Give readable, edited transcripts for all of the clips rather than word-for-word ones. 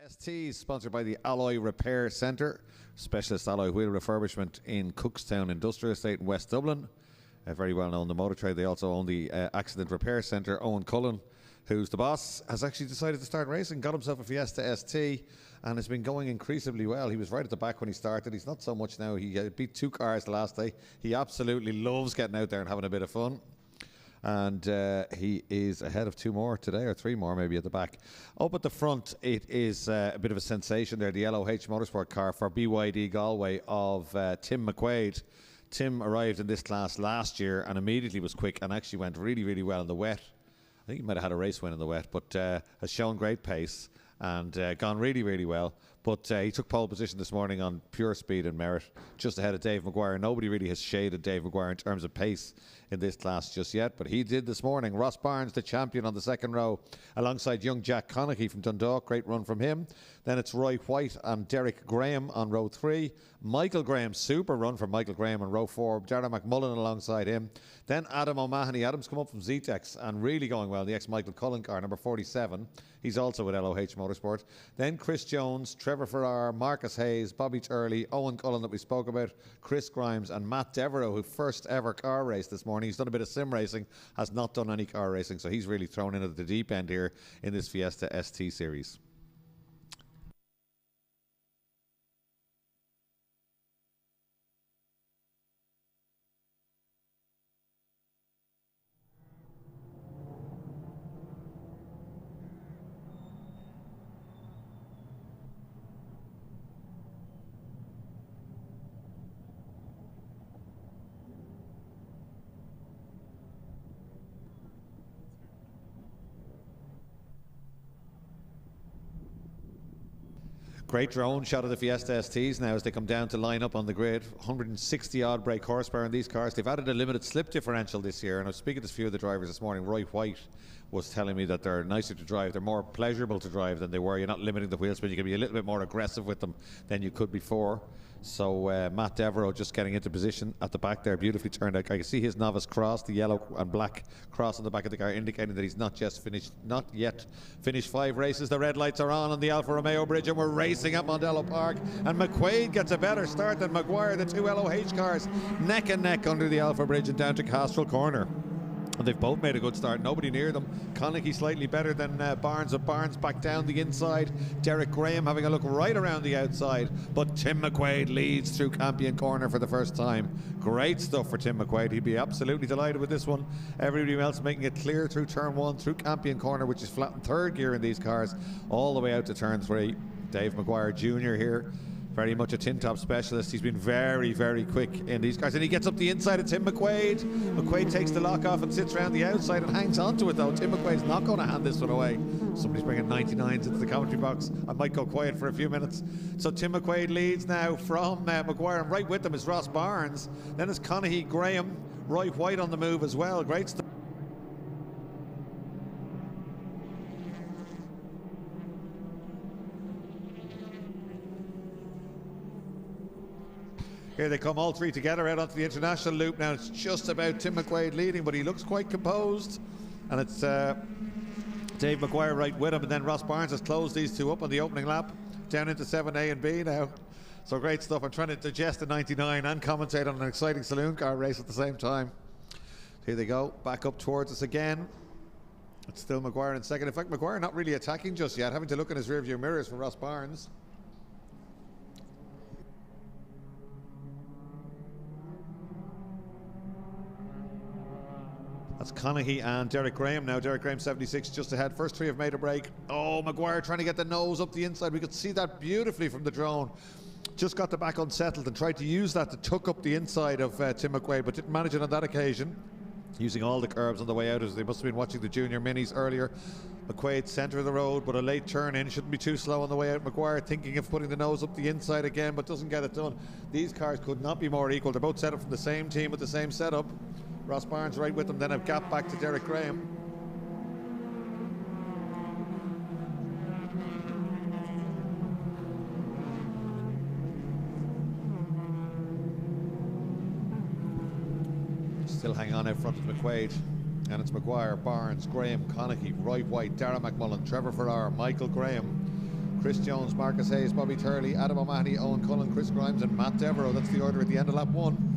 ST, sponsored by the Alloy Repair Centre, specialist alloy wheel refurbishment in Cookstown Industrial Estate in West Dublin. Very well known in the motor trade. They also own the Accident Repair Centre. Owen Cullen, who's the boss, has actually decided to start racing, got himself a Fiesta ST, and has been going increasingly well. He was right at the back when he started. He's not so much now. He beat 2 cars the last day. He absolutely loves getting out there and having a bit of fun. And he is ahead of 2 more today, or 3 more maybe at the back. Up at the front, it is a bit of a sensation there, the LOH Motorsport car for BYD Galway of Tim McQuaid. Tim arrived in this class last year and immediately was quick and actually went really, really well in the wet. I think he might have had a race win in the wet, but has shown great pace and gone really, really well. But he took pole position this morning on pure speed and merit, just ahead of Dave Maguire. Nobody really has shaded Dave Maguire in terms of pace in this class just yet, but he did this morning. Ross Barnes, the champion, on the second row, alongside young Jack Conaghy from Dundalk. Great run from him. Then it's Roy White and Derek Graham on row 3. Michael Graham, super run from Michael Graham on row 4. Darragh McMullen alongside him. Then Adam O'Mahony. Adam's come up from Zetex and really going well. The ex-Michael Cullen car, number 47. He's also with LOH Motorsport. Then Chris Jones, Trevor Farrar, Marcus Hayes, Bobby Turley, Owen Cullen that we spoke about, Chris Grimes and Matt Devereaux, who first ever car race this morning. He's done a bit of sim racing, has not done any car racing, so he's really thrown in at the deep end here in this Fiesta ST series. Great drone shot of the Fiesta STs now as they come down to line up on the grid. 160 odd brake horsepower in these cars. They've added a limited slip differential this year, and I was speaking to a few of the drivers this morning. Roy White was telling me that they're nicer to drive, they're more pleasurable to drive than they were. You're not limiting the wheel spin, you can be a little bit more aggressive with them than you could before. So Matt Devereaux just getting into position at the back there, beautifully turned out. I can see his novice cross, the yellow and black cross on the back of the car, indicating that he's not yet finished 5 races. The red lights are on the Alfa Romeo bridge, and we're racing at Mondello Park. And McQuaid gets a better start than Maguire. The 2 LOH cars neck and neck under the Alfa bridge and down to Castrol Corner. And they've both made a good start, nobody near them. Conaghy slightly better than Barnes, but Barnes back down the inside. Derek Graham having a look right around the outside, but Tim McQuaid leads through Campion Corner for the first time. Great stuff for Tim McQuaid. He'd be absolutely delighted with this one. Everybody else making it clear through turn 1, through Campion Corner, which is flat in 3rd gear in these cars, all the way out to turn 3. Dave Maguire Jr. here, very much a tin top specialist. He's been very, very quick in these cars, and he gets up the inside of Tim McQuaid. McQuaid takes the lock off and sits around the outside and hangs on to it though. Tim McQuaid's not going to hand this one away. Somebody's bringing 99s into the commentary box. I might go quiet for a few minutes. So Tim McQuaid leads now from Maguire, and right with them is Ross Barnes. Then it's Conaghy, Graham, Roy White on the move as well. Great stuff. Here they come, all 3 together out onto the international loop now. It's just about Tim McQuaid leading, but he looks quite composed. And it's Dave Maguire right with him, and then Ross Barnes has closed these 2 up on the opening lap, down into 7A and B now. So great stuff. I'm trying to digest the 99 and commentate on an exciting saloon car race at the same time. Here they go, back up towards us again. It's still Maguire in second. In fact, Maguire not really attacking just yet, having to look in his rearview mirrors for Ross Barnes. That's Conaghy and Derek Graham now. Derek Graham 76 just ahead. First 3 have made a break. Oh, Maguire trying to get the nose up the inside. We could see that beautifully from the drone. Just got the back unsettled and tried to use that to tuck up the inside of Tim McQuaid, but didn't manage it on that occasion. Using all the curbs on the way out, as they must have been watching the junior minis earlier. McQuaid centre of the road, but a late turn in. Shouldn't be too slow on the way out. Maguire thinking of putting the nose up the inside again, but doesn't get it done. These cars could not be more equal. They're both set up from the same team with the same setup. Ross Barnes right with them, then a gap back to Derek Graham. Still hanging on out front of McQuaid. And it's Maguire, Barnes, Graham, Conaghy, Roy White, Darragh McMullen, Trevor Farrar, Michael Graham, Chris Jones, Marcus Hayes, Bobby Turley, Adam O'Mahony, Owen Cullen, Chris Grimes and Matt Devereaux. That's the order at the end of lap 1.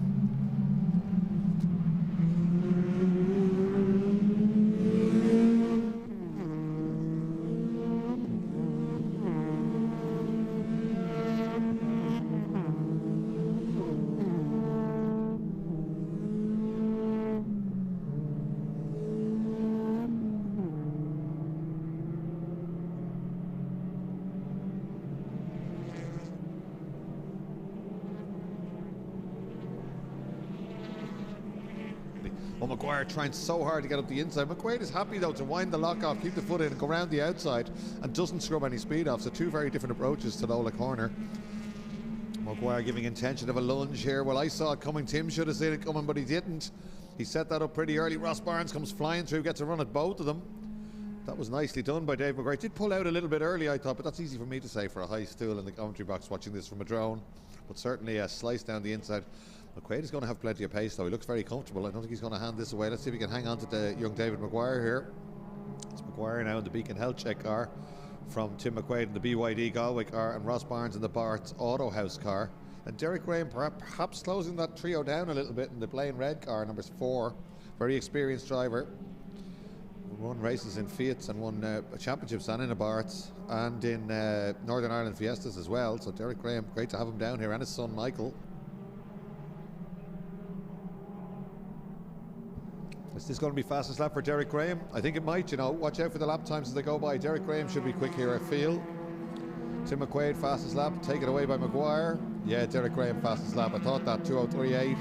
Well, Maguire trying so hard to get up the inside. McQuaid is happy though to wind the lock off, keep the foot in and go round the outside and doesn't scrub any speed off. So two very different approaches to Lola Corner. Maguire giving intention of a lunge here. Well, I saw it coming. Tim should have seen it coming, but he didn't. He set that up pretty early. Ross Barnes comes flying through, gets a run at both of them. That was nicely done by Dave Maguire. Did pull out a little bit early, I thought, but that's easy for me to say for a high stool in the commentary box watching this from a drone. But certainly a slice down the inside. McQuaid is going to have plenty of pace though. He looks very comfortable. I don't think he's going to hand this away. Let's see if he can hang on to the young David Maguire here. It's Maguire now in the Beacon Health Check car from Tim McQuaid in the BYD Galway car and Ross Barnes in the Bart's Auto House car. And Derek Graham perhaps closing that trio down a little bit in the plain red car, number 4. Very experienced driver. Won races in Fiats and won championships and in a Bart's and in Northern Ireland Fiestas as well. So Derek Graham, great to have him down here, and his son Michael. Is this going to be fastest lap for Derek Graham? I think it might, you know. Watch out for the lap times as they go by. Derek Graham should be quick here, I feel. Tim McQuaid, fastest lap, taken away by Maguire. Yeah, Derek Graham, fastest lap. I thought that, 2:03.8.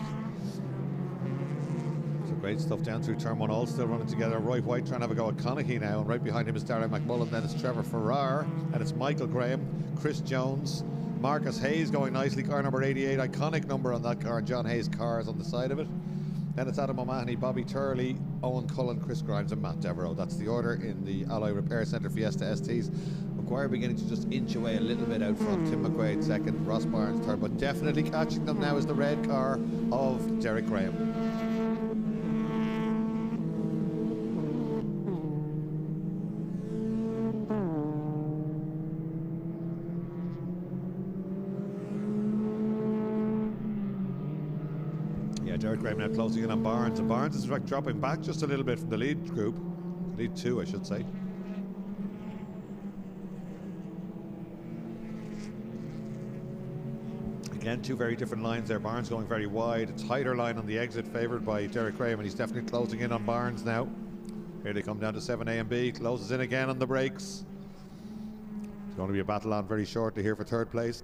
So great stuff down through turn 1, all still running together. Roy White trying to have a go at Connaughey now, and right behind him is Darren McMullen, then it's Trevor Farrar, and it's Michael Graham, Chris Jones, Marcus Hayes going nicely, car number 88, iconic number on that car, and John Hayes' car is on the side of it. Then it's Adam O'Mahony, Bobby Turley, Owen Cullen, Chris Grimes and Matt Devereaux. That's the order in the Alloy Repair Centre Fiesta STs. Maguire beginning to just inch away a little bit out front. Tim McQuaid second, Ross Barnes third, but definitely catching them now is the red car of Derek Graham. Derek Graham now closing in on Barnes, and Barnes is dropping back just a little bit from the lead group, lead 2 I should say. Again, two very different lines there. Barnes going very wide, a tighter line on the exit favoured by Derek Graham, and he's definitely closing in on Barnes now. Here they come down to 7A and B, closes in again on the brakes. It's going to be a battle on very shortly here for third place.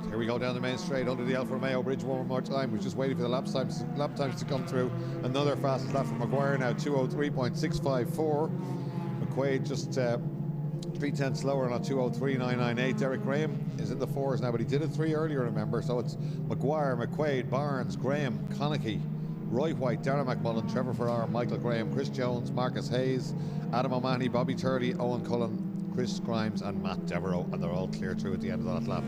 Here we go down the main straight under the Alfa Romeo bridge one more time. We're just waiting for the lap times to come through. Another fastest lap from Maguire now, 2:03.654. McQuaid just 3/10 slower on a 2:03.998. Derek Graham is in the 4s now, but he did it 3 earlier, remember. So it's Maguire, McQuaid, Barnes, Graham, Connaughey, Roy White, Darren McMullen, Trevor Farrar, Michael Graham, Chris Jones, Marcus Hayes, Adam O'Mahony, Bobby Turley, Owen Cullen, Chris Grimes and Matt Devereaux, and they're all clear through at the end of that lap.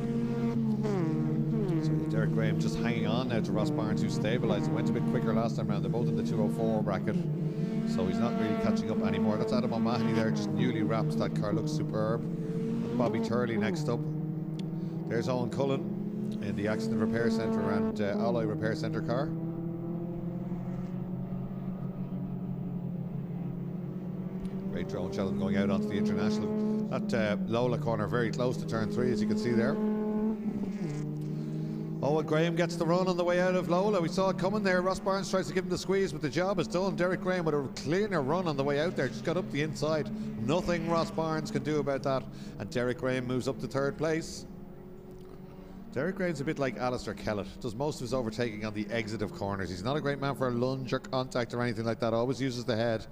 So Derek Graham just hanging on now to Ross Barnes, who's stabilised. It went a bit quicker last time round. They're both in the 2:04 bracket, so he's not really catching up anymore. That's Adam O'Mahony there, just newly wrapped. That car looks superb. Bobby Turley next up. There's Owen Cullen in the Accident Repair Centre and Alloy Repair Centre car. Great drone shot going out onto the international. That Lola corner very close to turn 3, as you can see there. Oh, and Graham gets the run on the way out of Lola. We saw it coming there. Ross Barnes tries to give him the squeeze, but the job is done. Derek Graham with a cleaner run on the way out there. Just got up the inside. Nothing Ross Barnes can do about that. And Derek Graham moves up to third place. Derek Graham's a bit like Alistair Kellett. Does most of his overtaking on the exit of corners. He's not a great man for a lunge or contact or anything like that. Always uses the head.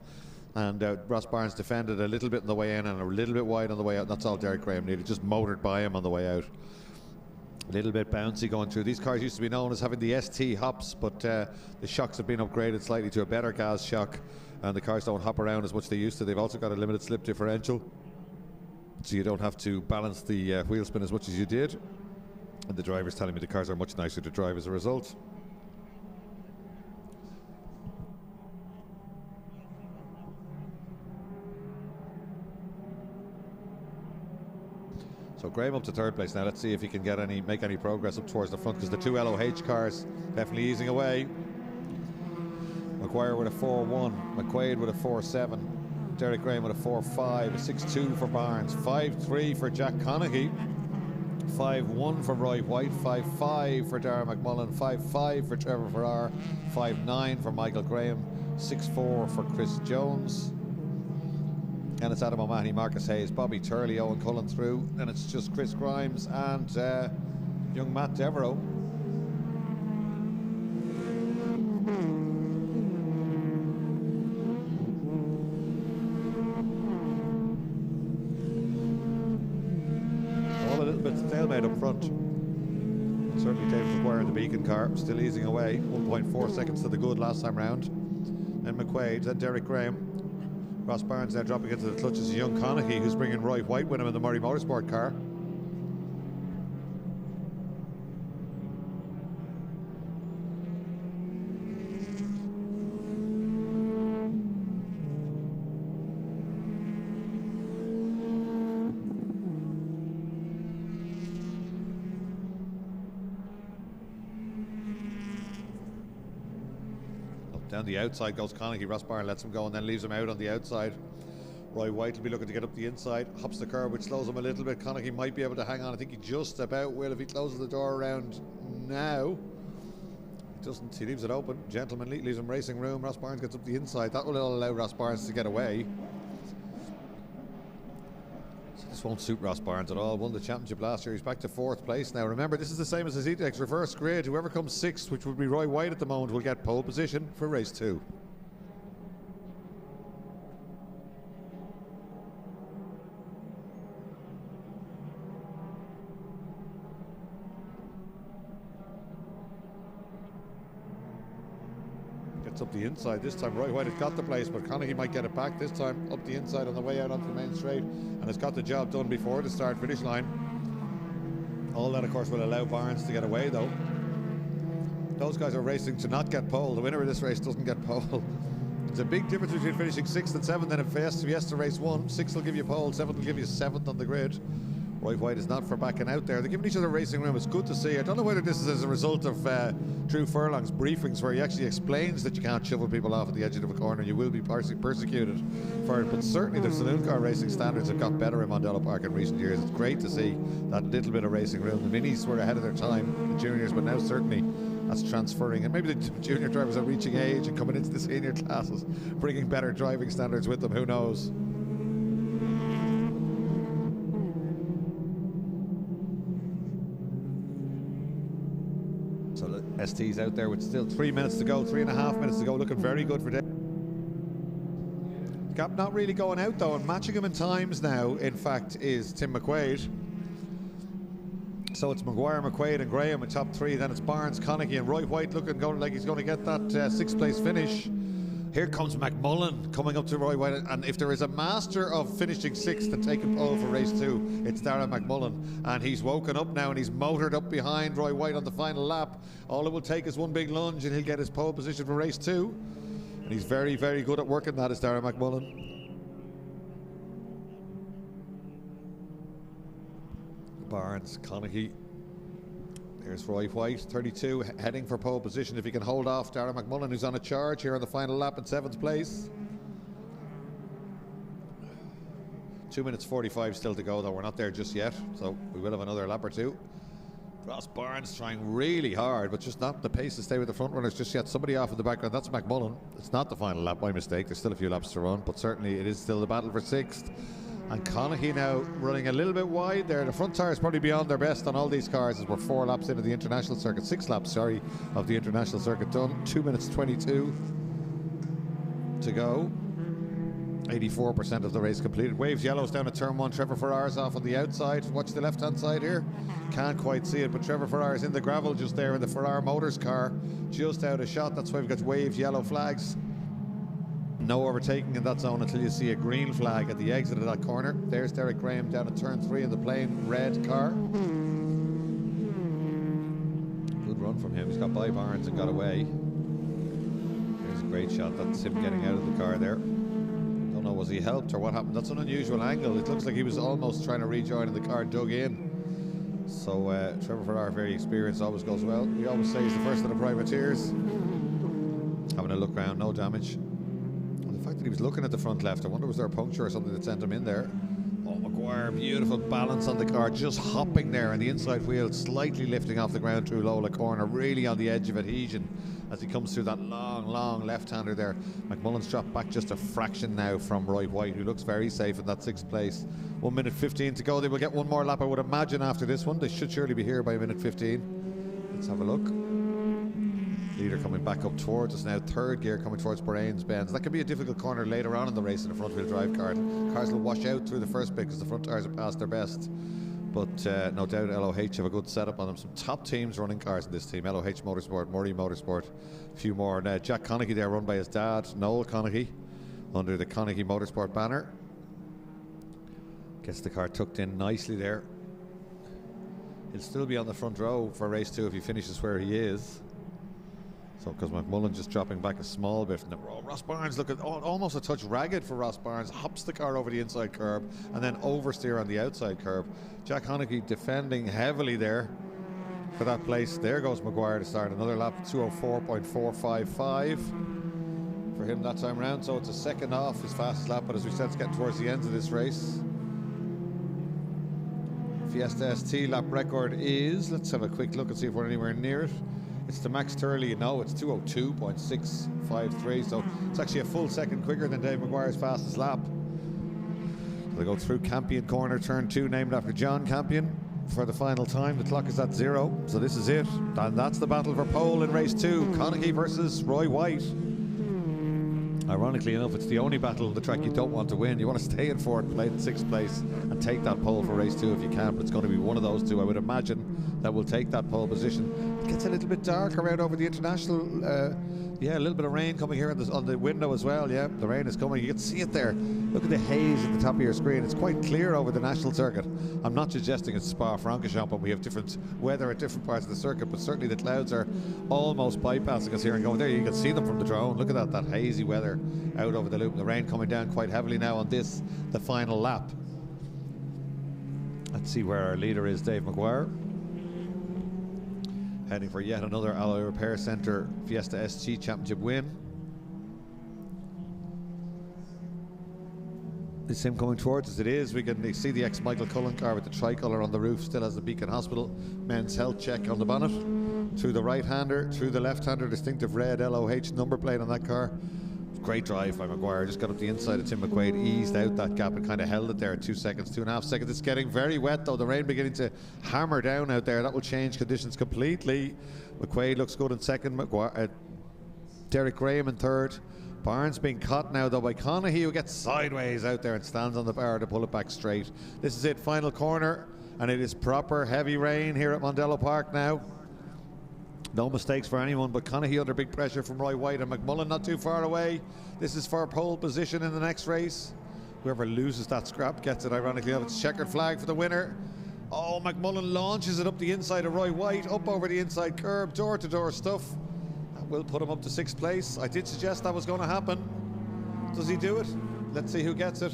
And Ross Barnes defended a little bit on the way in and a little bit wide on the way out. That's all Derek Graham needed. Just motored by him on the way out. A little bit bouncy going through. These cars used to be known as having the ST hops, but the shocks have been upgraded slightly to a better gas shock, and the cars don't hop around as much as they used to. They've also got a limited slip differential, so you don't have to balance the wheel spin as much as you did. And the driver's telling me the cars are much nicer to drive as a result. So Graham up to third place now. Let's see if he can make any progress up towards the front, because the two LOH cars definitely easing away. Maguire with a 4-1, McQuaid with a 4-7, Derek Graham with a 4-5, a 6-2 for Barnes, 5-3 for Jack Conaghy, 5-1 for Roy White, 5-5 for Darragh McMullen, 5-5 for Trevor Farrar, 5-9 for Michael Graham, 6-4 for Chris Jones. And it's Adam O'Mahony, Marcus Hayes, Bobby Turley, Owen Cullen through. And it's just Chris Grimes and young Matt Devereaux. All a little bit stalemate up front. Certainly David McGuire in the Beacon car, still easing away. 1.4 seconds to the good last time round. Then McQuaid, then Derek Graham. Ross Barnes now dropping into the clutches of young Conaghy, who's bringing Roy White with him in the Murray Motorsport car. Down the outside goes Conaghy. Ross Barnes lets him go and then leaves him out on the outside. Roy White will be looking to get up the inside. Hops the curb, which slows him a little bit. Conaghy might be able to hang on. I think he just about will if he closes the door around now. He doesn't. He leaves it open. Gentleman leaves him racing room. Ross Barnes gets up the inside. That will allow Ross Barnes to get away. So this won't suit Ross Barnes at all. Won the championship last year. He's back to fourth place now. Remember, this is the same as the Zetex reverse grid. Whoever comes sixth, which would be Roy White at the moment, will get pole position for race 2. Up the inside this time. Roy White has got the place, but Conaghy might get it back this time. Up the inside on the way out onto the main straight, and has got the job done before the start finish line. All that of course will allow Barnes to get away though. Those guys are racing to not get pole. The winner of this race doesn't get pole. There's a big difference between finishing 6th and 7th then in Fiesta race 1. 6th will give you pole, 7th will give you 7th on the grid. Roy White is not for backing out there. They're giving each other racing room. It's good to see. I don't know whether this is as a result of Drew Furlong's briefings, where he actually explains that you can't shovel people off at the edge of a corner. You will be persecuted for it. But certainly the saloon car racing standards have got better in Mondello Park in recent years. It's great to see that little bit of racing room. The minis were ahead of their time, the juniors, but now certainly that's transferring. And maybe the junior drivers are reaching age and coming into the senior classes, bringing better driving standards with them. Who knows? So ST's out there with still 3 minutes to go, 3.5 minutes to go, looking very good for Dave. Gap not really going out though, and matching him in times now, in fact, is Tim McQuaid. So it's Maguire, McQuaid and Graham in top 3, then it's Barnes, Conaghy and Roy White looking like he's going to get that 6th place finish. Here comes McMullen coming up to Roy White, and if there is a master of finishing 6th and taking pole for race 2, it's Darragh McMullen, and he's woken up now and he's motored up behind Roy White on the final lap. All it will take is one big lunge and he'll get his pole position for race 2, and he's very, very good at working that, is Darragh McMullen. Barnes, Conaghy. There's Roy White, 32, heading for pole position if he can hold off Darragh McMullen, who's on a charge here on the final lap in 7th place. 2 minutes 45 still to go though. We're not there just yet, so we will have another lap or two. Ross Barnes trying really hard, but just not the pace to stay with the front runners just yet. Somebody off in the background. That's McMullen. It's not the final lap by mistake. There's still a few laps to run, but certainly it is still the battle for 6th. And Connaughey now running a little bit wide there. The front tyre is probably beyond their best on all these cars as we're 4 laps into the international circuit. 6 laps, sorry, of the international circuit done. 2 minutes 22 to go. 84% of the race completed. Waves yellows down at turn 1. Trevor Ferrar's off on the outside. Watch the left-hand side here. Can't quite see it, but Trevor Ferrar's in the gravel just there in the Ferrar Motors car. Just out of shot. That's why we've got waves, yellow flags. No overtaking in that zone until you see a green flag at the exit of that corner. There's Derek Graham down at turn 3 in the plain red car. Good run from him. He's got by Barnes and got away. There's a great shot. That's him getting out of the car there. Don't know, was he helped or what happened? That's an unusual angle. It looks like he was almost trying to rejoin and the car dug in. So Trevor Ferrar, very experienced, always goes well. We always say he's the first of the privateers. Having a look around, no damage. And the fact that he was looking at the front left, I wonder was there a puncture or something that sent him in there. Oh, Maguire, beautiful balance on the car, just hopping there, and the inside wheel slightly lifting off the ground through Lola corner, really on the edge of adhesion as he comes through that long left-hander there. McMullen's dropped back just a fraction now from Roy White, who looks very safe in that 6th place. 1 minute 15 to go. They will get one more lap, I would imagine, after this one. They should surely be here by 1:15. Let's have a look. Leader coming back up towards us now. 3rd gear coming towards Bahrain's Benz. That could be a difficult corner later on in the race in a front-wheel drive car. Cars will wash out through the first bit because the front tyres are past their best. But no doubt LOH have a good setup on them. Some top teams running cars in this team. LOH Motorsport, Murray Motorsport, a few more. Now Jack Connaughey there, run by his dad, Noel Connaughey, under the Connaughey Motorsport banner. Gets the car tucked in nicely there. He'll still be on the front row for race 2 if he finishes where he is. So because McMullen just dropping back a small bit from the Ross Barnes, look at almost a touch ragged for Ross Barnes, hops the car over the inside curb and then oversteer on the outside curb. Jack Connaughey defending heavily there for that place. There goes Maguire to start another lap. 2:04.455 for him that time around, so it's a second off his fastest lap, but as we said, it's getting towards the end of this race. Fiesta ST lap record is, let's have a quick look and see if we're anywhere near it. It's the Max Turley, no, it's 2:02.653, so it's actually a full second quicker than Dave Maguire's fastest lap. So they go through Campion corner, turn 2, named after John Campion, for the final time. The clock is at 0, so this is it. And that's the battle for pole in race 2, Connaughey versus Roy White. Ironically enough, it's the only battle on the track you don't want to win. You want to stay in 4th place, 6th place, and take that pole for race 2 if you can, but it's going to be one of those two, I would imagine, that will take that pole position. It gets a little bit dark around over the international. Yeah, a little bit of rain coming here on the window as well. Yeah, the rain is coming. You can see it there. Look at the haze at the top of your screen. It's quite clear over the national circuit. I'm not suggesting it's Spa-Francorchamps, but we have different weather at different parts of the circuit, but certainly the clouds are almost bypassing us here and going there. You can see them from the drone. Look at that hazy weather out over the loop. The rain coming down quite heavily now on this, the final lap. Let's see where our leader is, Dave Maguire. Heading for yet another Alloy Repair Centre Fiesta ST Championship win. Is him coming towards us? It is. We can see the ex-Michael Cullen car with the tricolour on the roof, still has the Beacon Hospital men's health check on the bonnet. Through the right-hander, through the left-hander, distinctive red LOH number plate on that car. Great drive by Maguire, just got up the inside of Tim McQuaid, eased out that gap and kind of held it there at 2 seconds, 2.5 seconds. It's getting very wet though, the rain beginning to hammer down out there. That will change conditions completely. McQuaid looks good in second, Derek Graham in 3rd. Barnes being caught now though by Connaughey, who gets sideways out there and stands on the bar to pull it back straight. This is it, final corner, and it is proper heavy rain here at Mondello Park now. No mistakes for anyone, but Connaughey under big pressure from Roy White, and McMullen not too far away. This is for pole position in the next race. Whoever loses that scrap gets it, ironically enough. It's checkered flag for the winner. Oh, McMullen launches it up the inside of Roy White, up over the inside curb, door-to-door stuff. That will put him up to 6th place. I did suggest that was going to happen. Does he do it? Let's see who gets it.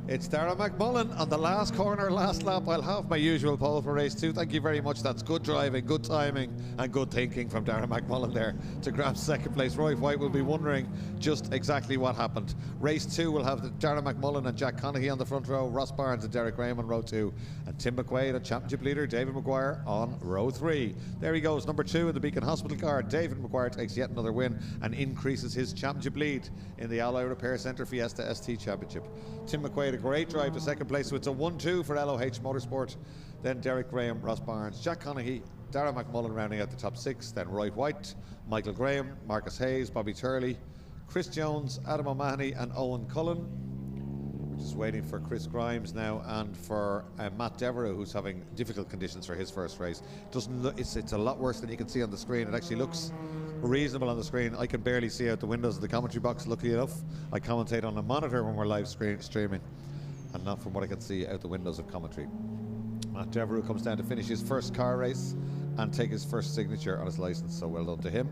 It's Darragh McMullen on the last corner, last lap. I'll have my usual pole for race 2. Thank you very much. That's good driving, good timing, and good thinking from Darragh McMullen there to grab second place. Roy White will be wondering just exactly what happened. Race 2 will have Darragh McMullen and Jack Conaghy on the front row, Ross Barnes and Derek Graham on row 2, and Tim McQuaid and championship leader David Maguire on row 3. There he goes, number 2 in the Beacon Hospital car. David Maguire takes yet another win and increases his championship lead in the Alloy Repair Centre Fiesta ST Championship. Tim McQuaid, a great drive to second place, so it's a 1-2 for LOH Motorsport. Then Derek Graham, Ross Barnes, Jack Conaghy, Darragh McMullen rounding out the top 6. Then Roy White, Michael Graham, Marcus Hayes, Bobby Turley, Chris Jones, Adam O'Mahony and Owen Cullen. We're just waiting for Chris Grimes now and for Matt Devereux, who's having difficult conditions for his first race. Doesn't look, it's a lot worse than you can see on the screen. It actually looks reasonable on the screen. I can barely see out the windows of the commentary box, luckily enough. I commentate on a monitor when we're live streaming, and not from what I can see out the windows of commentary. Matt Devereux comes down to finish his first car race and take his first signature on his licence, so well done to him.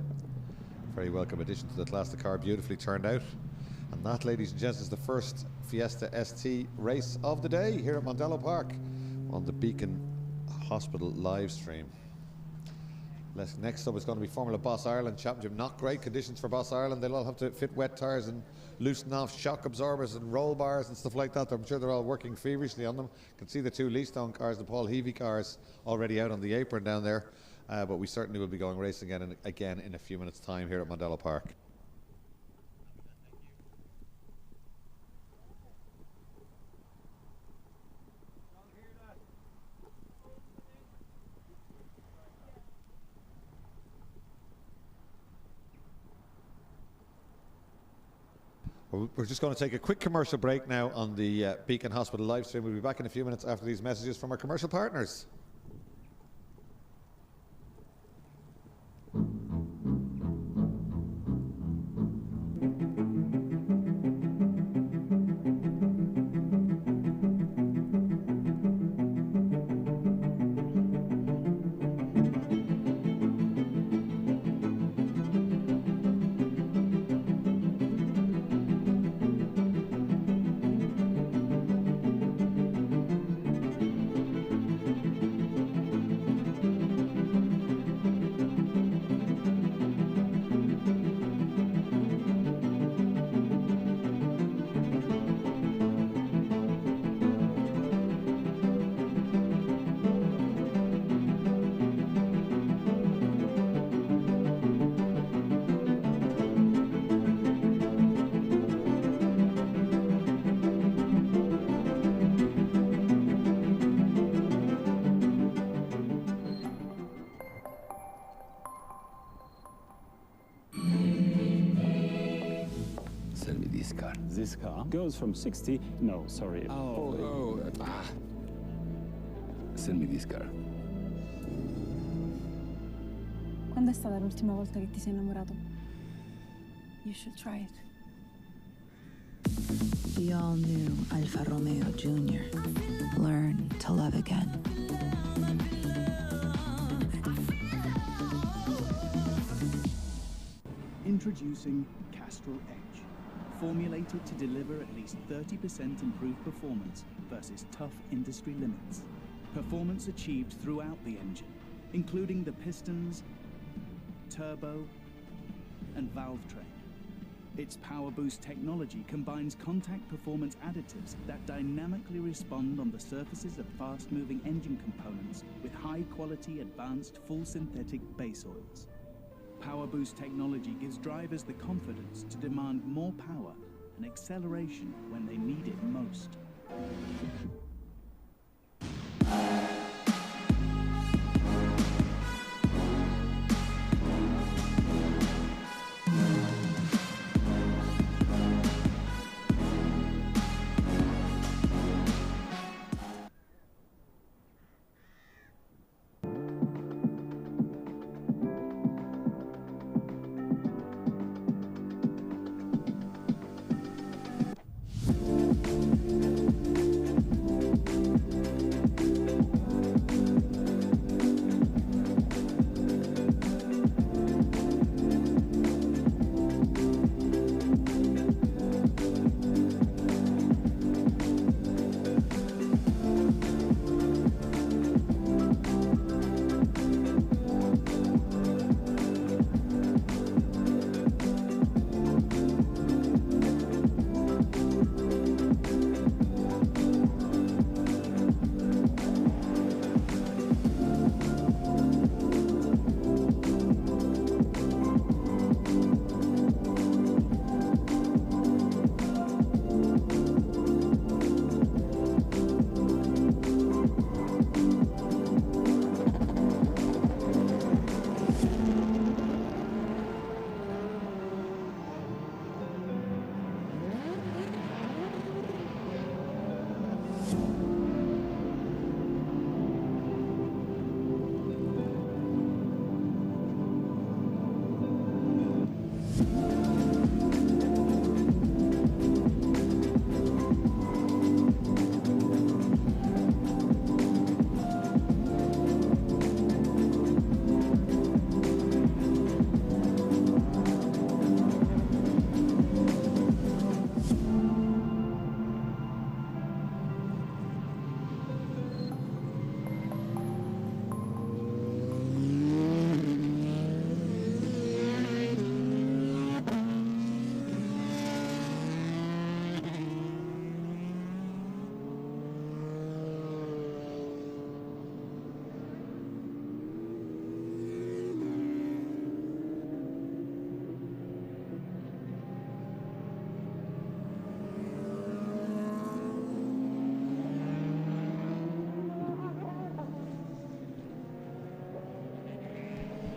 Very welcome addition to the class. The car beautifully turned out. And that, ladies and gents, is the first Fiesta ST race of the day here at Mondello Park on the Beacon Hospital live stream. Next up is going to be Formula Boss Ireland Championship. Not great conditions for Boss Ireland. They'll all have to fit wet tyres and loosen off shock absorbers and roll bars and stuff like that. I'm sure they're all working feverishly on them. You can see the 2 Leastone cars, the Paul Heavey cars, already out on the apron down there. But we certainly will be going racing again in a few minutes' time here at Mondello Park. We're just going to take a quick commercial break now on the Beacon Hospital live stream. We'll be back in a few minutes after these messages from our commercial partners. This car goes from 60, no, sorry. Send me this car. Quando è stata l'ultima volta che ti sei innamorato? You should try it. The all-new Alfa Romeo Jr. Learn to love again. Introducing Castrol Edge, formulated to deliver at least 30% improved performance versus tough industry limits. Performance achieved throughout the engine, including the pistons, turbo, and valve train. Its Power Boost technology combines contact performance additives that dynamically respond on the surfaces of fast-moving engine components with high-quality advanced full synthetic base oils. Power Boost technology gives drivers the confidence to demand more power and acceleration when they need it most.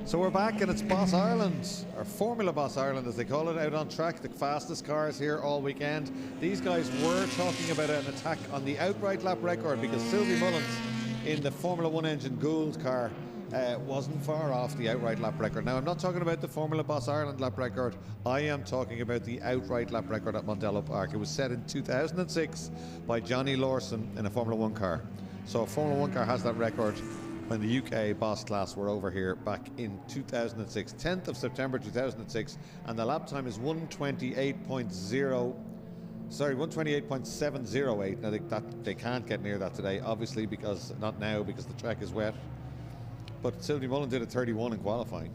So we're back, and it's Boss Ireland, or Formula Boss Ireland as they call it, out on track. The fastest cars here all weekend. These guys were talking about an attack on the outright lap record because Sylvie Mullins in the Formula 1 engine Gould car wasn't far off the outright lap record. Now, I'm not talking about the Formula Boss Ireland lap record. I am talking about the outright lap record at Mondello Park. It was set in 2006 by Johnny Lawson in a Formula 1 car. So a Formula 1 car has that record when the UK Boss class were over here back in 2006, 10th of September 2006, and the lap time is 128.708. Now they can't get near that today, obviously, because not now, because the track is wet. But Sylvie Mullins did a 31 in qualifying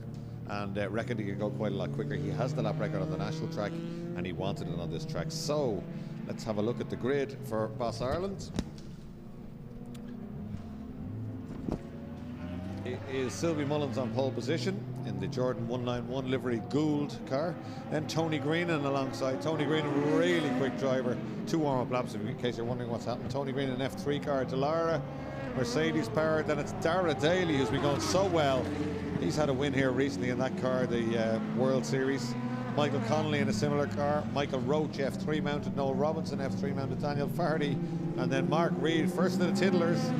and reckoned he could go quite a lot quicker. He has the lap record on the national track and he wanted it on this track. So let's have a look at the grid for Boss Ireland. It is Sylvie Mullins on pole position in the Jordan 191 livery Gould car. Then Tony Greenan alongside. Tony Greenan, really quick driver. 2 warm-up laps, in case you're wondering what's happened. Tony Greenan, F3 car. Delara, Mercedes powered. Then it's Dara Daly, who's been going so well. He's had a win here recently in that car, the World Series. Michael Connolly in a similar car. Michael Roach, F3 mounted. Noel Robinson, F3 mounted. Daniel Fardy. And then Mark Reid, first of the Tiddlers.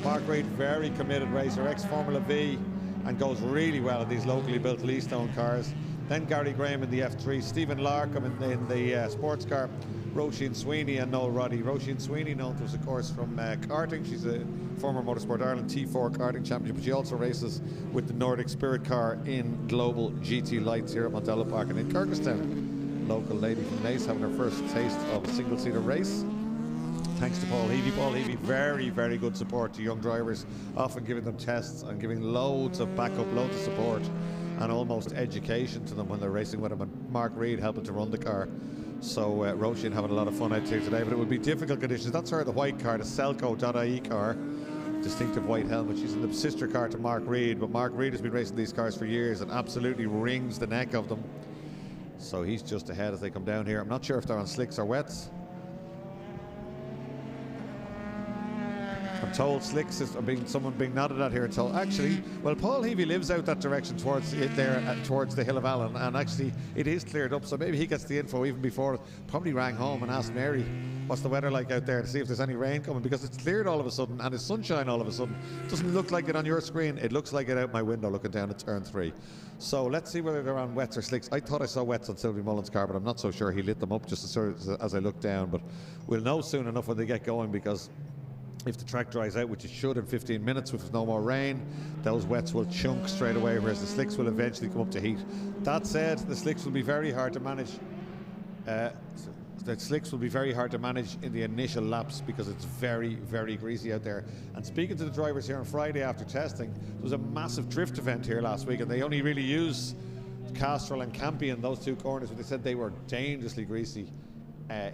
Mark Reid, very committed racer, ex-Formula V, and goes really well in these locally built Leastone cars. Then Gary Graham in the F3, Stephen Larkham in the sports car, Roisin Sweeney and Noel Roddy. Roisin Sweeney, known to us, of course, from karting. She's a former Motorsport Ireland T4 karting championship, but she also races with the Nordic Spirit car in Global GT Lights here at Mondello Park and in Kyrgyzstan. Local lady from Nace having her first taste of a single-seater race. Thanks to Paul Heavey. Paul Heavey, very, very good support to young drivers, often giving them tests and giving loads of backup, loads of support and almost education to them when they're racing with him. And Mark Reid helping to run the car. So Roisin having a lot of fun out here today, but it would be difficult conditions. That's her, the white car, the Selco.ie car, distinctive white helmet. She's in the sister car to Mark Reid, but Mark Reid has been racing these cars for years and absolutely wrings the neck of them. So he's just ahead as they come down here. I'm not sure if they're on slicks or wets. I'm told slicks is someone being nodded at here and told actually, well, Paul Heavey lives out that direction towards it there, towards the Hill of Allen, and actually it is cleared up, so maybe he gets the info even before. Probably rang home and asked Mary what's the weather like out there to see if there's any rain coming, because it's cleared all of a sudden and it's sunshine all of a sudden. It doesn't look like it on your screen, it looks like it out my window looking down at turn 3. So let's see whether they're on wets or slicks. I thought I saw wets on Sylvie Mullins' car, but I'm not so sure. He lit them up just as I look down, but we'll know soon enough when they get going, because if the track dries out, which it should in 15 minutes with no more rain, those wets will chunk straight away, whereas the slicks will eventually come up to heat. That said, the slicks will be very hard to manage. The slicks will be very hard to manage in the initial laps because it's very, very greasy out there. And speaking to the drivers here on Friday after testing, there was a massive drift event here last week, and they only really used Castrol and Campion, those 2 corners, but they said they were dangerously greasy.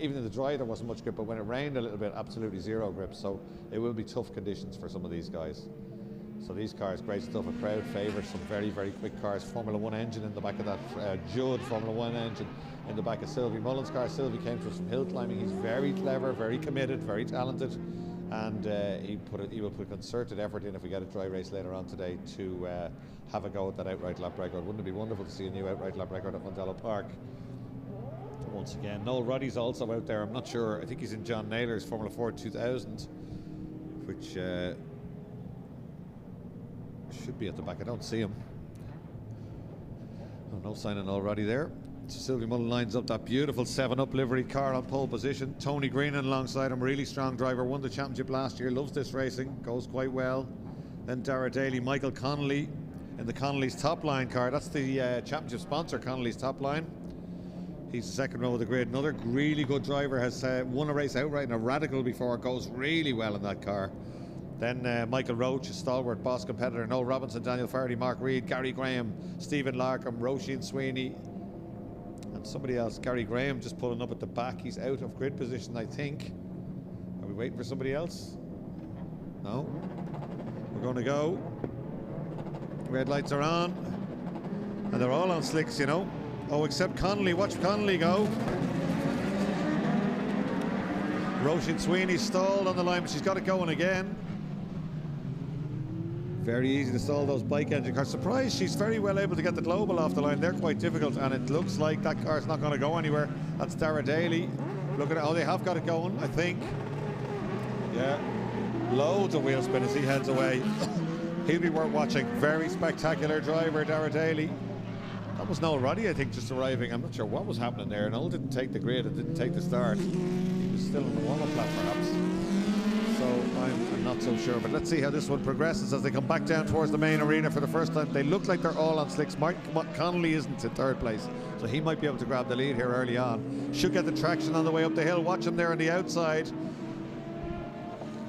Even in the dry there wasn't much grip, but when it rained a little bit, absolutely zero grip. So it will be tough conditions for some of these guys. So these cars, great stuff. A crowd favour some very, very quick cars. Formula 1 engine in the back of that Judd Formula 1 engine in the back of Sylvie Mullins' car. Sylvie came to us from hill climbing. He's very clever, very committed, very talented, and he will put a concerted effort in if we get a dry race later on today to have a go at that outright lap record. Wouldn't it be wonderful to see a new outright lap record at Mondello Park? Once again, Noel Roddy's also out there. I'm not sure. I think he's in John Naylor's Formula 4 2000, which should be at the back. I don't see him. Oh, no sign of Noel Roddy there. So Sylvie Mullins lines up that beautiful 7-Up livery car on pole position. Tony Greenan alongside him, really strong driver. Won the championship last year. Loves this racing. Goes quite well. Then Dara Daly, Michael Connolly in the Connolly's Top Line car. That's the championship sponsor, Connolly's Top Line. He's the second row of the grid. Another really good driver, has won a race outright in a Radical before, goes really well in that car. Then Michael Roach, a stalwart Boss competitor, Noel Robinson, Daniel Fardy, Mark Reid, Gary Graham, Stephen Larkham, Roisin Sweeney, and somebody else. Gary Graham just pulling up at the back. He's out of grid position, I think. Are we waiting for somebody else? No. We're going to go. Red lights are on. And they're all on slicks, you know. Oh, except Connolly. Watch Connolly go. Roisin Sweeney stalled on the line, but she's got it going again. Very easy to stall those bike engine cars. Surprised she's very well able to get the global off the line. They're quite difficult, and it looks like that car's not going to go anywhere. That's Dara Daly. Look at it. Oh, they have got it going, I think. Yeah. Loads of wheel spin as he heads away. He'll be worth watching. Very spectacular driver, Dara Daly. That was Noel Roddy, I think, just arriving. I'm not sure what was happening there. Noel didn't take the grid and didn't take the start. He was still on the warm-up lap, perhaps. So I'm not so sure. But let's see how this one progresses as they come back down towards the main arena for the first time. They look like they're all on slicks. Mark Connolly isn't in third place, so he might be able to grab the lead here early on. Should get the traction on the way up the hill. Watch him there on the outside.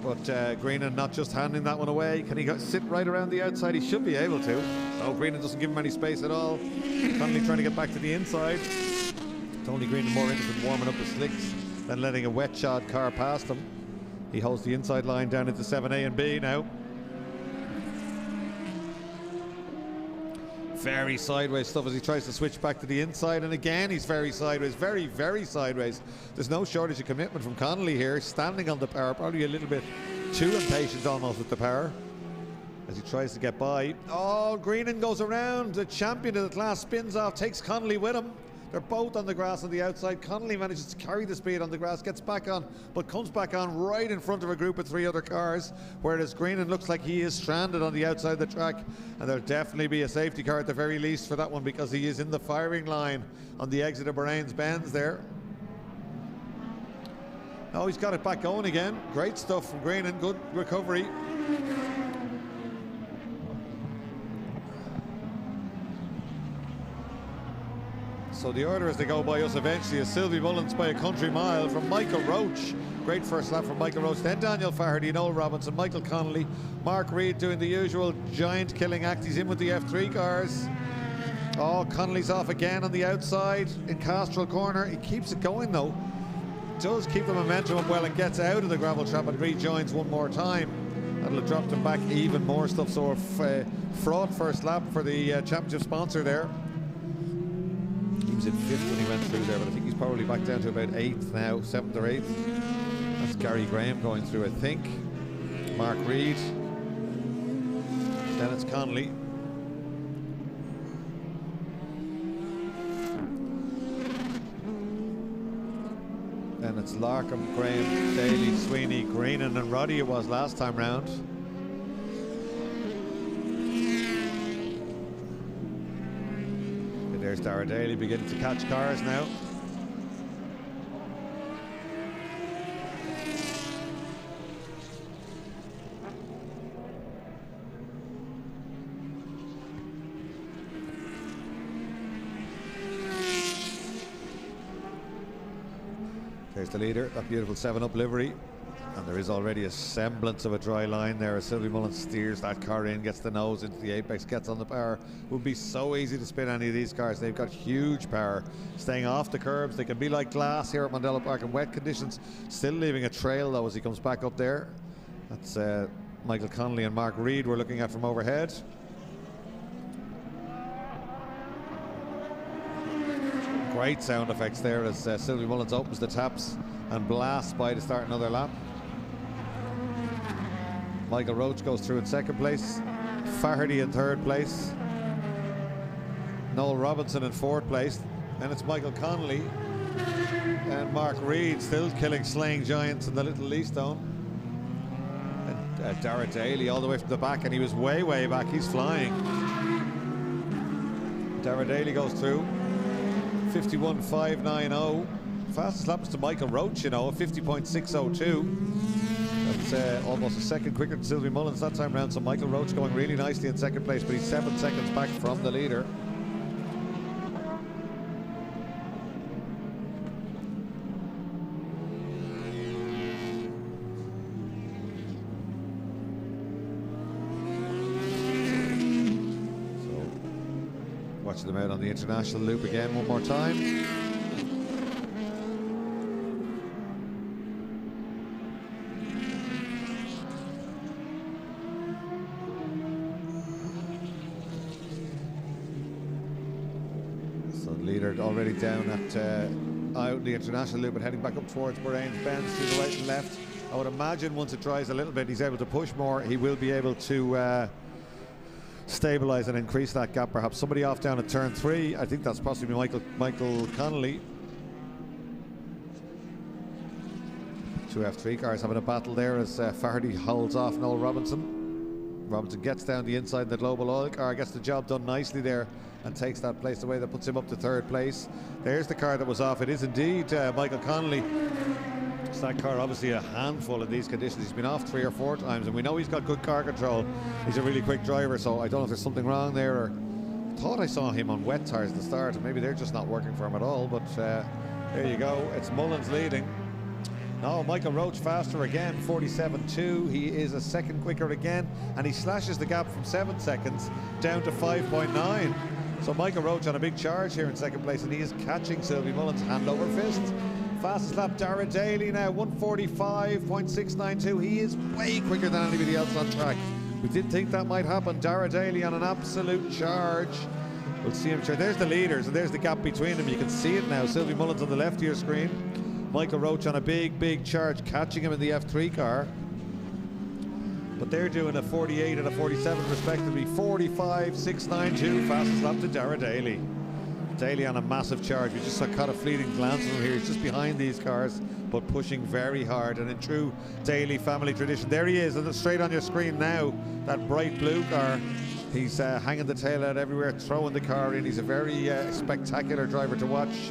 But Greenan not just handing that one away. Can he sit right around the outside? He should be able to. Oh, Greenan doesn't give him any space at all. Connolly trying to get back to the inside. Tony Greenan more interested in warming up the slicks than letting a wet shod car past him. He holds the inside line down into 7A and B now. Very sideways stuff as he tries to switch back to the inside, and again he's very sideways, very, very sideways. There's no shortage of commitment from Connolly here, standing on the power, probably a little bit too impatient almost with the power as he tries to get by. Oh, Greenan goes around, the champion of the class spins off, takes Connolly with him. They're both on the grass on the outside. Connolly manages to carry the speed on the grass, gets back on, but comes back on right in front of a group of 3 other cars, whereas Greenan looks like he is stranded on the outside of the track, and there'll definitely be a safety car at the very least for that one because he is in the firing line on the exit of Bahrain's Benz there. Oh, he's got it back going again. Great stuff from Greenan, good recovery. So the order as they go by us eventually is Sylvie Mullins by a country mile from Michael Roach. Great first lap from Michael Roach. Then Daniel Faherty, Noel Robinson, Michael Connolly, Mark Reed doing the usual giant killing act. He's in with the F3 cars. Oh, Connolly's off again on the outside in Castrol Corner. He keeps it going though. Does keep the momentum up well and gets out of the gravel trap and rejoins one more time. That'll have dropped him back even more stuff. So a fraught first lap for the championship sponsor there. He was in 5th when he went through there, but I think he's probably back down to about 8th now, 7th or 8th. That's Gary Graham going through, I think. Mark Reed. Then it's Connolly. Then it's Larkham, Graham, Daly, Sweeney, Greenan and Roddy it was last time round. There's Dara Daly beginning to catch cars now. There's the leader, that beautiful 7-Up livery. And there is already a semblance of a dry line there as Sylvie Mullins steers that car in, gets the nose into the apex, gets on the power. It would be so easy to spin any of these cars. They've got huge power, staying off the curbs. They can be like glass here at Mandela Park in wet conditions, still leaving a trail though as he comes back up there. That's Michael Connolly and Mark Reed we're looking at from overhead. Great sound effects there as Sylvie Mullins opens the taps and blasts by to start another lap. Michael Roach goes through in 2nd place, Faherty in 3rd place, Noel Robinson in 4th place, then it's Michael Connolly and Mark Reed still killing slaying giants in the little Leastone. And Dara Daly all the way from the back, and he was way back. He's flying. Dara Daly goes through 51.590. Fastest lap is to Michael Roach, you know, 50.602. That's almost a second quicker than Sylvie Mullins that time round. So Michael Roach going really nicely in 2nd place, but he's 7 seconds back from the leader. So watching them out on the international loop again one more time. Already down at out the international loop and heading back up towards Bahrain's Benz to the right and left. I would imagine once it dries a little bit, he's able to push more. He will be able to stabilise and increase that gap. Perhaps somebody off down at turn 3. I think that's possibly Michael Connolly. Two F3 cars having a battle there as Faraday holds off Noel Robinson. Robinson gets down the inside. The Global Oil car gets the job done nicely there and takes that place away. That puts him up to 3rd place. There's the car that was off. It is indeed Michael Connolly. So that car obviously a handful in these conditions. He's been off 3 or 4 times, and we know he's got good car control. He's a really quick driver, so I don't know if there's something wrong there. Or I thought I saw him on wet tyres at the start, and maybe they're just not working for him at all. But there you go. It's Mullins leading. No, Michael Roach faster again, 47.2. He is a second quicker again, and he slashes the gap from 7 seconds down to 5.9. So Michael Roach on a big charge here in second place, and he is catching Sylvie Mullins hand over fist. Fastest lap, Dara Daly now, 1:45.692. He is way quicker than anybody else on track. We did think that might happen. Dara Daly on an absolute charge. We'll see him. There's the leaders, and there's the gap between them. You can see it now. Sylvie Mullins on the left of your screen. Michael Roach on a big charge, catching him in the F3 car. But they're doing a 48 and a 47 respectively. 45.692, fastest lap to Dara Daly. Daly on a massive charge. We just caught a fleeting glance from here. He's just behind these cars, but pushing very hard. And in true Daly family tradition, there he is, and it's straight on your screen now. That bright blue car. He's hanging the tail out everywhere, throwing the car in. He's a very spectacular driver to watch.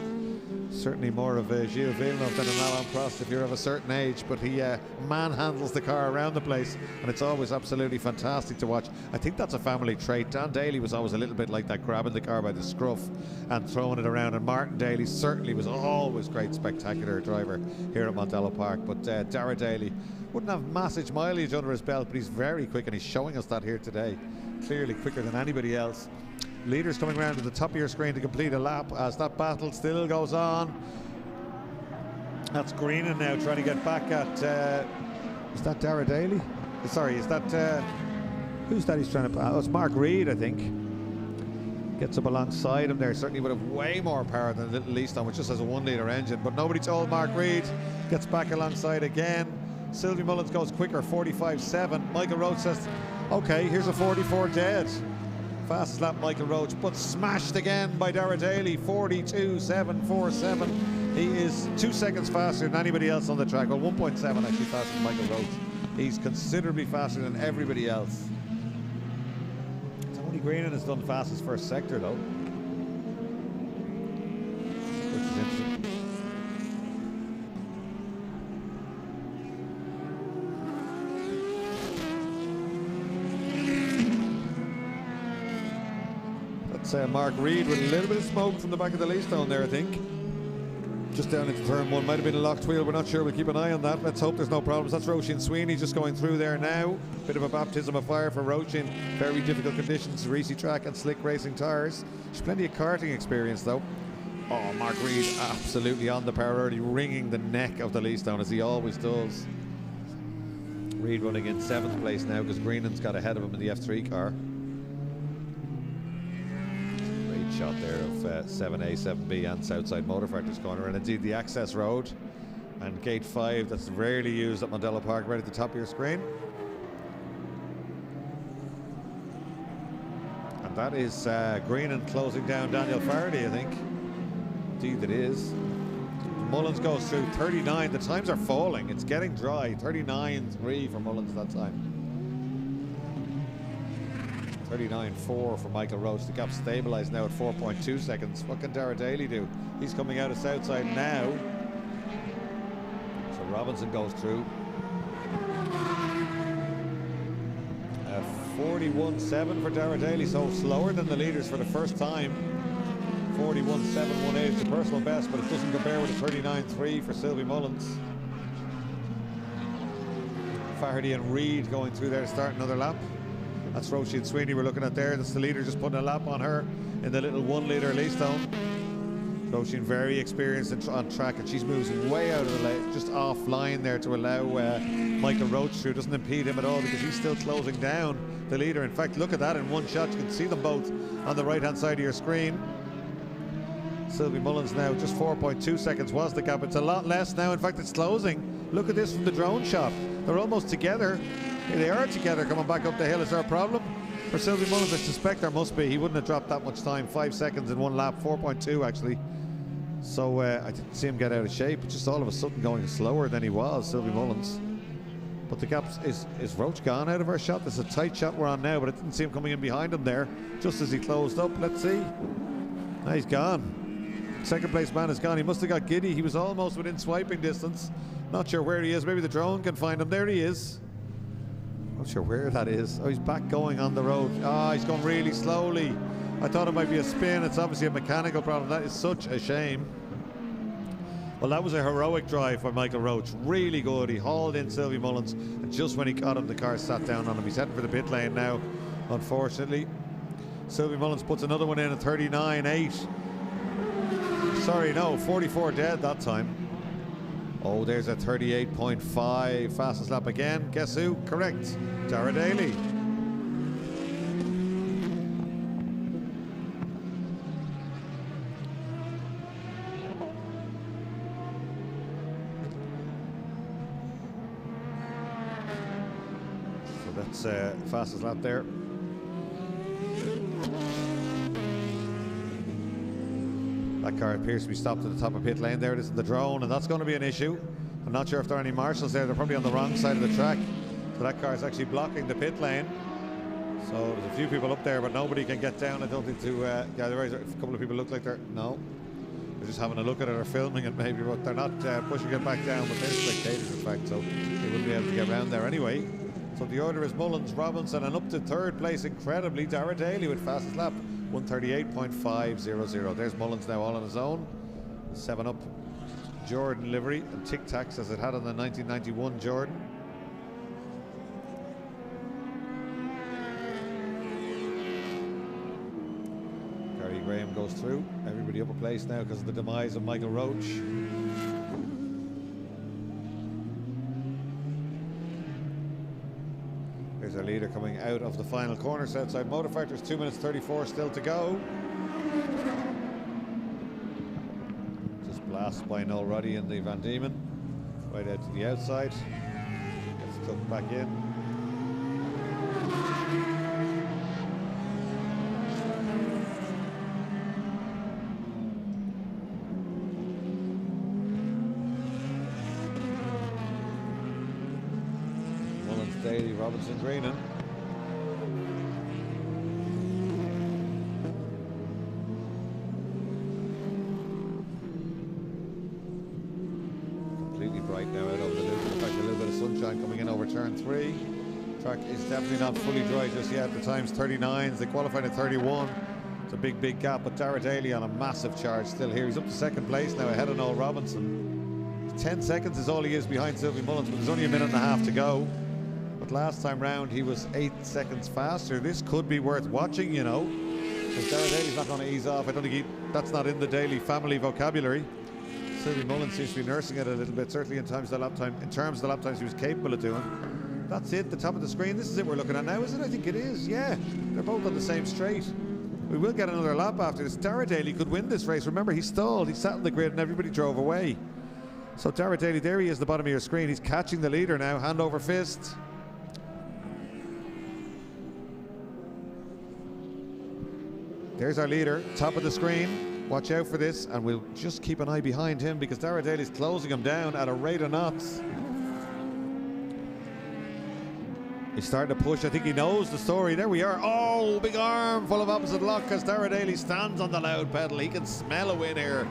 Certainly more of a Gilles Villeneuve than an Alain Prost if you're of a certain age, but he manhandles the car around the place, and it's always absolutely fantastic to watch. I think that's a family trait. Dan Daly was always a little bit like that, grabbing the car by the scruff and throwing it around, and Martin Daly certainly was always great, spectacular driver here at Mondello Park. But Dara Daly wouldn't have massive mileage under his belt, but he's very quick, and he's showing us that here today. Clearly quicker than anybody else. Leaders coming around to the top of your screen to complete a lap as that battle still goes on. That's Greenan now trying to get back at is that Dara Daly? Sorry, is that who's that he's trying to it's Mark Reed, I think. Gets up alongside him there. Certainly would have way more power than Little Leaston, which just has a 1-litre engine, but nobody told Mark Reed. Gets back alongside again. Sylvie Mullins goes quicker, 45.7. Michael Roach says, okay, here's a 44 dead. Fastest lap, Michael Roach, but smashed again by Dara Daly, 42.747. He is 2 seconds faster than anybody else on the track. Well, 1.7 actually faster than Michael Roach. He's considerably faster than everybody else. Tony Greenan has done fastest first sector though, which is interesting. Mark Reed with a little bit of smoke from the back of the Leastone there, I think. Just down into turn 1, might have been a locked wheel, we're not sure, we'll keep an eye on that. Let's hope there's no problems. That's Roisin Sweeney just going through there now. Bit of a baptism of fire for Roisin. Very difficult conditions, racy track and slick racing tyres. There's plenty of karting experience though. Oh, Mark Reed absolutely on the power early, wringing the neck of the Leastone as he always does. Reed running in 7th place now because Greenan's got ahead of him in the F3 car. Shot there of 7A, 7B and Southside Motor Factors corner, and indeed the access road and gate 5 that's rarely used at Mondello Park, right at the top of your screen. And that is Greenan closing down Daniel Faraday, I think. Indeed it is. Mullins goes through 39. The times are falling. It's getting dry. 39.3 for Mullins that time. 39.4 for Michael Roach. The gap stabilised now at 4.2 seconds. What can Dara Daly do? He's coming out of Southside now. So Robinson goes through. 41.7 for Dara Daly, so slower than the leaders for the first time. 41.718 is the personal best, but it doesn't compare with the 39.3 for Sylvie Mullins. Faraday and Reed going through there to start another lap. That's Roisin Sweeney we're looking at there. That's the leader just putting a lap on her in the little 1-litre Leastone. Roisin very experienced on track, and she's moving way out of the lane, just offline there to allow Michael Roach through. Doesn't impede him at all because he's still closing down the leader. In fact, look at that in one shot. You can see them both on the right hand side of your screen. Sylvie Mullins now just 4.2 seconds was the gap. It's a lot less now. In fact, it's closing. Look at this from the drone shot. They're almost together. Here they are together coming back up the hill. Is there a problem? For Sylvie Mullins, I suspect there must be. He wouldn't have dropped that much time. 5 seconds in one lap, 4.2 actually. So I didn't see him get out of shape. Just all of a sudden going slower than he was, Sylvie Mullins. But the gap is Roach gone out of our shot? There's a tight shot we're on now, but I didn't see him coming in behind him there just as he closed up. Let's see. Now he's gone. Second place man is gone. He must have got giddy. He was almost within swiping distance. Not sure where he is. Maybe the drone can find him. There he is. Not sure where that is. Oh, he's back going on the road. Ah, he's going really slowly. I thought it might be a spin. It's obviously a mechanical problem. That is such a shame. Well, that was a heroic drive by Michael Roach. Really good. He hauled in Sylvie Mullins, and just when he got him, the car sat down on him. He's heading for the pit lane now, unfortunately. Sylvie Mullins puts another one in at 39.8. Sorry, no, 44 dead that time. Oh, there's a 38.5 fastest lap again. Guess who? Correct. Dara Daly. So that's fastest lap there. That car appears to be stopped at the top of pit lane. There it is in the drone, and that's going to be an issue. I'm not sure if there are any marshals there. They're probably on the wrong side of the track. So that car is actually blocking the pit lane. So there's a few people up there, but nobody can get down. I don't think to there is a couple of people look like they're just having a look at it or filming it maybe, but they're not pushing it back down. But they're spectators, in fact, so they wouldn't be able to get around there anyway. So the order is Mullins, Robinson, and up to third place, incredibly, Dara Daly with fastest lap. 138.500. There's Mullins now all on his own. 7-Up Jordan livery and Tic Tacs as it had on the 1991 Jordan. Gary Graham goes through. Everybody up a place now because of the demise of Michael Roach. There's our leader coming out of the final corner. Southside Motor Factors, 2 minutes 34 still to go. Just blast by Noel Ruddy and the Van Diemen. Right out to the outside. Gets tucked back in. Daly, Robinson, Greenan. Completely bright now out over the loop. In fact, a little bit of sunshine coming in over turn 3. Track is definitely not fully dry just yet. The time's 39s. They qualified at 31. It's a big gap, but Dara Daly on a massive charge still here. He's up to second place now ahead of Noel Robinson. 10 seconds is all he is behind Sylvie Mullins, but there's only a minute and a half to go. Last time round he was 8 seconds faster. This could be worth watching, you know, because Dara Daly's not going to ease off. I don't think that's not in the Daly family vocabulary. Sylvie Mullins seems to be nursing it a little bit, certainly in terms of the lap times he was capable of doing. That's it, the top of the screen. This is it we're looking at now, is it? I think it is, yeah. They're both on the same straight. We will get another lap after this. Dara Daly could win this race. Remember, he stalled, he sat on the grid and everybody drove away. So Dara Daly, there he is at the bottom of your screen. He's catching the leader now, hand over fist. There's our leader, top of the screen. Watch out for this, and we'll just keep an eye behind him because Dara Daly's closing him down at a rate of knots. He's starting to push. I think he knows the story. There we are. Oh, big arm full of opposite lock as Dara Daly stands on the loud pedal. He can smell a win here.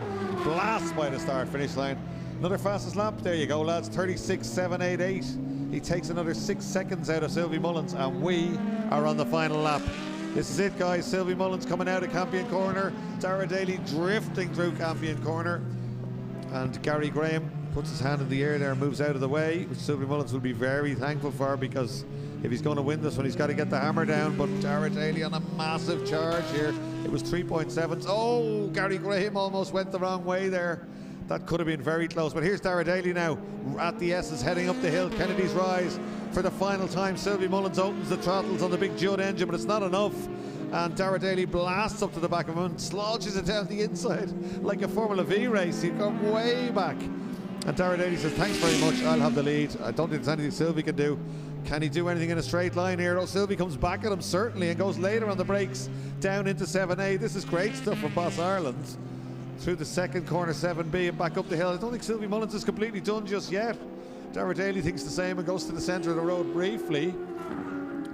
Blast by the start-finish line. Another fastest lap. There you go, lads. 36.788. He takes another 6 seconds out of Sylvie Mullins, and we are on the final lap. This is it, guys. Sylvie Mullins coming out of Campion Corner. Dara Daly drifting through Campion Corner. And Gary Graham puts his hand in the air there and moves out of the way, which Sylvie Mullins will be very thankful for, because if he's going to win this one, he's got to get the hammer down. But Dara Daly on a massive charge here. It was 3.7. Oh, Gary Graham almost went the wrong way there. That could have been very close. But here's Dara Daly now at the S's heading up the hill. Kennedy's Rise for the final time. Sylvie Mullins opens the throttles on the big Judd engine, but it's not enough. And Dara Daly blasts up to the back of him and slodges it down the inside like a Formula V race. He'd gone way back. And Dara Daly says, thanks very much, I'll have the lead. I don't think there's anything Sylvie can do. Can he do anything in a straight line here? Sylvie comes back at him, certainly, and goes later on the brakes down into 7A. This is great stuff for Boss Ireland. Through the second corner, 7B, and back up the hill. I don't think Sylvie Mullins is completely done just yet. Dara Daly thinks the same and goes to the centre of the road briefly.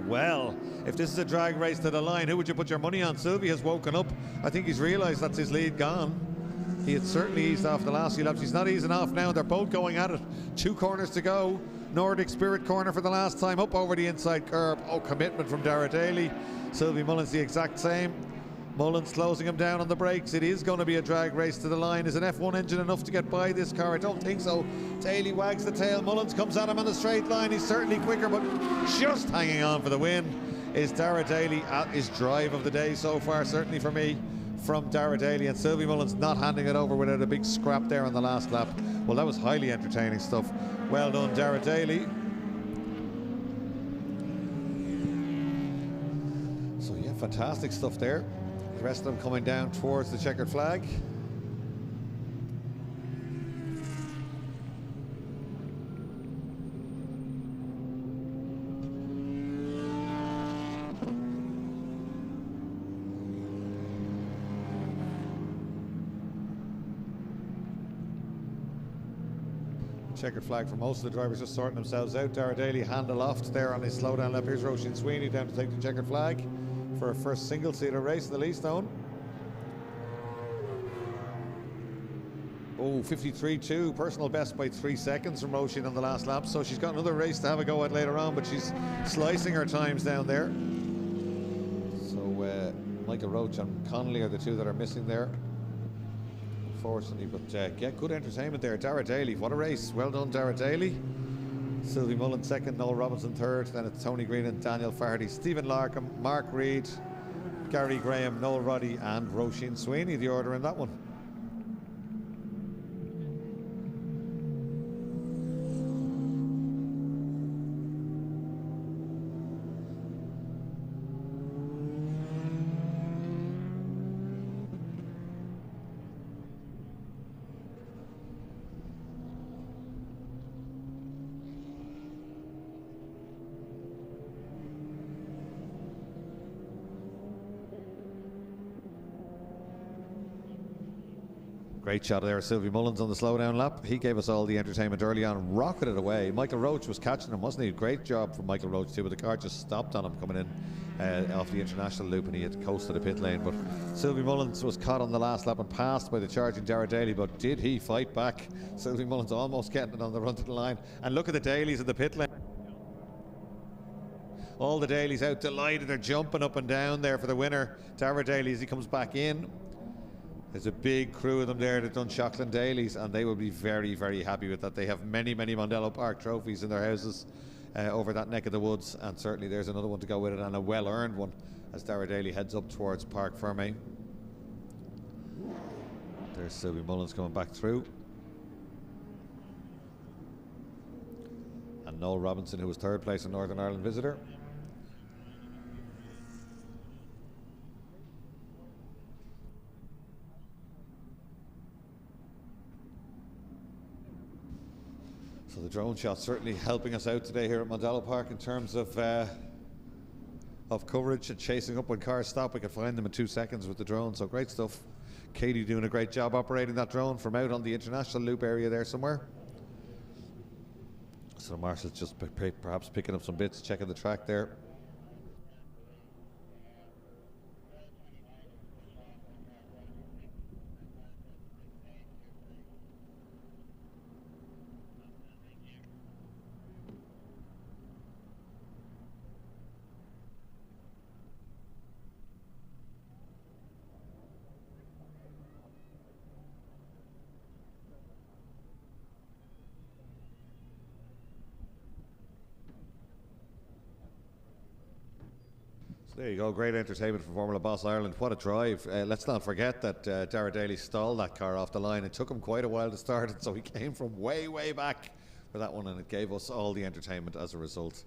Well, if this is a drag race to the line, who would you put your money on? Sylvie has woken up. I think he's realised that's his lead gone. He had certainly eased off the last few laps. He's not easing off now. They're both going at it. 2 corners to go. Nordic Spirit corner for the last time, up over the inside curb. Oh, commitment from Dara Daly. Sylvie Mullins the exact same. Mullins closing him down on the brakes. It is going to be a drag race to the line. Is an F1 engine enough to get by this car? I don't think so. Daly wags the tail. Mullins comes at him on a straight line. He's certainly quicker, but just hanging on for the win is Dara Daly at his drive of the day so far, certainly for me, from Dara Daly. And Sylvie Mullins not handing it over without a big scrap there on the last lap. Well, that was highly entertaining stuff. Well done, Dara Daly. So yeah, fantastic stuff there. The rest of them coming down towards the checkered flag. Checkered flag for most of the drivers, just sorting themselves out. Dara Daly hand aloft there on his slowdown lap. Here's Roisin Sweeney down to take the checkered flag for a first single-seater race in the Leastone. Oh, 53.2, personal best by 3 seconds from Roisin on the last lap. So she's got another race to have a go at later on, but she's slicing her times down there. So Michael Roach and Connolly are the 2 that are missing there, unfortunately. But yeah, good entertainment there. Dara Daly, what a race. Well done, Dara Daly. Sylvie Mullins second, Noel Robinson third, then it's Tony Green and Daniel Fardy, Stephen Larkham, Mark Reid, Gary Graham, Noel Roddy and Roisin Sweeney, the order in that one. Great shot there, Sylvie Mullins on the slowdown lap. He gave us all the entertainment early on, rocketed away. Michael Roach was catching him, wasn't he? Great job from Michael Roach too, but the car just stopped on him coming in off the international loop, and he had coasted the pit lane. But Sylvie Mullins was caught on the last lap and passed by the charging Dara Daly, but did he fight back? Sylvie Mullins almost getting it on the run to the line. And look at the Dalys in the pit lane. All the Dalys out delighted, they're jumping up and down there for the winner. Dara Daly as he comes back in. There's a big crew of them there that done Shockland Dailies, and they will be very, very happy with that. They have many, many Mondello Park trophies in their houses over that neck of the woods, and certainly there's another one to go with it, and a well-earned one as Dara Daly heads up towards Park Ferme. There's Sylvie Mullins coming back through. And Noel Robinson, who was third place in Northern Ireland Visitor. So the drone shot certainly helping us out today here at Mondello Park in terms of coverage and chasing up when cars stop. We can find them in 2 seconds with the drone, so great stuff. Katie doing a great job operating that drone from out on the international loop area there somewhere. So Marshall's just perhaps picking up some bits, checking the track there. There you go, great entertainment from Formula Boss Ireland. What a drive. Let's not forget that Dara Daly stalled that car off the line. It took him quite a while to start it, so he came from way, way back for that one, and it gave us all the entertainment as a result.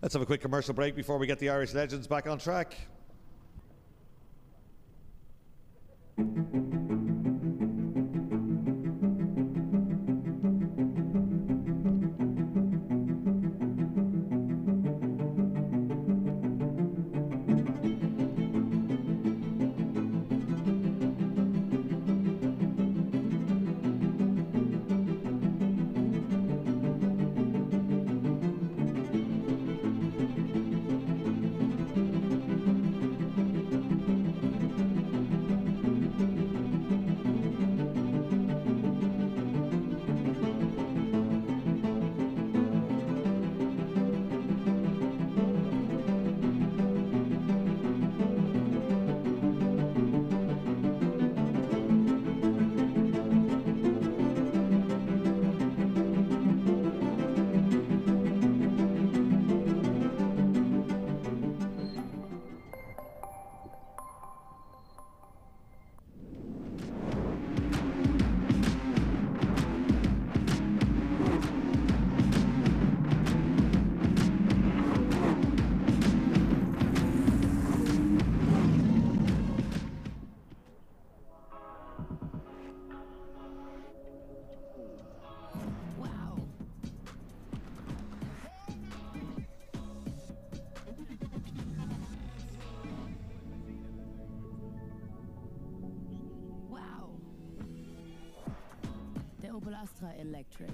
Let's have a quick commercial break before we get the Irish Legends back on track. Electric.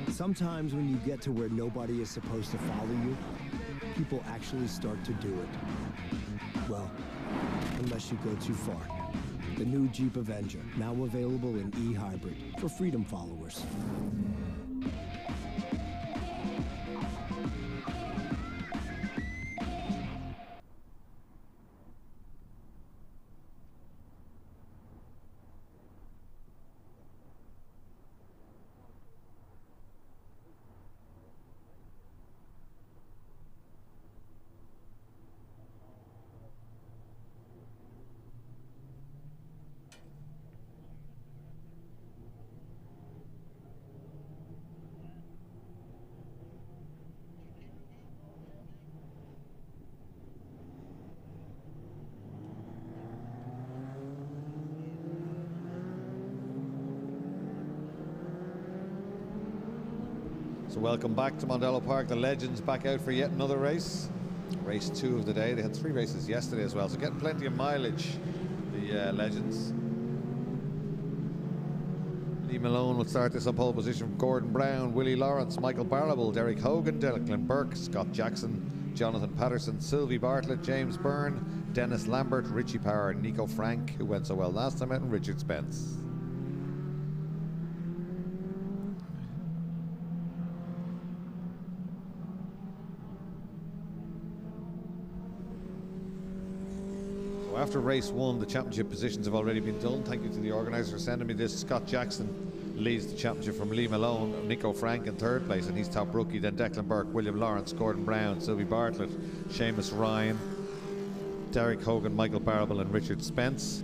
Sometimes when you get to where nobody is supposed to follow you, people actually start to do it. Well, unless you go too far. The new Jeep Avenger, now available in e-hybrid for Freedom followers. So welcome back to Mondello Park. The Legends back out for yet another race. Race 2 of the day. They had 3 races yesterday as well, so getting plenty of mileage, the Legends. Lee Malone will start this on pole position from Gordon Brown, Willie Lawrence, Michael Barrable, Derek Hogan, Declan Burke, Scott Jackson, Jonathan Patterson, Sylvie Bartlett, James Byrne, Dennis Lambert, Richie Power, Nico Frank, who went so well last time out, and Richard Spence. After race 1, the championship positions have already been done. Thank you to the organisers for sending me this. Scott Jackson leads the championship from Lee Malone, Nico Frank in 3rd place, and he's top rookie. Then Declan Burke, William Lawrence, Gordon Brown, Sylvie Bartlett, Seamus Ryan, Derek Hogan, Michael Barrable, and Richard Spence.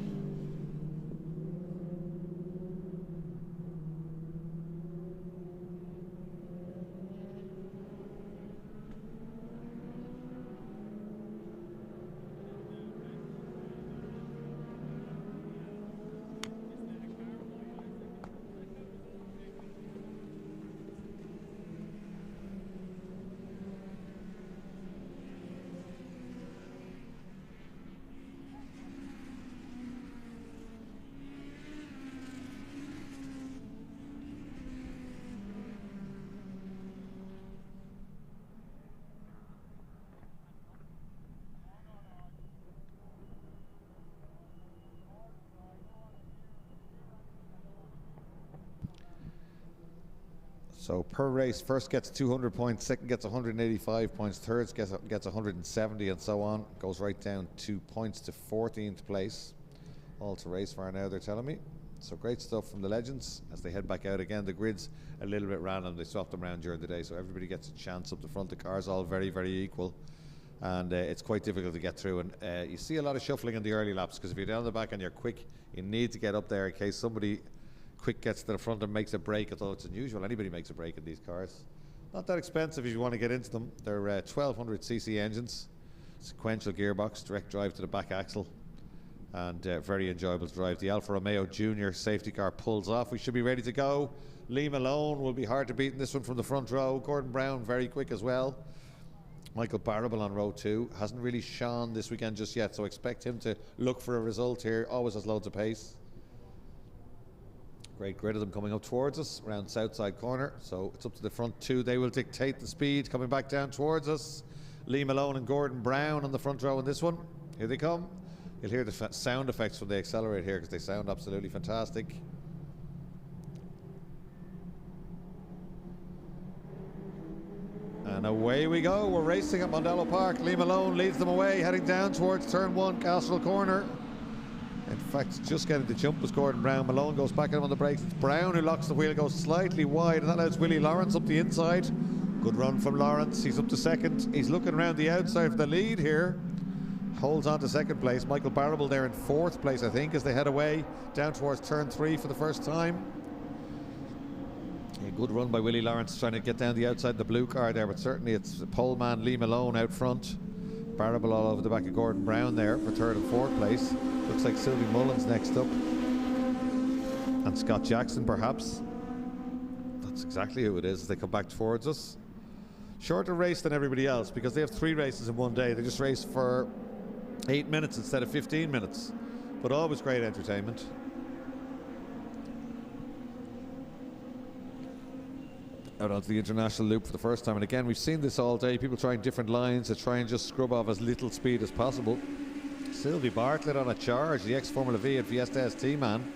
So per race, first gets 200 points, second gets 185 points, third gets 170, and so on. Goes right down 2 points to 14th place. All to race for now, they're telling me. So great stuff from the Legends as they head back out again. The grid's a little bit random. They swapped them around during the day, so everybody gets a chance up the front. The cars all very, very equal. and it's quite difficult to get through. And you see a lot of shuffling in the early laps, because if you're down the back and you're quick, you need to get up there in case somebody quick gets to the front and makes a break. Although it's unusual anybody makes a break in these cars. Not that expensive if you want to get into them. They're 1200cc engines, sequential gearbox, direct drive to the back axle, and very enjoyable to drive. The Alfa Romeo Junior safety car pulls off. We should be ready to go. Lee Malone will be hard to beat in this one from the front row. Gordon Brown very quick as well. Michael Barrable on row 2 hasn't really shone this weekend just yet, so expect him to look for a result here. Always has loads of pace. Great grid of them coming up towards us around south side corner, so it's up to the front 2. They will dictate the speed coming back down towards us. Lee Malone and Gordon Brown on the front row in this one. Here they come. You'll hear the sound effects when they accelerate here, because they sound absolutely fantastic. And away we go. We're racing at Mondello Park. Lee Malone leads them away, heading down towards turn 1, Castrol Corner. In fact, just getting the jump was Gordon Brown. Malone goes back at him on the brakes. It's Brown who locks the wheel, goes slightly wide, and that allows Willie Lawrence up the inside. Good run from Lawrence. He's up to second. He's looking around the outside for the lead here. Holds on to second place. Michael Barrable there in 4th place, I think, as they head away down towards turn 3 for the first time. A good run by Willie Lawrence trying to get down the outside of the blue car there, but certainly it's pole man Lee Malone out front. Barrable all over the back of Gordon Brown there for 3rd and 4th place. Looks like Sylvie Mullins next up, and Scott Jackson perhaps. That's exactly who it is as they come back towards us. Shorter race than everybody else because they have 3 races in one day. They just race for 8 minutes instead of 15 minutes, but always great entertainment. Out onto the international loop for the first time, and again we've seen this all day, people trying different lines to try and just scrub off as little speed as possible. Sylvie Bartlett on a charge, the ex-Formula V and Fiesta ST man,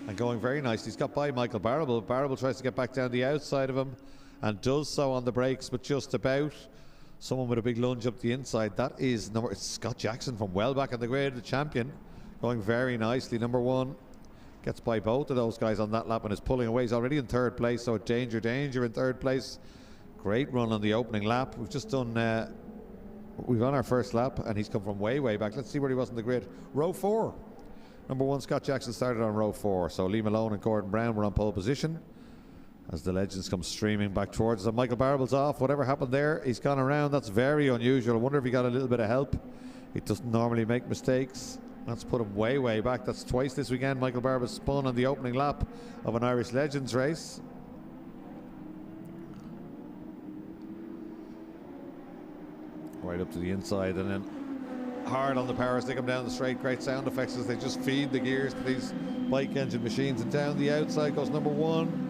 and going very nicely. He's got by Michael Barrable. Barrable tries to get back down the outside of him and does so on the brakes, but just about. Someone with a big lunge up the inside. That is it's Scott Jackson from well back on the grid, the champion, going very nicely. Number 1 gets by both of those guys on that lap and is pulling away. He's already in 3rd place, so danger in 3rd place. Great run on the opening lap. We've just done we've on our first lap, and he's come from way back. Let's see where he was on the grid. Row 4. Number 1 Scott Jackson started on row 4, so Lee Malone and Gordon Brown were on pole position as the legends come streaming back towards us. And Michael Barrable's off. Whatever happened there, he's gone around. That's very unusual. I wonder if he got a little bit of help. He doesn't normally make mistakes. That's put him way back. That's twice this weekend Michael Barrable spun on the opening lap of an Irish Legends race. Right up to the inside, and then hard on the power as they come down the straight. Great sound effects as they just feed the gears to these bike engine machines. And down the outside goes number 1.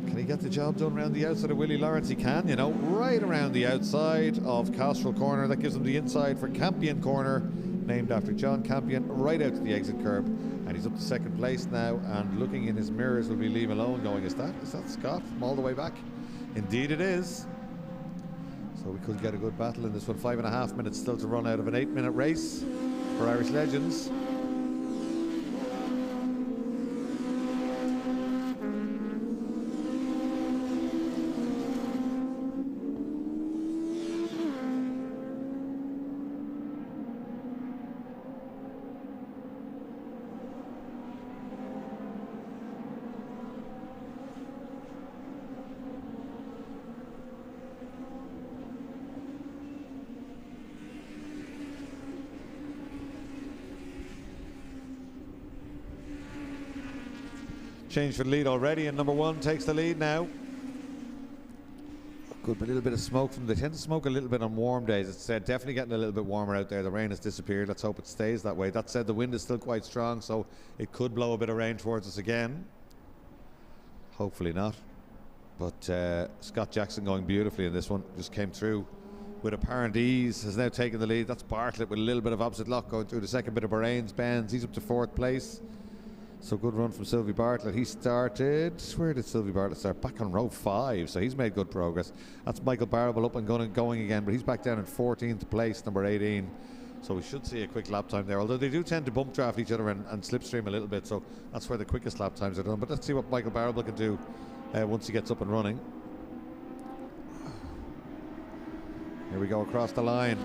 Can he get the job done around the outside of Willie Lawrence? He can, you know, right around the outside of Castrol Corner. That gives him the inside for Campion Corner, named after John Campion, right out to the exit curb. And he's up to 2nd place now, and looking in his mirrors will be Lee Malone going, is that Scott from all the way back? Indeed it is. So we could get a good battle in this one. 5.5 minutes still to run out of an 8-minute race for Irish Legends. Change for the lead already, and number 1 takes the lead now. Good, a little bit of smoke from. They tend to smoke a little bit on warm days. It's definitely getting a little bit warmer out there. The rain has disappeared. Let's hope it stays that way. That said, the wind is still quite strong, so it could blow a bit of rain towards us again. Hopefully not. But Scott Jackson going beautifully in this one. Just came through with apparent ease. Has now taken the lead. That's Bartlett with a little bit of opposite lock going through the second bit of Bahrain's bends. He's up to 4th place. So good run from Sylvie Bartlett. He started, where did Sylvie Bartlett start? Back on row 5, so he's made good progress. That's Michael Barrable up and going again, but he's back down in 14th place, number 18. So we should see a quick lap time there, although they do tend to bump draft each other and slipstream a little bit, so that's where the quickest lap times are done. But let's see what Michael Barrable can do once he gets up and running. Here we go across the line.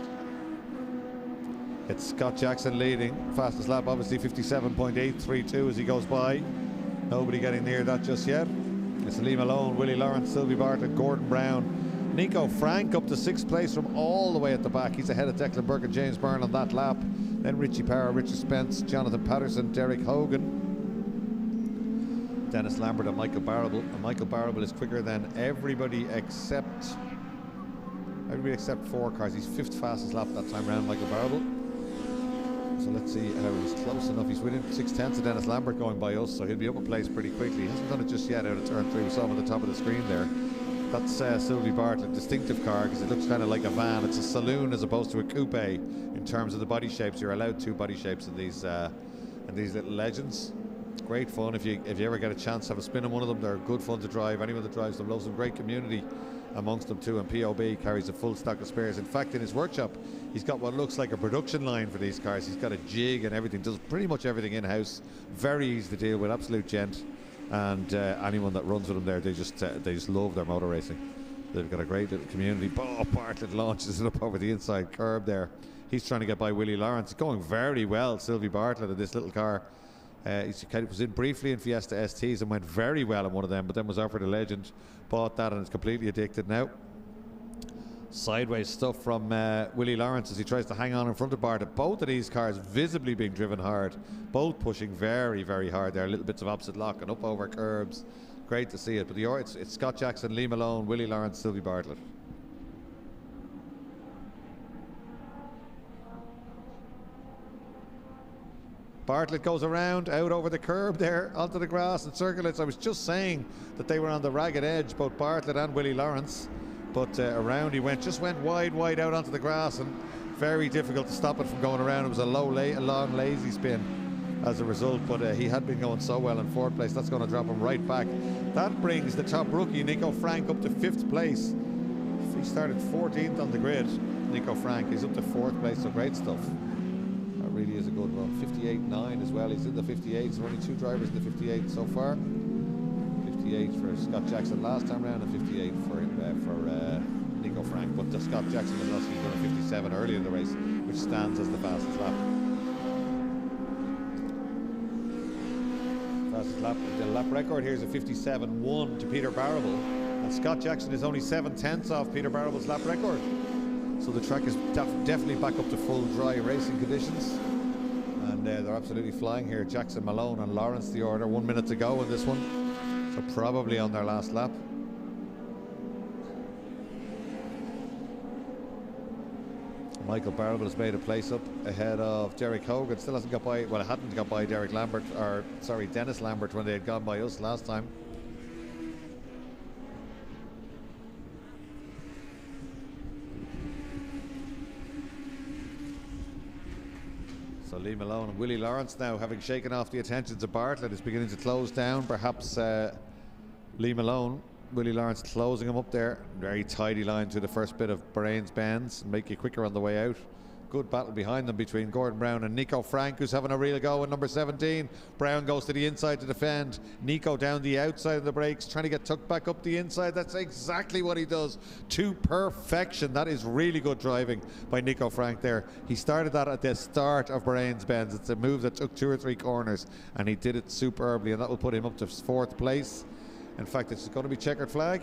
It's Scott Jackson leading. Fastest lap, obviously 57.832 as he goes by. Nobody getting near that just yet. It's Lee Malone, Willie Lawrence, Sylvie Bartlett, Gordon Brown, Nico Frank up to 6th place from all the way at the back. He's ahead of Declan Burke and James Byrne on that lap. Then Richie Power, Richard Spence, Jonathan Patterson, Derek Hogan, Dennis Lambert and Michael Barrable. And Michael Barrable is quicker than everybody except 4 cars. He's 5th fastest lap that time round, Michael Barrable. So let's see how he's close enough. He's within 6/10 of Dennis Lambert going by us, so he'll be up a place pretty quickly. He hasn't done it just yet out of turn 3. We saw him at the top of the screen there. That's Sylvie Bartlett, distinctive car because it looks kind of like a van. It's a saloon as opposed to a coupe in terms of the body shapes. You're allowed 2 body shapes in these little legends. Great fun if you ever get a chance to have a spin on one of them. They're good fun to drive. Anyone that drives them loves them. Great community amongst them too, and POB carries a full stock of spares. In fact, in his workshop he's got what looks like a production line for these cars. He's got a jig and everything, does pretty much everything in-house. Very easy to deal with, absolute gent. And anyone that runs with them there, they just love their motor racing. They've got a great little community. Bartlett launches it up over the inside curb there. He's trying to get by Willie Lawrence. Going very well, Sylvie Bartlett, in this little car. He was in briefly in Fiesta STs and went very well in one of them, but then was offered a Legend, bought that, and is completely addicted now. Sideways stuff from Willie Lawrence as he tries to hang on in front of Bartlett. Both of these cars visibly being driven hard, both pushing very, very hard there. Little bits of opposite lock and up over curbs. Great to see it. But it's Scott Jackson, Lee Malone, Willie Lawrence, Sylvie Bartlett. Bartlett goes around, out over the curb there, onto the grass and circulates. I was just saying that they were on the ragged edge, both Bartlett and Willie Lawrence. But around he went, just went wide out onto the grass, and very difficult to stop it from going around. It was a long, lazy spin as a result, but he had been going so well in 4th place. That's going to drop him right back. That brings the top rookie, Nico Frank, up to 5th place. He started 14th on the grid, Nico Frank. He's up to 4th place, so great stuff. Really is a good one. 58.9 as well. He's in the 58s. There are only 2 drivers in the 58 so far. 58 for Scott Jackson last time round, and 58 for Nico Frank. But Scott Jackson was also done a 57 early in the race, which stands as the fastest lap. Fastest lap. The lap record here is a 57.1 to Peter Barrable, and Scott Jackson is only 7/10 off Peter Barrable's lap record. So the track is definitely back up to full dry racing conditions, and they're absolutely flying here. Jackson, Malone and Lawrence the order. 1 minute to go in this one, so probably on their last lap. Michael Barrable has made a place up ahead of Derek Hogan. Still hasn't got by, well, hadn't got by Dennis Lambert when they had gone by us last time. So Lee Malone and Willie Lawrence now, having shaken off the attentions of Bartlett, is beginning to close down. Perhaps Lee Malone, Willie Lawrence closing him up there. Very tidy line through the first bit of Bahrain's bends, make you quicker on the way out. Good battle behind them between Gordon Brown and Nico Frank, who's having a real go in number 17. Brown goes to the inside to defend. Nico down the outside of the brakes, trying to get tucked back up the inside. That's exactly what he does to perfection. That is really good driving by Nico Frank there. He started that at the start of Bahrain's bends. It's a move that took 2 or 3 corners, and he did it superbly, and that will put him up to 4th place. In fact, it's going to be checkered flag.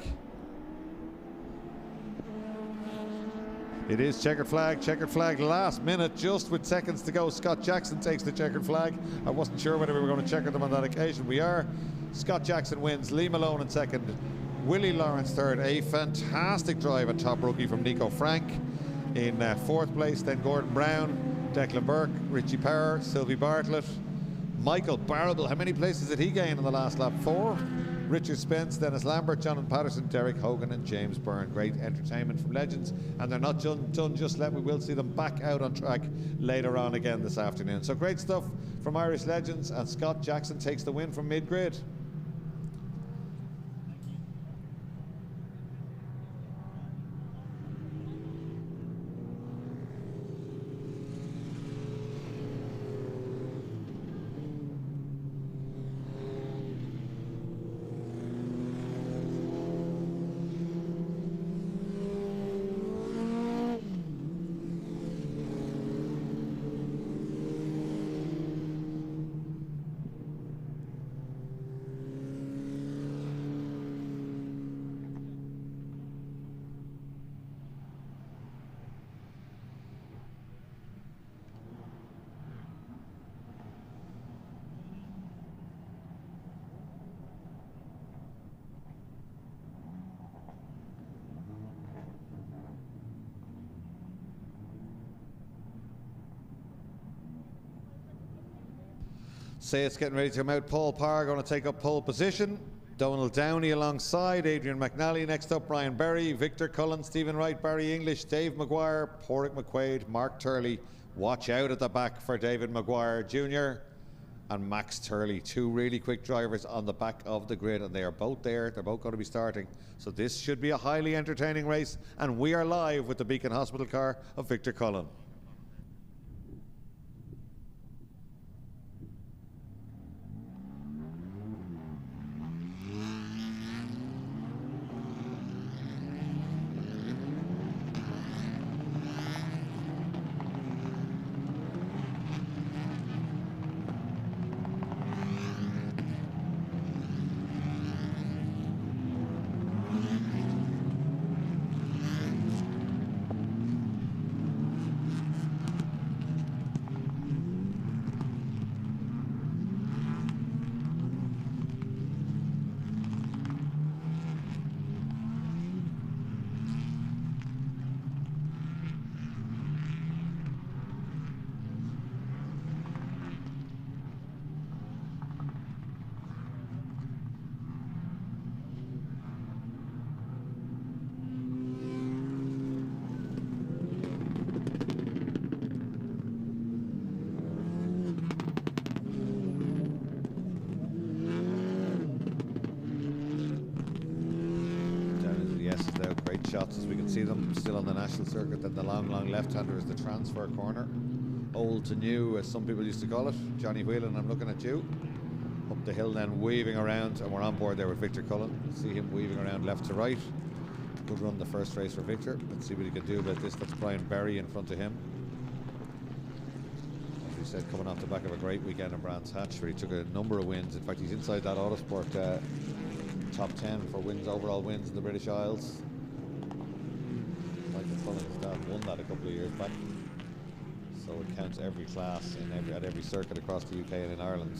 It is checkered flag last minute, just with seconds to go. Scott Jackson takes the checkered flag. I wasn't sure whether we were going to checker them on that occasion. We are. Scott Jackson wins, Lee Malone in 2nd, Willie Lawrence 3rd. A fantastic drive and top rookie from Nico Frank in 4th place. Then Gordon Brown, Declan Burke, Richie Power, Sylvie Bartlett, Michael Barrable. How many places did he gain in the last lap? 4. Richard Spence, Dennis Lambert, Jonathan Patterson, Derek Hogan and James Byrne. Great entertainment from legends, and they're not done just yet. We will see them back out on track later on again this afternoon. So great stuff from Irish legends, and Scott Jackson takes the win from mid-grid. Say it's getting ready to come out. Paul Parr going to take up pole position. Donald Downey alongside. Adrian McNally next up. Brian Berry, Victor Cullen, Stephen Wright, Barry English, Dave Maguire, Porrick McQuaid, Mark Turley. Watch out at the back for David Maguire Jr. and Max Turley. Two really quick drivers on the back of the grid, and they are both there. They're both going to be starting. So this should be a highly entertaining race, and we are live with the Beacon Hospital car of Victor Cullen. Shots as we can see them still on the national circuit. Then the long left-hander is the transfer corner. Old to new, as some people used to call it. Johnny Whelan, I'm looking at you. Up the hill then, weaving around, and we're on board there with Victor Cullen. See him weaving around left to right. Good run the first race for Victor. Let's see what he can do about this. That's Brian Berry in front of him. As we said, coming off the back of a great weekend in Brands Hatch, where he took a number of wins. In fact, he's inside that Autosport top 10 for wins, overall wins in the British Isles. Won that a couple of years back, so it counts every class in at every circuit across the UK and in Ireland.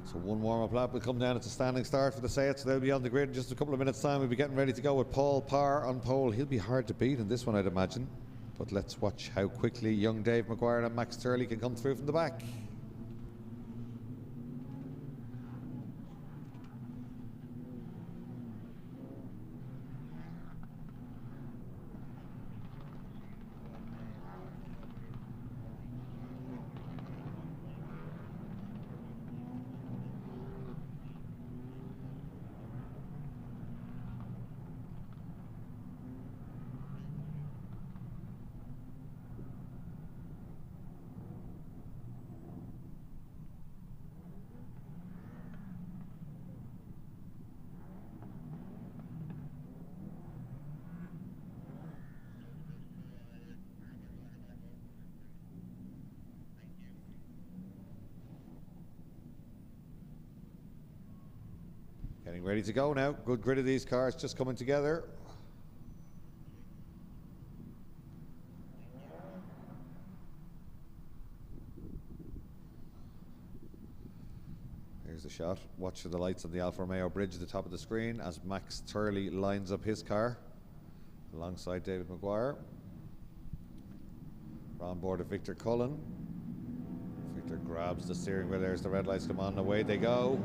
So one warm-up lap will come down. It's a standing start for the Sayets, so they'll be on the grid in just a couple of minutes' time. We'll be getting ready to go with Paul Parr on pole. He'll be hard to beat in this one, I'd imagine. But let's watch how quickly young Dave Maguire and Max Turley can come through from the back. Getting ready to go now. Good grid of these cars just coming together. Here's the shot. Watch for the lights on the Alfa Romeo bridge at the top of the screen as Max Turley lines up his car alongside David Maguire. We're on board of Victor Cullen. Victor grabs the steering wheel. There's the red lights come on. Away they go.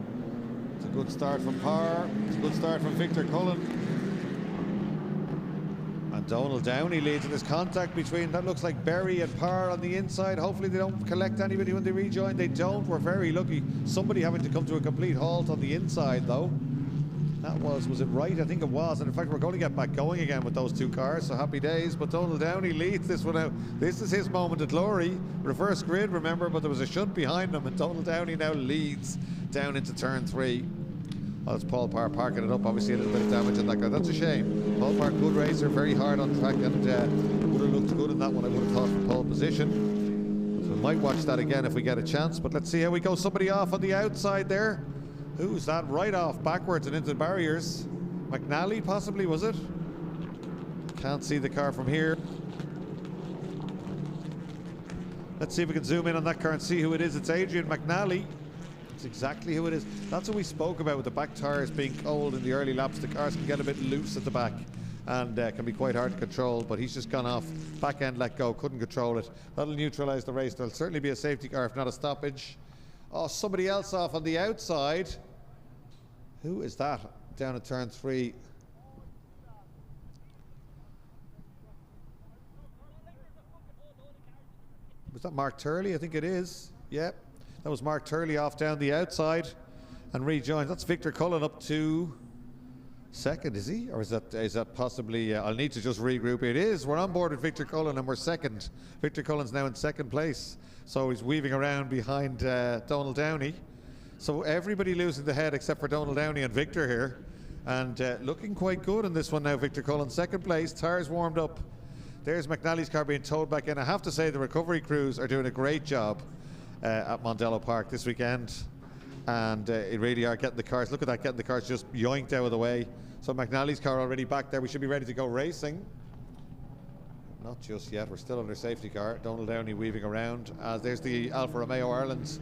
It's a good start from Parr. It's a good start from Victor Cullen. And Donald Downey leads in this contact between, that looks like Berry and Parr on the inside. Hopefully they don't collect anybody when they rejoin. They don't. We're very lucky. Somebody having to come to a complete halt on the inside, though. That was it right? I think it was. And in fact, we're going to get back going again with those two cars, so happy days. But Donald Downey leads this one out. This is his moment of glory. Reverse grid, remember, but there was a shunt behind him, and Donald Downey now leads down into turn 3. Oh, it's Paul Parr parking it up. Obviously a little bit of damage on that car. That's a shame. Paul Parr, good racer, very hard on track, and would have looked good in that one, I would have thought, from pole position. So we might watch that again if we get a chance, but let's see how we go. Somebody off on the outside there. Who's that? Right off backwards and into the barriers. McNally possibly, was it? Can't see the car from here. Let's see if we can zoom in on that car and see who it is. It's Adrian McNally. That's exactly who it is. That's what we spoke about with the back tyres being cold in the early laps. The cars can get a bit loose at the back and can be quite hard to control, but he's just gone off. Back end let go, couldn't control it. That'll neutralise the race. There'll certainly be a safety car, if not a stoppage. Oh, somebody else off on the outside. Who is that down at turn 3? Was that Mark Turley? I think it is. Yep. That was Mark Turley off down the outside and rejoined. That's Victor Cullen up to second, is he? Or is that possibly... I'll need to just regroup. It is. We're on board with Victor Cullen and we're second. Victor Cullen's now in second place. So he's weaving around behind Donald Downey. So everybody losing the head except for Donald Downey and Victor here. And looking quite good in this one now, Victor Cullen. Second place, tyres warmed up. There's McNally's car being towed back in. I have to say the recovery crews are doing a great job at Mondello Park this weekend. And it really are getting the cars, look at that, getting the cars just yoinked out of the way. So McNally's car already back there. We should be ready to go racing. Not just yet, we're still under safety car. Donald Downey weaving around. There's the Alfa Romeo Ireland's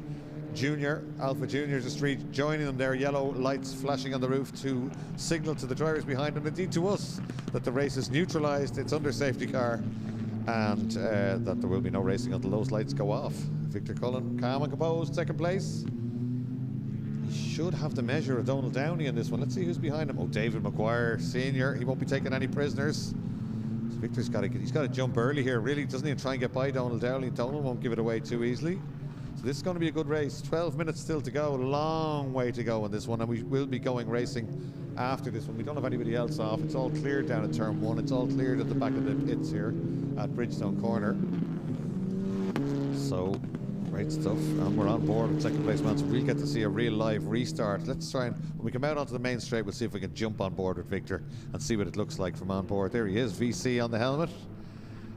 Junior, Alpha Junior just joining them there, yellow lights flashing on the roof to signal to the drivers behind them, indeed to us, that the race is neutralised, it's under safety car, and that there will be no racing until those lights go off. Victor Cullen, calm and composed, second place. He should have the measure of Donald Downey in this one. Let's see who's behind him. Oh, David Maguire Senior. He won't be taking any prisoners. So Victor's got to jump early here. Really doesn't even try and get by Donald Downey. Donald won't give it away too easily. So this is going to be a good race. 12 minutes still to go. Long way to go in this one, and we will be going racing after this one. We don't have anybody else off. It's all cleared down at turn 1. It's all cleared at the back of the pits here at Bridgestone Corner. So great stuff, and we're on board with second place man, so we'll get to see a real live restart. Let's try and, when we come out onto the main straight, we'll see if we can jump on board with Victor and see what it looks like from on board. There he is, VC on the helmet,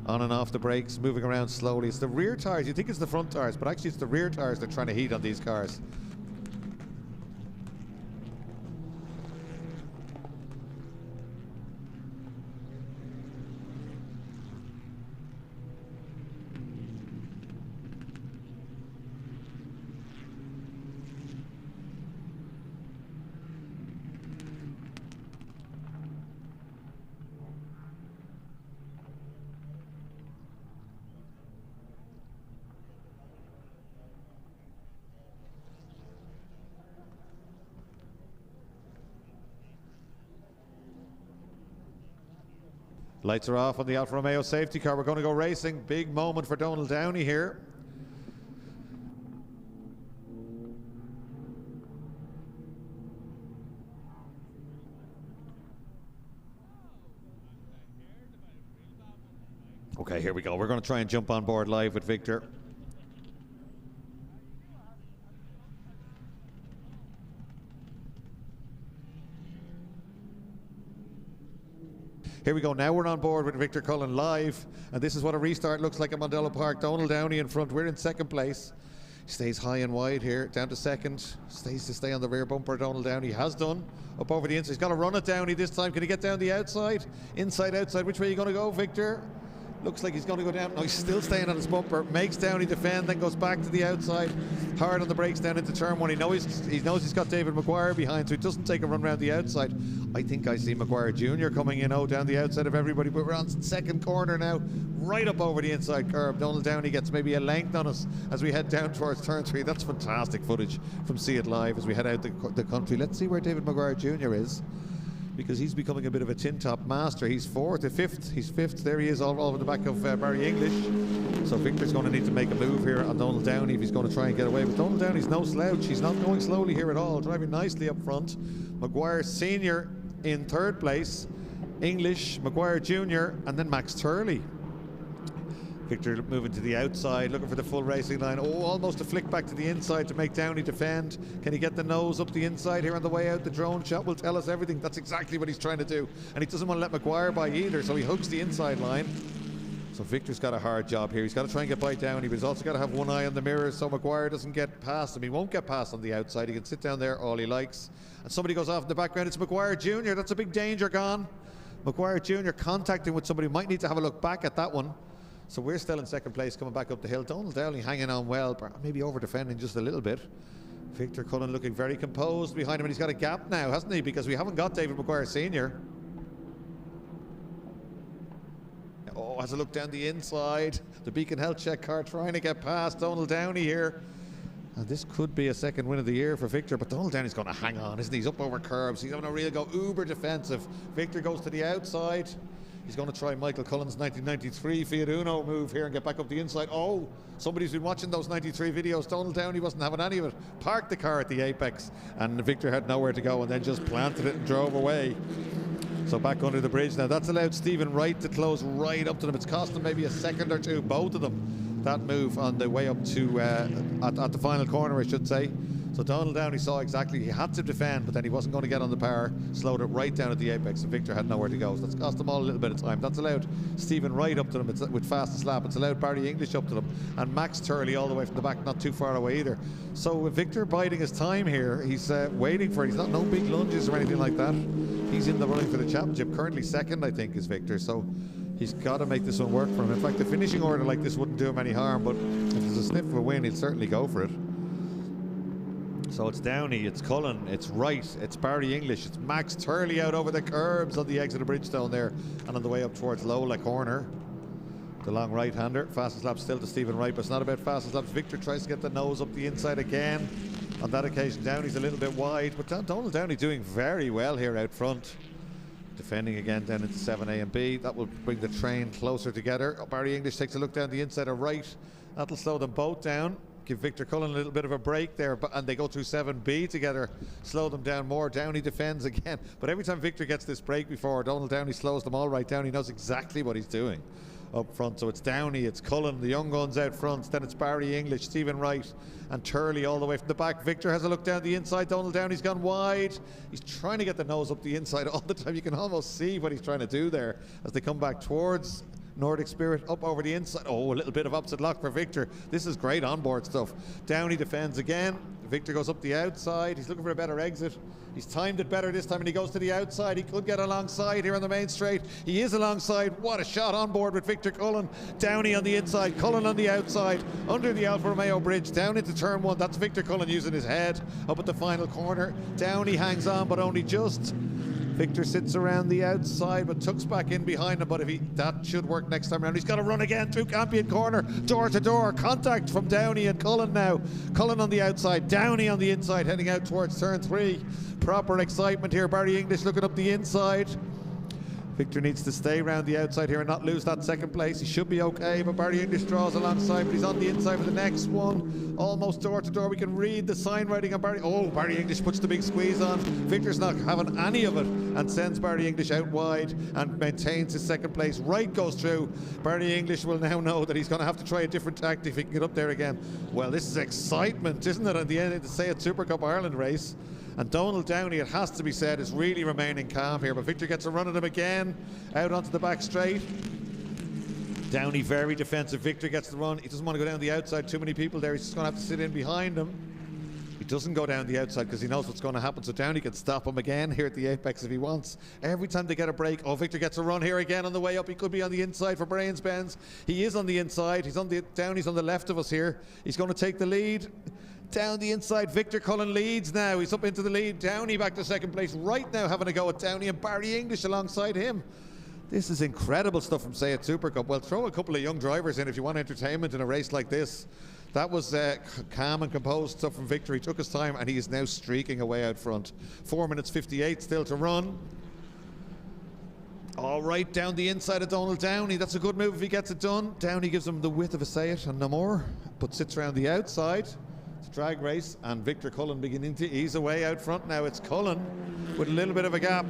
on and off the brakes, moving around slowly. It's the rear tyres, you think it's the front tyres, but actually it's the rear tyres they're trying to heat on these cars. Lights are off on the Alfa Romeo safety car. We're going to go racing. Big moment for Donald Downey here. Okay, here we go. We're going to try and jump on board live with Victor. Here we go, now we're on board with Victor Cullen live, and this is what a restart looks like at Mondello Park. Donald Downey in front, we're in second place. Stays high and wide here, down to second. Stays to stay on the rear bumper, Donald Downey has done. Up over the inside, he's got to run it Downey this time. Can he get down the outside? Inside, outside, which way are you going to go, Victor? Looks like he's going to go down. No, he's still staying on his bumper. Makes Downey defend, then goes back to the outside. Hard on the brakes down into turn 1. He knows he's got David Maguire behind, so he doesn't take a run around the outside. I think I see Maguire Jr. coming in, down the outside of everybody, but we're on second corner now, right up over the inside curve. Donald Downey gets maybe a length on us as we head down towards turn 3. That's fantastic footage from See It Live as we head out the country. Let's see where David Maguire Jr. is, because he's becoming a bit of a tin top master. He's fifth. He's fifth. There he is, all over the back of Barry English. So Victor's going to need to make a move here on Donald Downey if he's going to try and get away. But Donald Downey's no slouch. He's not going slowly here at all. Driving nicely up front. Maguire Senior in third place. English, Maguire Jr. and then Max Turley. Victor moving to the outside, looking for the full racing line. Oh, almost a flick back to the inside to make Downey defend. Can he get the nose up the inside here on the way out? The drone shot will tell us everything. That's exactly what he's trying to do. And he doesn't want to let Maguire by either, so he hooks the inside line. So Victor's got a hard job here. He's got to try and get by Downey, but he's also got to have one eye on the mirror so Maguire doesn't get past him. He won't get past on the outside. He can sit down there all he likes. And somebody goes off in the background. It's Maguire Jr. That's a big danger gone. Maguire Jr. contacting with somebody. Might need to have a look back at that one. So we're still in second place coming back up the hill. Donald Downey hanging on well, maybe over defending just a little bit. Victor Cullen looking very composed behind him, and he's got a gap now, hasn't he? Because we haven't got David Maguire Sr. Oh, has a look down the inside. The Beacon Health Check car trying to get past Donald Downey here. And this could be a second win of the year for Victor, but Donald Downey's going to hang on, isn't he? He's up over curbs. He's going to really go uber defensive. Victor goes to the outside. He's going to try Michael Cullen's 1993 Fiat Uno move here and get back up the inside. Oh, somebody's been watching those 93 videos. Donald Downey wasn't having any of it. Parked the car at the apex, and Victor had nowhere to go and then just planted it and drove away. So back under the bridge now. That's allowed Stephen Wright to close right up to them. It's cost them maybe a second or two, both of them, that move on the way up to at the final corner, I should say. So Donald Downey saw exactly, he had to defend, but then he wasn't going to get on the power, slowed it right down at the apex, and Victor had nowhere to go. So that's cost them all a little bit of time. That's allowed Stephen Wright up to them with fastest lap. It's allowed Barry English up to them, and Max Turley all the way from the back, not too far away either. So Victor biding his time here. He's waiting for it. He's not no big lunges or anything like that. He's in the running for the championship. Currently second, I think, is Victor. So he's got to make this one work for him. In fact, the finishing order like this wouldn't do him any harm, but if there's a sniff of a win, he'll certainly go for it. So it's Downey, it's Cullen, it's Wright, it's Barry English, it's Max Turley out over the curbs on the exit of Bridgestone there, and on the way up towards Lola corner. The long right-hander. Fastest lap still to Stephen Wright, but it's not about fastest laps. Victor tries to get the nose up the inside again. On that occasion, Downey's a little bit wide, but Donald Downey doing very well here out front. Defending again down into 7A and B. That will bring the train closer together. Barry English takes a look down the inside of Wright. That'll slow them both down. Give Victor Cullen a little bit of a break there, and they go through 7B together, slow them down more. Downey defends again, but every time Victor gets this break before, Donald Downey slows them all right down. He knows exactly what he's doing up front. So it's Downey, it's Cullen, the young guns out front, then it's Barry English, Stephen Wright, and Turley all the way from the back. Victor has a look down the inside. Donald Downey's gone wide. He's trying to get the nose up the inside all the time. You can almost see what he's trying to do there as they come back towards Nordic Spirit, up over the inside. Oh, a little bit of opposite lock for Victor. This is great onboard stuff. Downey defends again. Victor goes up the outside. He's looking for a better exit. He's timed it better this time, and he goes to the outside. He could get alongside here on the main straight. He is alongside. What a shot on board with Victor Cullen. Downey on the inside, Cullen on the outside, under the Alfa Romeo bridge, down into turn one. That's Victor Cullen using his head up at the final corner. Downey hangs on, but only just. Victor sits around the outside, but tucks back in behind him. But that should work next time around. He's got to run again through Campion corner, door to door. Contact from Downey and Cullen now. Cullen on the outside, Downey on the inside, heading out towards turn 3. Proper excitement here. Barry English looking up the inside. Victor needs to stay around the outside here and not lose that second place. He should be okay, but Barry English draws alongside, but he's on the inside for the next one. Almost door to door. We can read the sign writing on Barry. Oh, Barry English puts the big squeeze on. Victor's not having any of it and sends Barry English out wide and maintains his second place. Wright goes through. Barry English will now know that he's going to have to try a different tactic if he can get up there again. Well, this is excitement, isn't it, at the end of the SEAT Super Cup Ireland race? And Donald Downey, it has to be said, is really remaining calm here. But Victor gets a run at him again, out onto the back straight. Downey very defensive. Victor gets the run. He doesn't want to go down the outside. Too many people there. He's just going to have to sit in behind him. He doesn't go down the outside because he knows what's going to happen. So Downey can stop him again here at the apex if he wants. Every time they get a break. Oh, Victor gets a run here again on the way up. He could be on the inside for Brains Benz. He is on the inside. Downey's on the left of us here. He's going to take the lead. Down the inside, Victor Cullen leads now. He's up into the lead. Downey back to second place. Right now having a go at Downey, and Barry English alongside him. This is incredible stuff from SEAT Super Cup. Well, throw a couple of young drivers in if you want entertainment in a race like this. That was calm and composed stuff from Victor. He took his time, and he is now streaking away out front. 4 minutes 58 still to run. All right, down the inside of Donald Downey. That's a good move if he gets it done. Downey gives him the width of a SEAT and no more, but sits around the outside. Drag race, and Victor Cullen beginning to ease away out front now. It's Cullen with a little bit of a gap.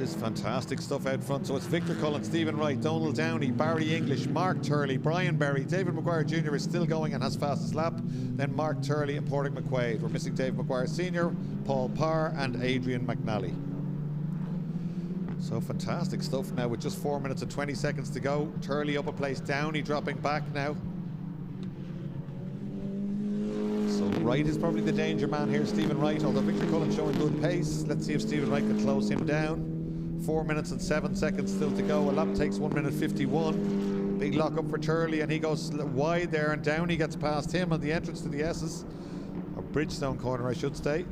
is fantastic stuff out front. So it's Victor Cullen, Stephen Wright, Donald Downey, Barry English, Mark Turley, Brian Berry, David Maguire Jr. is still going and has fastest lap. Then Mark Turley and Porrick McQuaid. We're missing Dave Maguire Sr., Paul Parr and Adrian McNally. So fantastic stuff now with just 4 minutes and 20 seconds to go. Turley up a place, Downey dropping back now. So Wright is probably the danger man here, Stephen Wright, although Victor Cullen showing good pace. Let's see if Stephen Wright can close him down. 4 minutes and 7 seconds still to go. A lap takes 1 minute 51. Big lock up for Turley and he goes wide there and Downey gets past him on the entrance to the S's. Or Bridgestone corner I should say.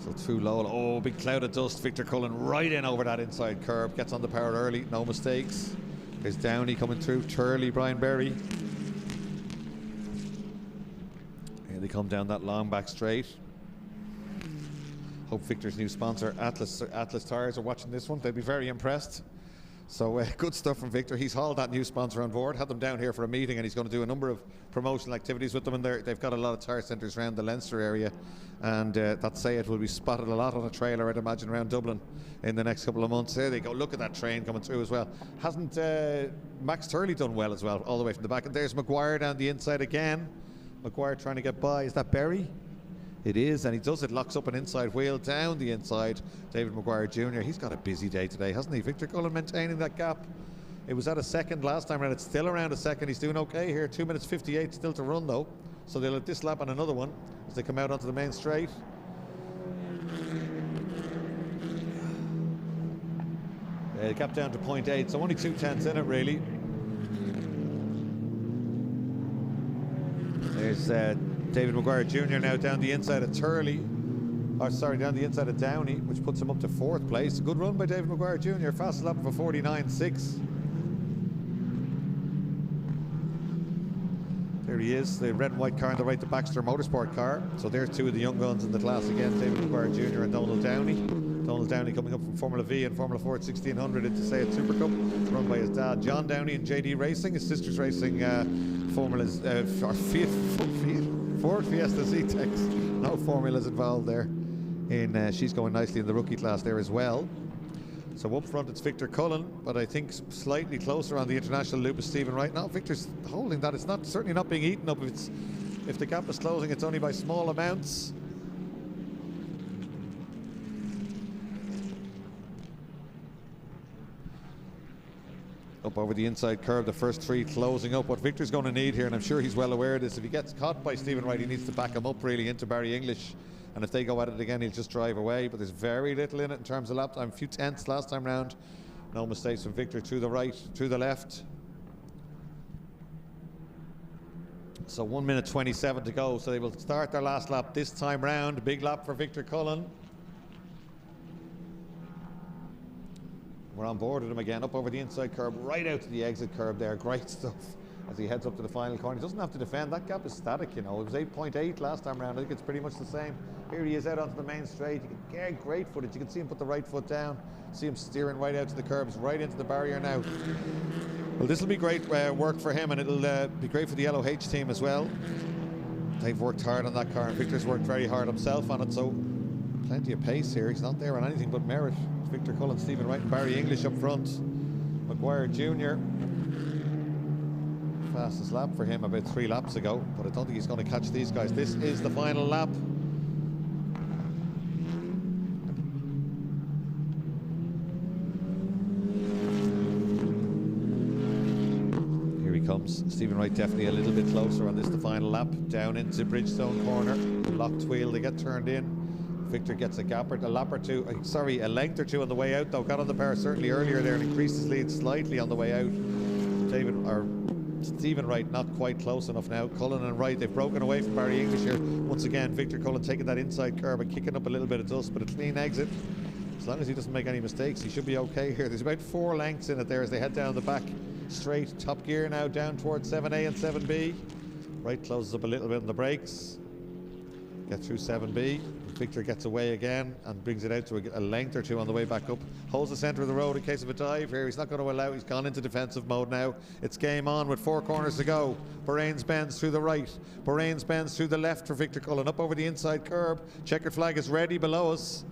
So through low, oh, big cloud of dust. Victor Cullen right in over that inside curb. Gets on the power early, no mistakes. There's Downey coming through, Turley, Brian Berry. Here they come down that long back straight. Hope Victor's new sponsor, Atlas Tires, are watching this one. They'll be very impressed. So good stuff from Victor. He's hauled that new sponsor on board, had them down here for a meeting, and he's going to do a number of promotional activities with them. And they've got a lot of tyre centres around the Leinster area, and that say it will be spotted a lot on a trailer, I'd imagine, around Dublin in the next couple of months. There they go. Look at that train coming through as well. Hasn't Max Turley done well as well, all the way from the back? And there's Maguire down the inside again. Maguire trying to get by. Is that Berry? It is, and he does it, locks up an inside wheel down the inside. David Maguire Jr., he's got a busy day today, hasn't he? Victor Cullen maintaining that gap. It was at a second last time around, it's still around a second. He's doing okay here, 2 minutes 58 still to run though. So they'll have this lap on another one as they come out onto the main straight. Gap down to 0.8, so only 2/10 in it really. There's David Maguire Jr. now down the inside of Turley. Down the inside of Downey, which puts him up to 4th place. A good run by David Maguire Jr. Fastest lap of a 49.6. There he is, the red and white car on the right, the Baxter Motorsport car. So there's two of the young guns in the class again, David Maguire Jr. and Donald Downey. Donald Downey coming up from Formula V and Formula Ford 1600 into Sayed Super Cup, run by his dad John Downey and JD Racing. His sister's racing Ford Fiesta Z-Tex. No formulas involved there. She's going nicely in the rookie class there as well. So up front it's Victor Cullen, but I think slightly closer on the international loop is Stephen Wright. Now Victor's holding that. It's not certainly not being eaten up. If the gap is closing, it's only by small amounts. Up over the inside curve, the first three closing up. What Victor's going to need here, and I'm sure he's well aware of this, if he gets caught by Stephen Wright, he needs to back him up really into Barry English. And if they go at it again, he'll just drive away. But there's very little in it in terms of lap time. A few tenths last time round. No mistakes from Victor to the right, to the left. So 1 minute 27 to go. So they will start their last lap this time round. Big lap for Victor Cullen. We're on board with him again, up over the inside curb, right out to the exit curb there. Great stuff as he heads up to the final corner. He doesn't have to defend. That gap is static, you know. It was 8.8 last time round. I think it's pretty much the same. Here he is out onto the main straight. You can get great footage. You can see him put the right foot down. See him steering right out to the curbs, right into the barrier now. Well, this will be great work for him, and it'll be great for the LOH team as well. They've worked hard on that car, and Victor's worked very hard himself on it, so plenty of pace here. He's not there on anything but merit. Victor Cullen, Stephen Wright and Barry English up front. Maguire Jr. Fastest lap for him about 3 laps ago, but I don't think he's going to catch these guys. This is the final lap. Here he comes. Stephen Wright definitely a little bit closer on this, the final lap. Down into Bridgestone corner. Locked wheel, they get turned in. Victor gets a lap or two, a length or two on the way out though. Got on the power certainly earlier there and increased his lead slightly on the way out. Stephen Wright not quite close enough now. Cullen and Wright, they've broken away from Barry English here. Once again, Victor Cullen taking that inside curb and kicking up a little bit of dust, but a clean exit. As long as he doesn't make any mistakes, he should be okay here. There's about 4 lengths in it there as they head down the back straight. Top gear now down towards 7A and 7B. Wright closes up a little bit on the brakes. Get through 7B. Victor gets away again and brings it out to a length or two on the way back up. Holds the centre of the road in case of a dive here. He's not going to allow. He's gone into defensive mode now. It's game on with 4 corners to go. Bahrain's bends through the right. Bahrain's bends through the left for Victor Cullen. Up over the inside curb. Checkered flag is ready below us.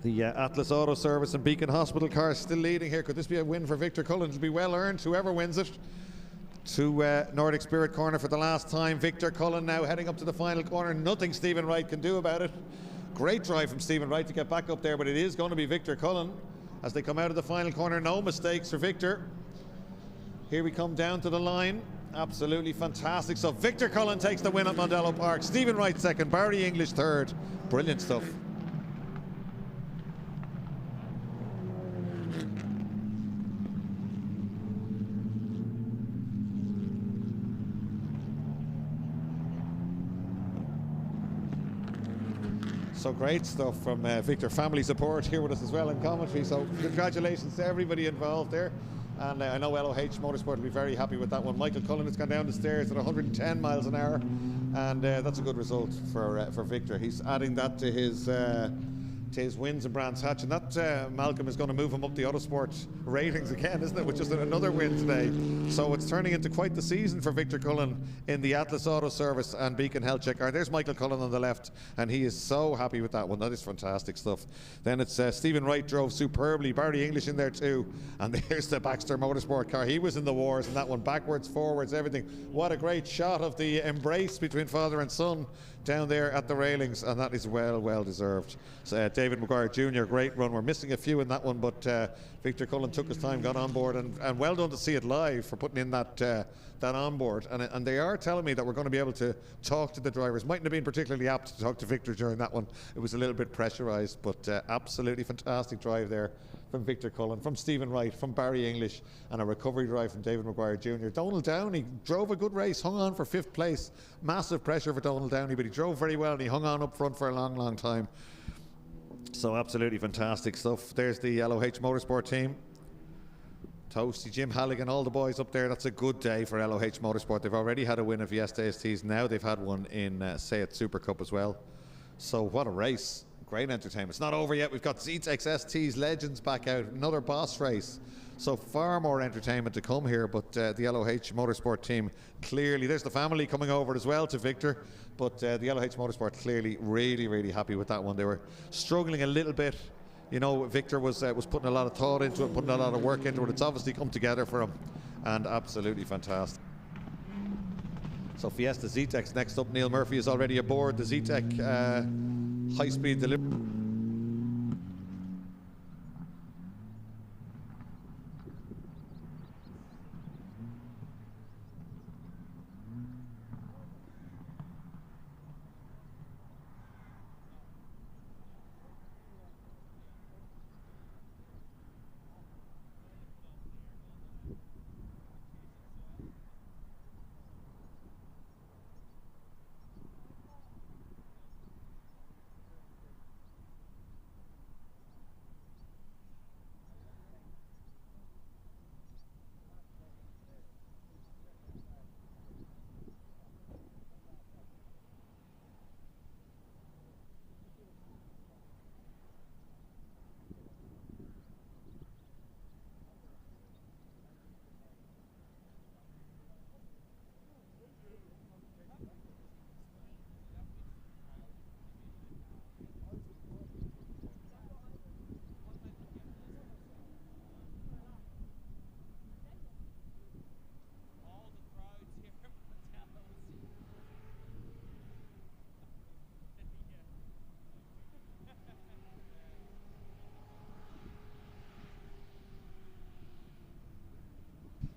The Atlas Auto Service and Beacon Hospital car still leading here. Could this be a win for Victor Cullen? It'll be well earned, whoever wins it. To Nordic Spirit corner for the last time. Victor Cullen now heading up to the final corner. Nothing Stephen Wright can do about it. Great drive from Stephen Wright to get back up there, but it is going to be Victor Cullen as they come out of the final corner. No mistakes for Victor. Here we come down to the line. Absolutely fantastic. So Victor Cullen takes the win at Mondello Park. Stephen Wright second, Barry English third. Brilliant stuff. So great stuff from Victor. Family support here with us as well in commentary. So congratulations to everybody involved there. And I know LOH Motorsport will be very happy with that one. Michael Cullen has gone down the stairs at 110 miles an hour. And that's a good result for Victor. He's adding that to his wins in Brands Hatch. And that, Malcolm, is going to move him up the Autosport ratings again, isn't it? With just another win today. So it's turning into quite the season for Victor Cullen in the Atlas Auto Service and Beacon Health Check car. There's Michael Cullen on the left, and he is so happy with that one. That is fantastic stuff. Then it's Stephen Wright drove superbly. Barry English in there too. And there's the Baxter Motorsport car. He was in the wars in that one, backwards, forwards, everything. What a great shot of the embrace between father and son down there at the railings, and that is well deserved. So, David Maguire Jr., great run. We're missing a few in that one, but Victor Cullen took his time, got on board, and well done to see it live for putting in that onboard. And they are telling me that we're going to be able to talk to the drivers. Mightn't have been particularly apt to talk to Victor during that one. It was a little bit pressurised, but absolutely fantastic drive there from Victor Cullen, from Stephen Wright, from Barry English, and a recovery drive from David Maguire Jr. Donald Downey drove a good race, hung on for 5th place. Massive pressure for Donald Downey, but he drove very well and he hung on up front for a long time. So absolutely fantastic stuff. There's the LOH Motorsport team. Toasty, Jim Halligan, all the boys up there. That's a good day for LOH Motorsport. They've already had a win of Fiesta STs. Now they've had one in Seat Super Cup as well. So what a race. Great entertainment. It's not over yet. We've got Zetex ST's Legends back out. Another boss race. So far more entertainment to come here. But the LOH Motorsport team clearly, there's the family coming over as well to Victor. But the LOH Motorsport clearly really happy with that one. They were struggling a little bit. You know, Victor was putting a lot of thought into it, putting a lot of work into it. It's obviously come together for him. And absolutely fantastic. So Fiesta Zetex next up. Neil Murphy is already aboard the Zetec high-speed delivery.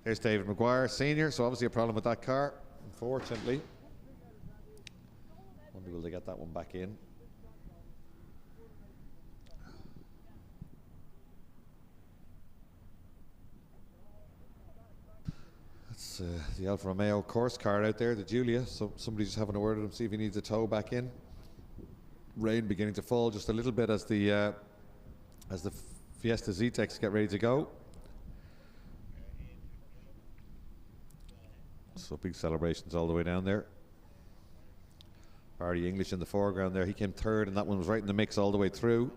There's David Maguire Senior, so obviously a problem with that car, unfortunately. Wonder will they get that one back in. That's the Alfa Romeo course car out there, the Giulia. So somebody's just having a word with him, see if he needs a tow back in. Rain beginning to fall just a little bit as the Fiesta Zetex get ready to go. So big celebrations all the way down there. Barry English in the foreground there. He came third, and that one was right in the mix all the way through.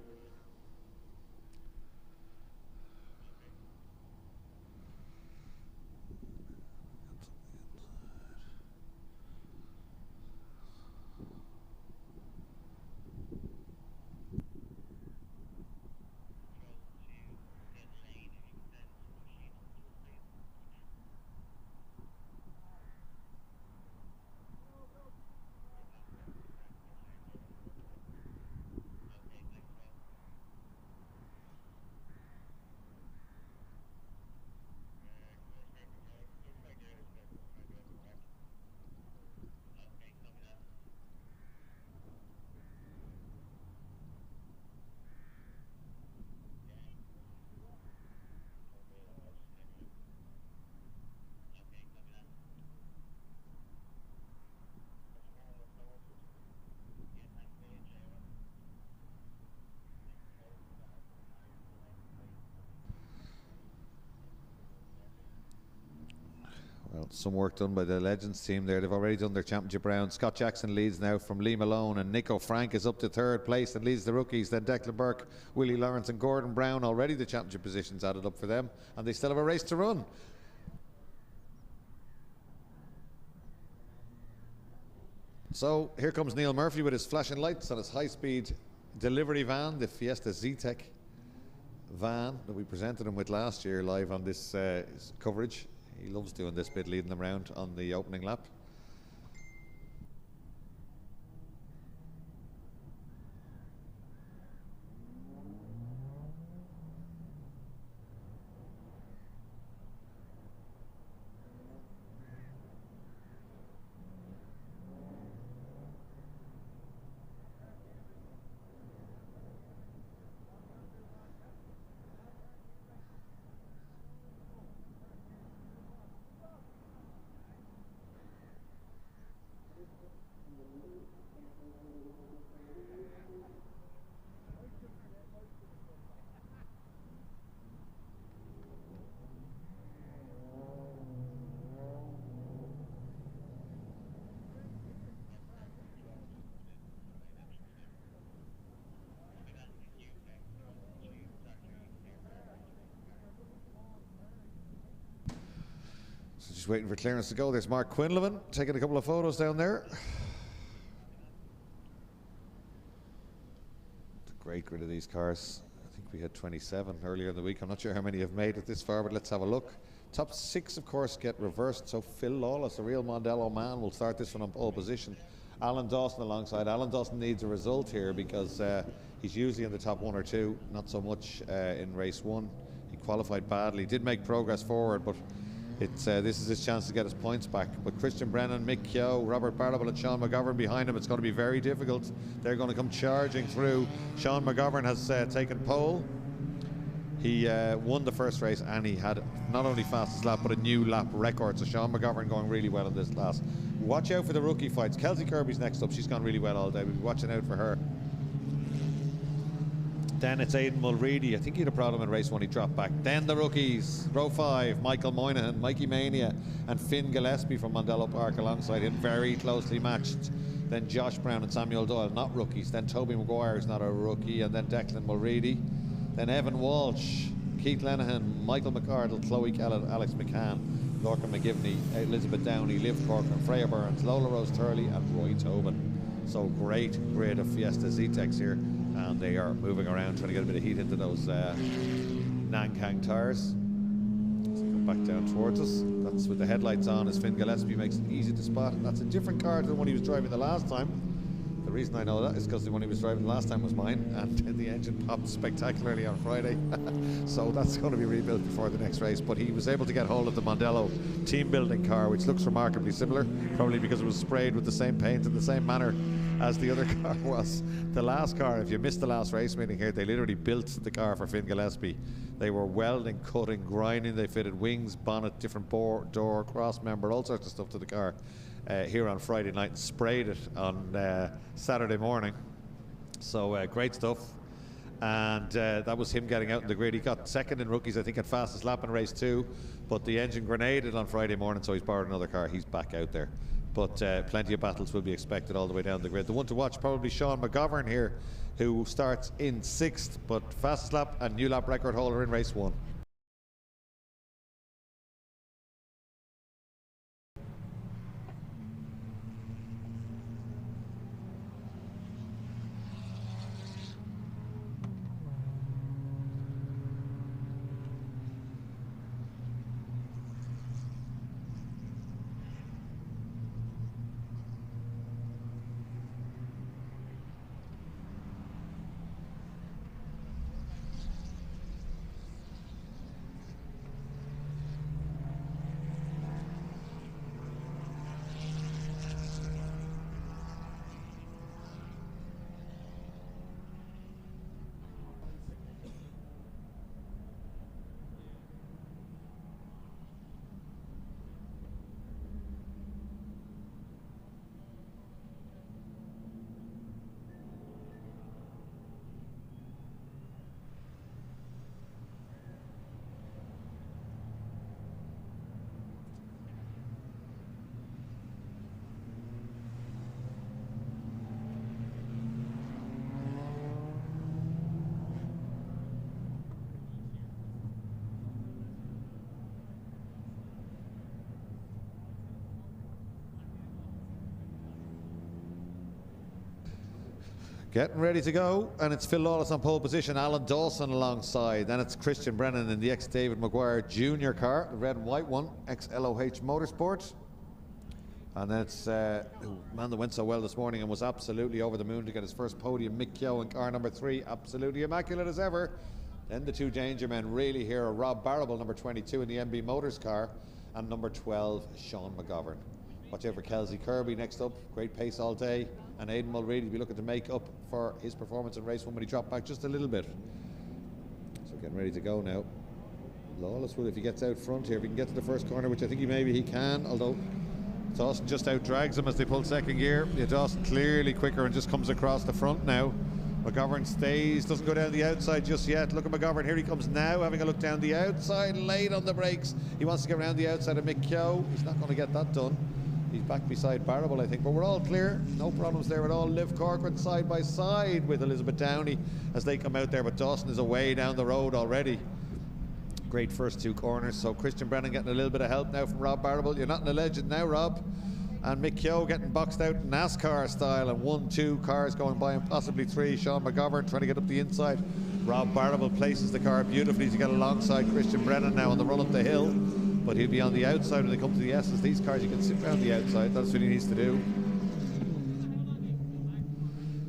Well, some work done by the Legends team there. They've already done their championship round. Scott Jackson leads now from Lee Malone, and Nico Frank is up to third place and leads the rookies. Then Declan Burke, Willie Lawrence and Gordon Brown, already the championship positions added up for them, and they still have a race to run. So here comes Neil Murphy with his flashing lights on his high-speed delivery van, the Fiesta Z-Tech van that we presented him with last year live on this coverage. He loves doing this bit, leading them around on the opening lap. Just waiting for clearance to go. There's Mark Quinlivan taking a couple of photos down there. Great grid of these cars. I think we had 27 earlier in the week. I'm not sure how many have made it this far, but let's have a look. Top 6, of course, get reversed. So Phil Lawless, a real Mondello man, will start this one on pole position. Alan Dawson alongside. Alan Dawson needs a result here because he's usually in the top 1 or 2, not so much in race 1. He qualified badly, did make progress forward, but this is his chance to get his points back. But Christian Brennan, Mick Keogh, Robert Barnable and Sean McGovern behind him, it's going to be very difficult. They're going to come charging through. Sean McGovern has taken pole. He won the first race, and he had not only fastest lap but a new lap record. So Sean McGovern going really well in this class. Watch out for the rookie fights. Kelsey Kirby's next up. She's gone really well all day. We'll be watching out for her. Then it's Aidan Mulready. I think he had a problem in race 1. He dropped back. Then the rookies. Row 5, Michael Moynihan, Mikey Mania, and Finn Gillespie from Mondello Park alongside him. Very closely matched. Then Josh Brown and Samuel Doyle, not rookies. Then Toby Maguire is not a rookie. And then Declan Mulready. Then Evan Walsh, Keith Lenihan, Michael McArdle, Chloe Kellett, Alex McCann, Lorcan McGivney, Elizabeth Downey, Liv Corcoran, Freya Burns, Lola Rose Turley and Roy Tobin. So great grid of Fiesta Z-Techs here, and they are moving around trying to get a bit of heat into those Nankang tyres. Let's come back down towards us. That's with the headlights on as Finn Gillespie makes it easy to spot. That's a different car to the one he was driving the last time. The reason I know that is because the one he was driving last time was mine, and the engine popped spectacularly on Friday. So that's going to be rebuilt before the next race. But he was able to get hold of the Mondello team building car, which looks remarkably similar, probably because it was sprayed with the same paint in the same manner as the other car was. The last car, if you missed the last race meeting here, they literally built the car for Finn Gillespie. They were welding, cutting, grinding. They fitted wings, bonnet, different door, cross member, all sorts of stuff to the car here on Friday night, and sprayed it on Saturday morning. So great stuff. And that was him getting out in the grid. He got second in rookies, I think, at fastest lap in race 2, but the engine grenaded on Friday morning, so he's borrowed another car. He's back out there. but plenty of battles will be expected all the way down the grid. The one to watch probably Sean McGovern here, who starts in 6th, but fastest lap and new lap record holder in race 1. Getting ready to go, and it's Phil Lawless on pole position, Alan Dawson alongside. Then it's Christian Brennan in the ex-David Maguire Jr. car, the red and white one, ex-LOH Motorsport. And then it's a man that went so well this morning and was absolutely over the moon to get his first podium, Mick Keogh in car number 3, absolutely immaculate as ever. Then the two danger men really here are Rob Barrable, number 22 in the MB Motors car, and number 12, Sean McGovern. Watch out for Kelsey Kirby next up, great pace all day. And Aidan Mulready will be looking to make up for his performance in race 1 when he dropped back just a little bit. So getting ready to go now. Lawless will, if he gets out front here, if he can get to the first corner, which I think he can, although Dawson just out drags him as they pull second gear. Yeah, Dawson clearly quicker and just comes across the front now. McGovern stays, doesn't go down the outside just yet. Look at McGovern, here he comes now, having a look down the outside, late on the brakes. He wants to get around the outside of Mick Keogh. He's not going to get that done. He's back beside Barrable, I think, but we're all clear. No problems there at all. Liv Corcoran side by side with Elizabeth Downey as they come out there, but Dawson is away down the road already. Great first 2 corners. So Christian Brennan getting a little bit of help now from Rob Barrable. You're not in a legend now, Rob. And Mick Keogh getting boxed out NASCAR style, and 1, 2 cars going by and possibly 3. Sean McGovern trying to get up the inside. Rob Barrable places the car beautifully to get alongside Christian Brennan now on the run up the hill. But he'll be on the outside when they come to the S's. These cars, you can sit around the outside. That's what he needs to do.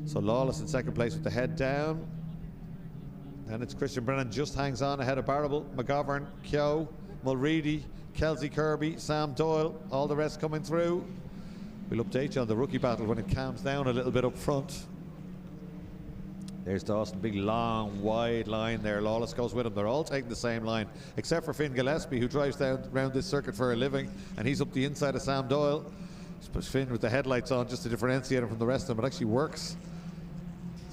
So Lawless in second place with the head down. And it's Christian Brennan just hangs on ahead of Barrable, McGovern, Keogh, Mulready, Kelsey Kirby, Sam Doyle, all the rest coming through. We'll update you on the rookie battle when it calms down a little bit up front. There's Dawson, big long wide line there. Lawless goes with him. They're all taking the same line except for Finn Gillespie, who drives down around this circuit for a living, and he's up the inside of Sam Doyle. Just Finn with the headlights on just to differentiate him from the rest of them. It actually works.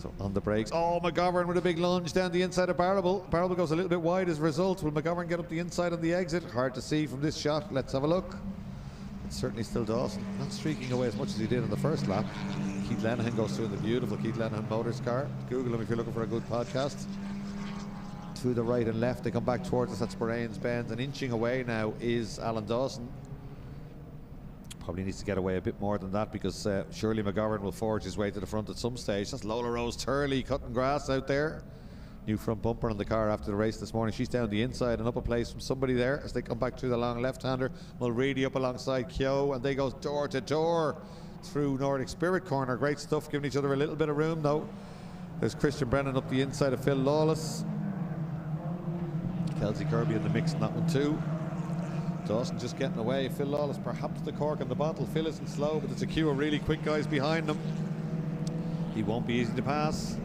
So on the brakes. Oh, McGovern with a big lunge down the inside of Barrable. Barrable goes a little bit wide as a result. Will McGovern get up the inside on the exit? Hard to see from this shot. Let's have a look. It's certainly still Dawson. Not streaking away as much as he did in the first lap. Keith Lenihan goes through in the beautiful Keith Lenihan Motors car. Google him if you're looking for a good podcast. To the right and left, they come back towards us. That's Bahrain's Benz. And inching away now is Alan Dawson. Probably needs to get away a bit more than that, because surely McGovern will forge his way to the front at some stage. That's Lola Rose Turley cutting grass out there. New front bumper on the car after the race this morning. She's down the inside and up a place from somebody there as they come back through the long left-hander. Mulready up alongside Keogh, and they go door to door through Nordic Spirit corner. Great stuff, giving each other a little bit of room though. There's Christian Brennan up the inside of Phil Lawless. Kelsey Kirby in the mix in that one too. Dawson just getting away. Phil Lawless perhaps the cork in the bottle. Phil isn't slow, but there's a queue of really quick guys behind him. He won't be easy to pass.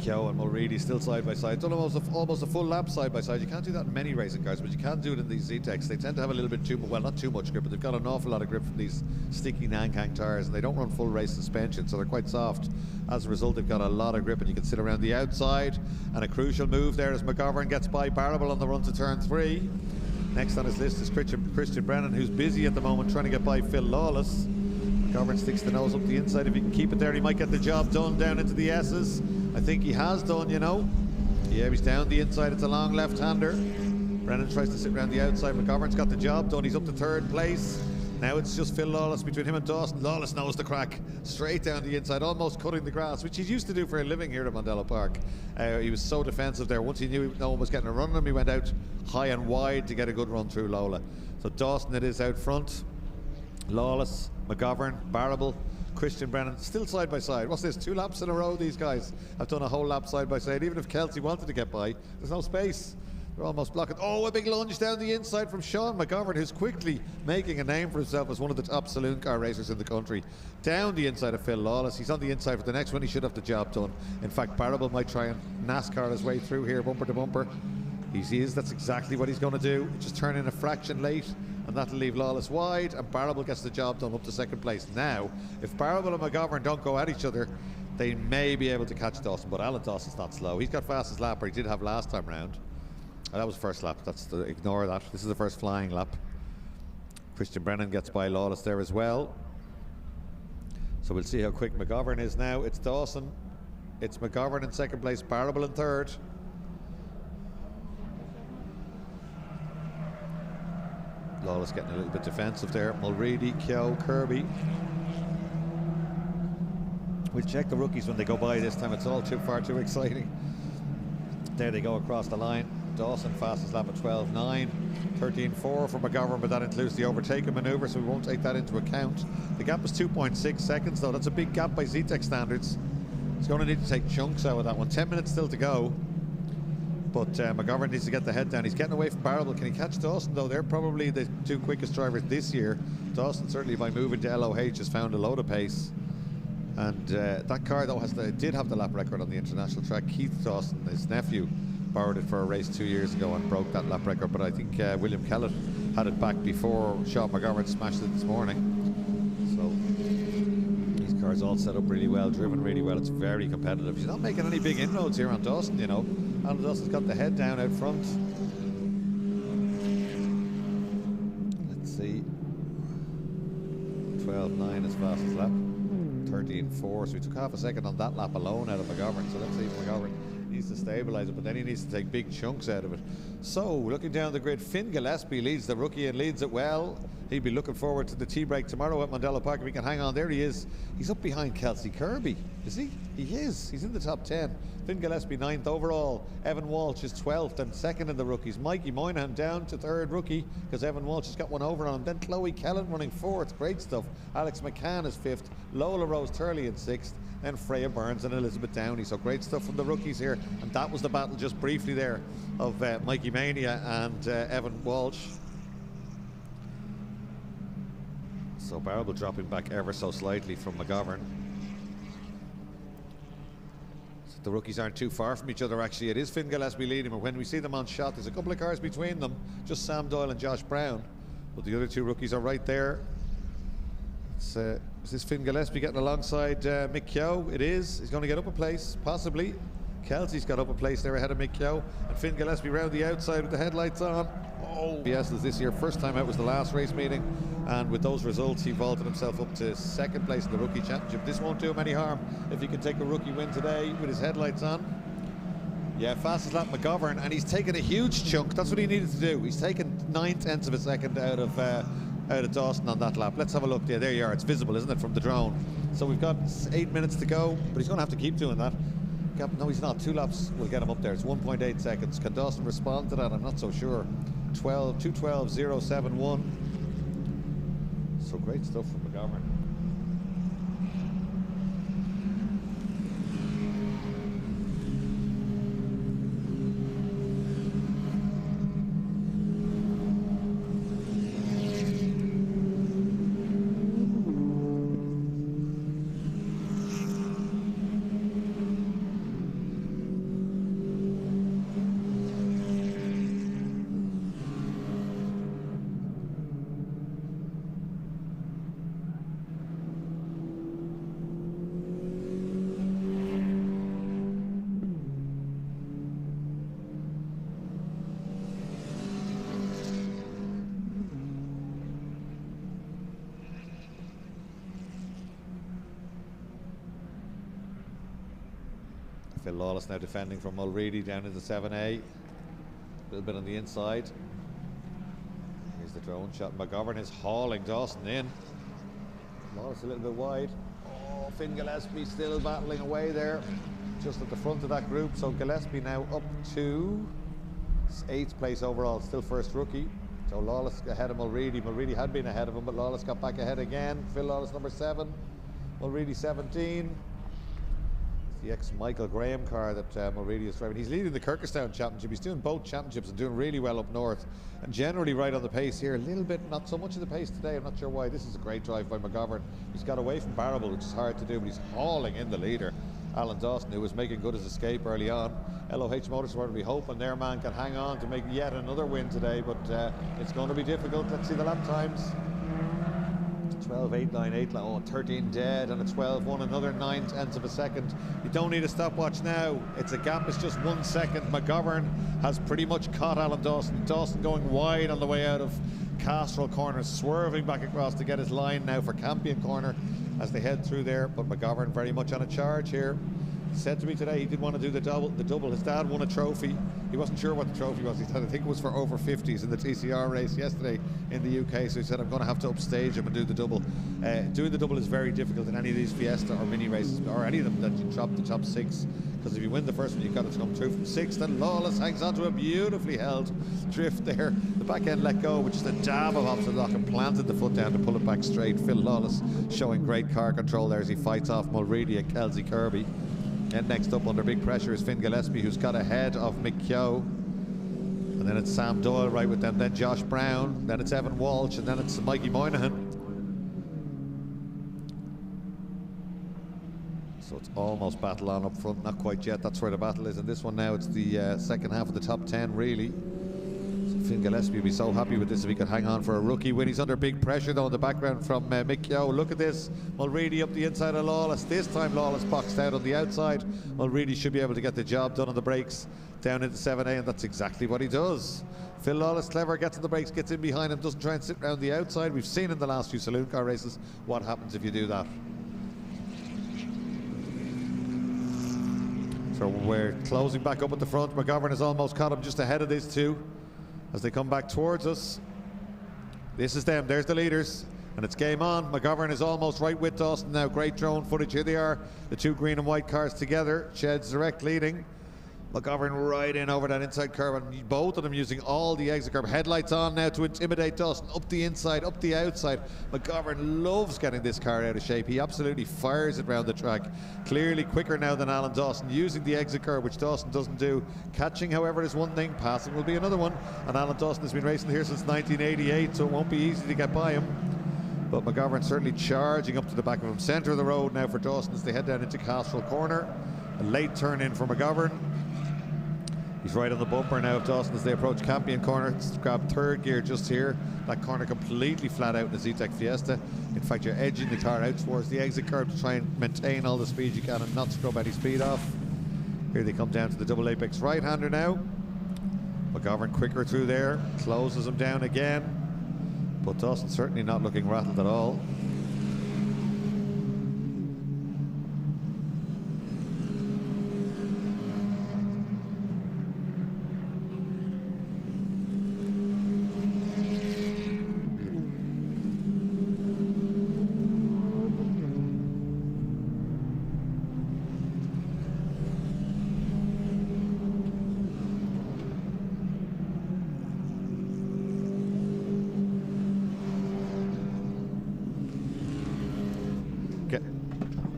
Keogh and Mulready still side by side. Done almost a full lap side by side. You can't do that in many racing cars, but you can do it in these Z-Techs. They tend to have a little bit too, well, not too much grip, but they've got an awful lot of grip from these sticky Nankang tires, and they don't run full race suspension, so they're quite soft. As a result, they've got a lot of grip, and you can sit around the outside. And a crucial move there as McGovern gets by Barrable on the run to turn 3. Next on his list is Christian Brennan, who's busy at the moment trying to get by Phil Lawless. McGovern sticks the nose up the inside. If he can keep it there, he might get the job done down into the S's. I think he has done, you know. Yeah, he's down the inside. It's a long left-hander. Brennan tries to sit around the outside. McGovern's got the job done. He's up to 3rd place. Now it's just Phil Lawless between him and Dawson. Lawless knows the crack. Straight down the inside, almost cutting the grass, which he's used to do for a living here at Mondello Park. He was so defensive there. Once he knew no one was getting a run on him, he went out high and wide to get a good run through Lola. So Dawson it is out front. Lawless, McGovern, Barrable, Christian Brennan, still side by side. What's this, 2 laps in a row? These guys have done a whole lap side by side. Even if Kelsey wanted to get by, there's no space. They're almost blocking. Oh, a big lunge down the inside from Sean McGovern, who's quickly making a name for himself as one of the top saloon car racers in the country. Down the inside of Phil Lawless. He's on the inside for the next one. He should have the job done. In fact, Barrable might try and NASCAR his way through here, bumper to bumper. He is. That's exactly what he's going to do. Just turn in a fraction late, and that'll leave Lawless wide, and Barrable gets the job done up to 2nd place. Now, if Barrable and McGovern don't go at each other, they may be able to catch Dawson, but Alan Dawson's not slow. He's got fastest lap, or he did have last time round. That was first lap. Ignore that. This is the first flying lap. Christian Brennan gets by Lawless there as well. So we'll see how quick McGovern is now. It's Dawson. It's McGovern in 2nd place, Barrable in 3rd. Lawless getting a little bit defensive there. Mulready, Keogh, Kirby. We'll check the rookies when they go by this time. It's all far too exciting. There they go across the line. Dawson fastest lap at 12.9, 13.4 for McGovern, but that includes the overtaking manoeuvre, so we won't take that into account. The gap is 2.6 seconds though. That's a big gap by Z-Tech standards. He's going to need to take chunks out of that one. 10 minutes still to go, but McGovern needs to get the head down. He's getting away from Barrable. Can he catch Dawson though? They're probably the 2 quickest drivers this year. Dawson certainly by moving to LOH has found a load of pace. And that car though did have the lap record on the international track. Keith Dawson, his nephew, borrowed it for a race 2 years ago and broke that lap record, but I think William Kellett had it back before Sean McGovern smashed it this morning. So these cars all set up really well, driven really well. It's very competitive. He's not making any big inroads here on Dawson, you know. Alan Dawson's got the head down out front. Let's see. 12.9 is fastest lap. 13.4, so he took half a second on that lap alone out of McGovern. So let's see if McGovern needs to stabilise it, but then he needs to take big chunks out of it. So looking down the grid, Finn Gillespie leads the rookie and leads it well. He'd be looking forward to the tea break tomorrow at Mondello Park if he can hang on. There he is. He's up behind Kelsey Kirby. Is he? He is. He's in the top 10. Finn Gillespie 9th overall. Evan Walsh is 12th and 2nd in the rookies. Mikey Moynihan down to 3rd rookie because Evan Walsh has got one over on him. Then Chloe Kellen running 4th. Great stuff. Alex McCann is 5th. Lola Rose Turley in 6th. Then Freya Burns and Elizabeth Downey. So great stuff from the rookies here. And that was the battle just briefly there of Mikey Mania and Evan Walsh. So Barrable dropping back ever so slightly from McGovern. So the rookies aren't too far from each other actually. It is Finn Gillespie leading, but when we see them on shot, there's a couple of cars between them. Just Sam Doyle and Josh Brown. But the other 2 rookies are right there. Is this Finn Gillespie getting alongside Mick Keogh? It is. He's going to get up a place, possibly. Kelsey's got up a place there ahead of Mick Keogh. And Finn Gillespie round the outside with the headlights on. Oh, yes, this year. First time out was the last race meeting. And with those results, he vaulted himself up to 2nd place in the rookie championship. This won't do him any harm if he can take a rookie win today with his headlights on. Yeah, fastest lap McGovern, and he's taken a huge chunk. That's what he needed to do. He's taken 9/10 of a second out of Dawson on that lap. Let's have a look. Yeah, there you are. It's visible, isn't it, from the drone? So we've got 8 minutes to go, but he's going to have to keep doing that. No, he's not. 2 laps will get him up there. It's 1.8 seconds. Can Dawson respond to that? I'm not so sure. 2:12.071. So great stuff from McGovern. Phil Lawless now defending from Mulready down into 7A. A little bit on the inside. Here's the drone shot. McGovern is hauling Dawson in. Lawless a little bit wide. Oh, Finn Gillespie still battling away there, just at the front of that group. So Gillespie now up to 8th place overall, still first rookie. So Lawless ahead of Mulready. Mulready had been ahead of him, but Lawless got back ahead again. Phil Lawless number 7, Mulready 17. It's the ex-Michael Graham car that Mulready is driving. He's leading the Kirkestown Championship. He's doing both championships and doing really well up north, and generally right on the pace here. A little bit, not so much of the pace today. I'm not sure why. This is a great drive by McGovern. He's got away from Barrable, which is hard to do, but he's hauling in the leader, Alan Dawson, who was making good his escape early on. LOH Motorsport will be hoping their man can hang on to make yet another win today, but it's going to be difficult. Let's see the lap times. 12.898, oh, 13 dead, and a 12.1, another 9/10 of a second. You don't need a stopwatch now. It's a gap, it's just 1 second. McGovern has pretty much caught Alan Dawson. Dawson going wide on the way out of Castrol Corner, swerving back across to get his line now for Campion Corner as they head through there, but McGovern very much on a charge here. Said to me today he did want to do the double. His dad won a trophy. He wasn't sure what the trophy was. He said, I think it was for over 50s in the TCR race yesterday in the UK. So he said, I'm going to have to upstage him and do the double. Doing the double is very difficult in any of these Fiesta or mini races, or any of them that you drop the top 6. Because if you win the first one, you've got to come through from 6th. And Lawless hangs onto a beautifully held drift there. The back end let go, which is a dab of opposite lock, and planted the foot down to pull it back straight. Phil Lawless showing great car control there as he fights off Mulready and Kelsey Kirby. And next up under big pressure is Finn Gillespie, who's got ahead of Mick Keogh. And then it's Sam Doyle right with them, then Josh Brown, then it's Evan Walsh, and then it's Mikey Moynihan. So it's almost battle on up front, not quite yet. That's where the battle is in this one now. It's the second half of the top 10, really. So Finn Gillespie would be so happy with this if he could hang on for a rookie win. He's under big pressure though in the background from Mick Keogh. Look at this, Mulready up the inside of Lawless. This time Lawless boxed out on the outside. Mulready should be able to get the job done on the brakes down into 7A, and that's exactly what he does. Phil Lawless, clever, gets on the brakes, gets in behind him, doesn't try and sit around the outside. We've seen in the last few saloon car races what happens if you do that. So we're closing back up at the front. McGovern has almost caught him just ahead of these two as they come back towards us. This is them, there's the leaders, and it's game on. McGovern is almost right with Dawson now. Great drone footage. Here they are, the two green and white cars together. Sheds direct leading. McGovern right in over that inside curve, and both of them using all the exit curve. Headlights on now to intimidate Dawson, up the inside, up the outside. McGovern loves getting this car out of shape. He absolutely fires it around the track. Clearly quicker now than Alan Dawson, using the exit curve, which Dawson doesn't do. Catching, however, is one thing, passing will be another one. And Alan Dawson has been racing here since 1988, so it won't be easy to get by him. But McGovern certainly charging up to the back of him. Centre of the road now for Dawson as they head down into Castrol Corner. A late turn in for McGovern. He's right on the bumper now of Dawson as they approach Campion Corner. It's grabbed third gear just here. That corner completely flat out in the Z-Tech Fiesta. In fact, you're edging the car out towards the exit curve to try and maintain all the speed you can and not scrub any speed off. Here they come down to the double apex right-hander now. McGovern quicker through there, closes him down again. But Dawson certainly not looking rattled at all.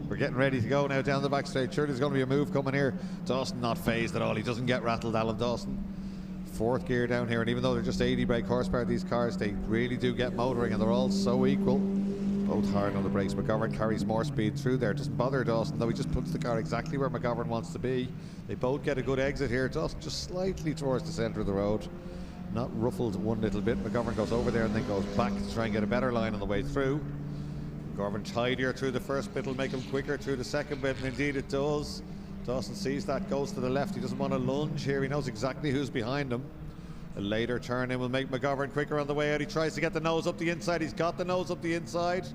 We're getting ready to go now down the back straight. Sure, there's going to be a move coming here. Dawson not phased at all. He doesn't get rattled, Alan Dawson. Fourth gear down here, and even though they're just 80 brake horsepower, these cars, they really do get motoring, and they're all so equal. Both hard on the brakes. McGovern carries more speed through there. Doesn't bother Dawson, though. He just puts the car exactly where McGovern wants to be. They both get a good exit here. Dawson just slightly towards the centre of the road. Not ruffled one little bit. McGovern goes over there and then goes back to try and get a better line on the way through. McGovern tidier through the first bit will make him quicker through the second bit, and indeed it does. Dawson sees that, goes to the left. He doesn't want to lunge here. He knows exactly who's behind him. A later turn in will make McGovern quicker on the way out. He tries to get the nose up the inside. He's got the nose up the inside.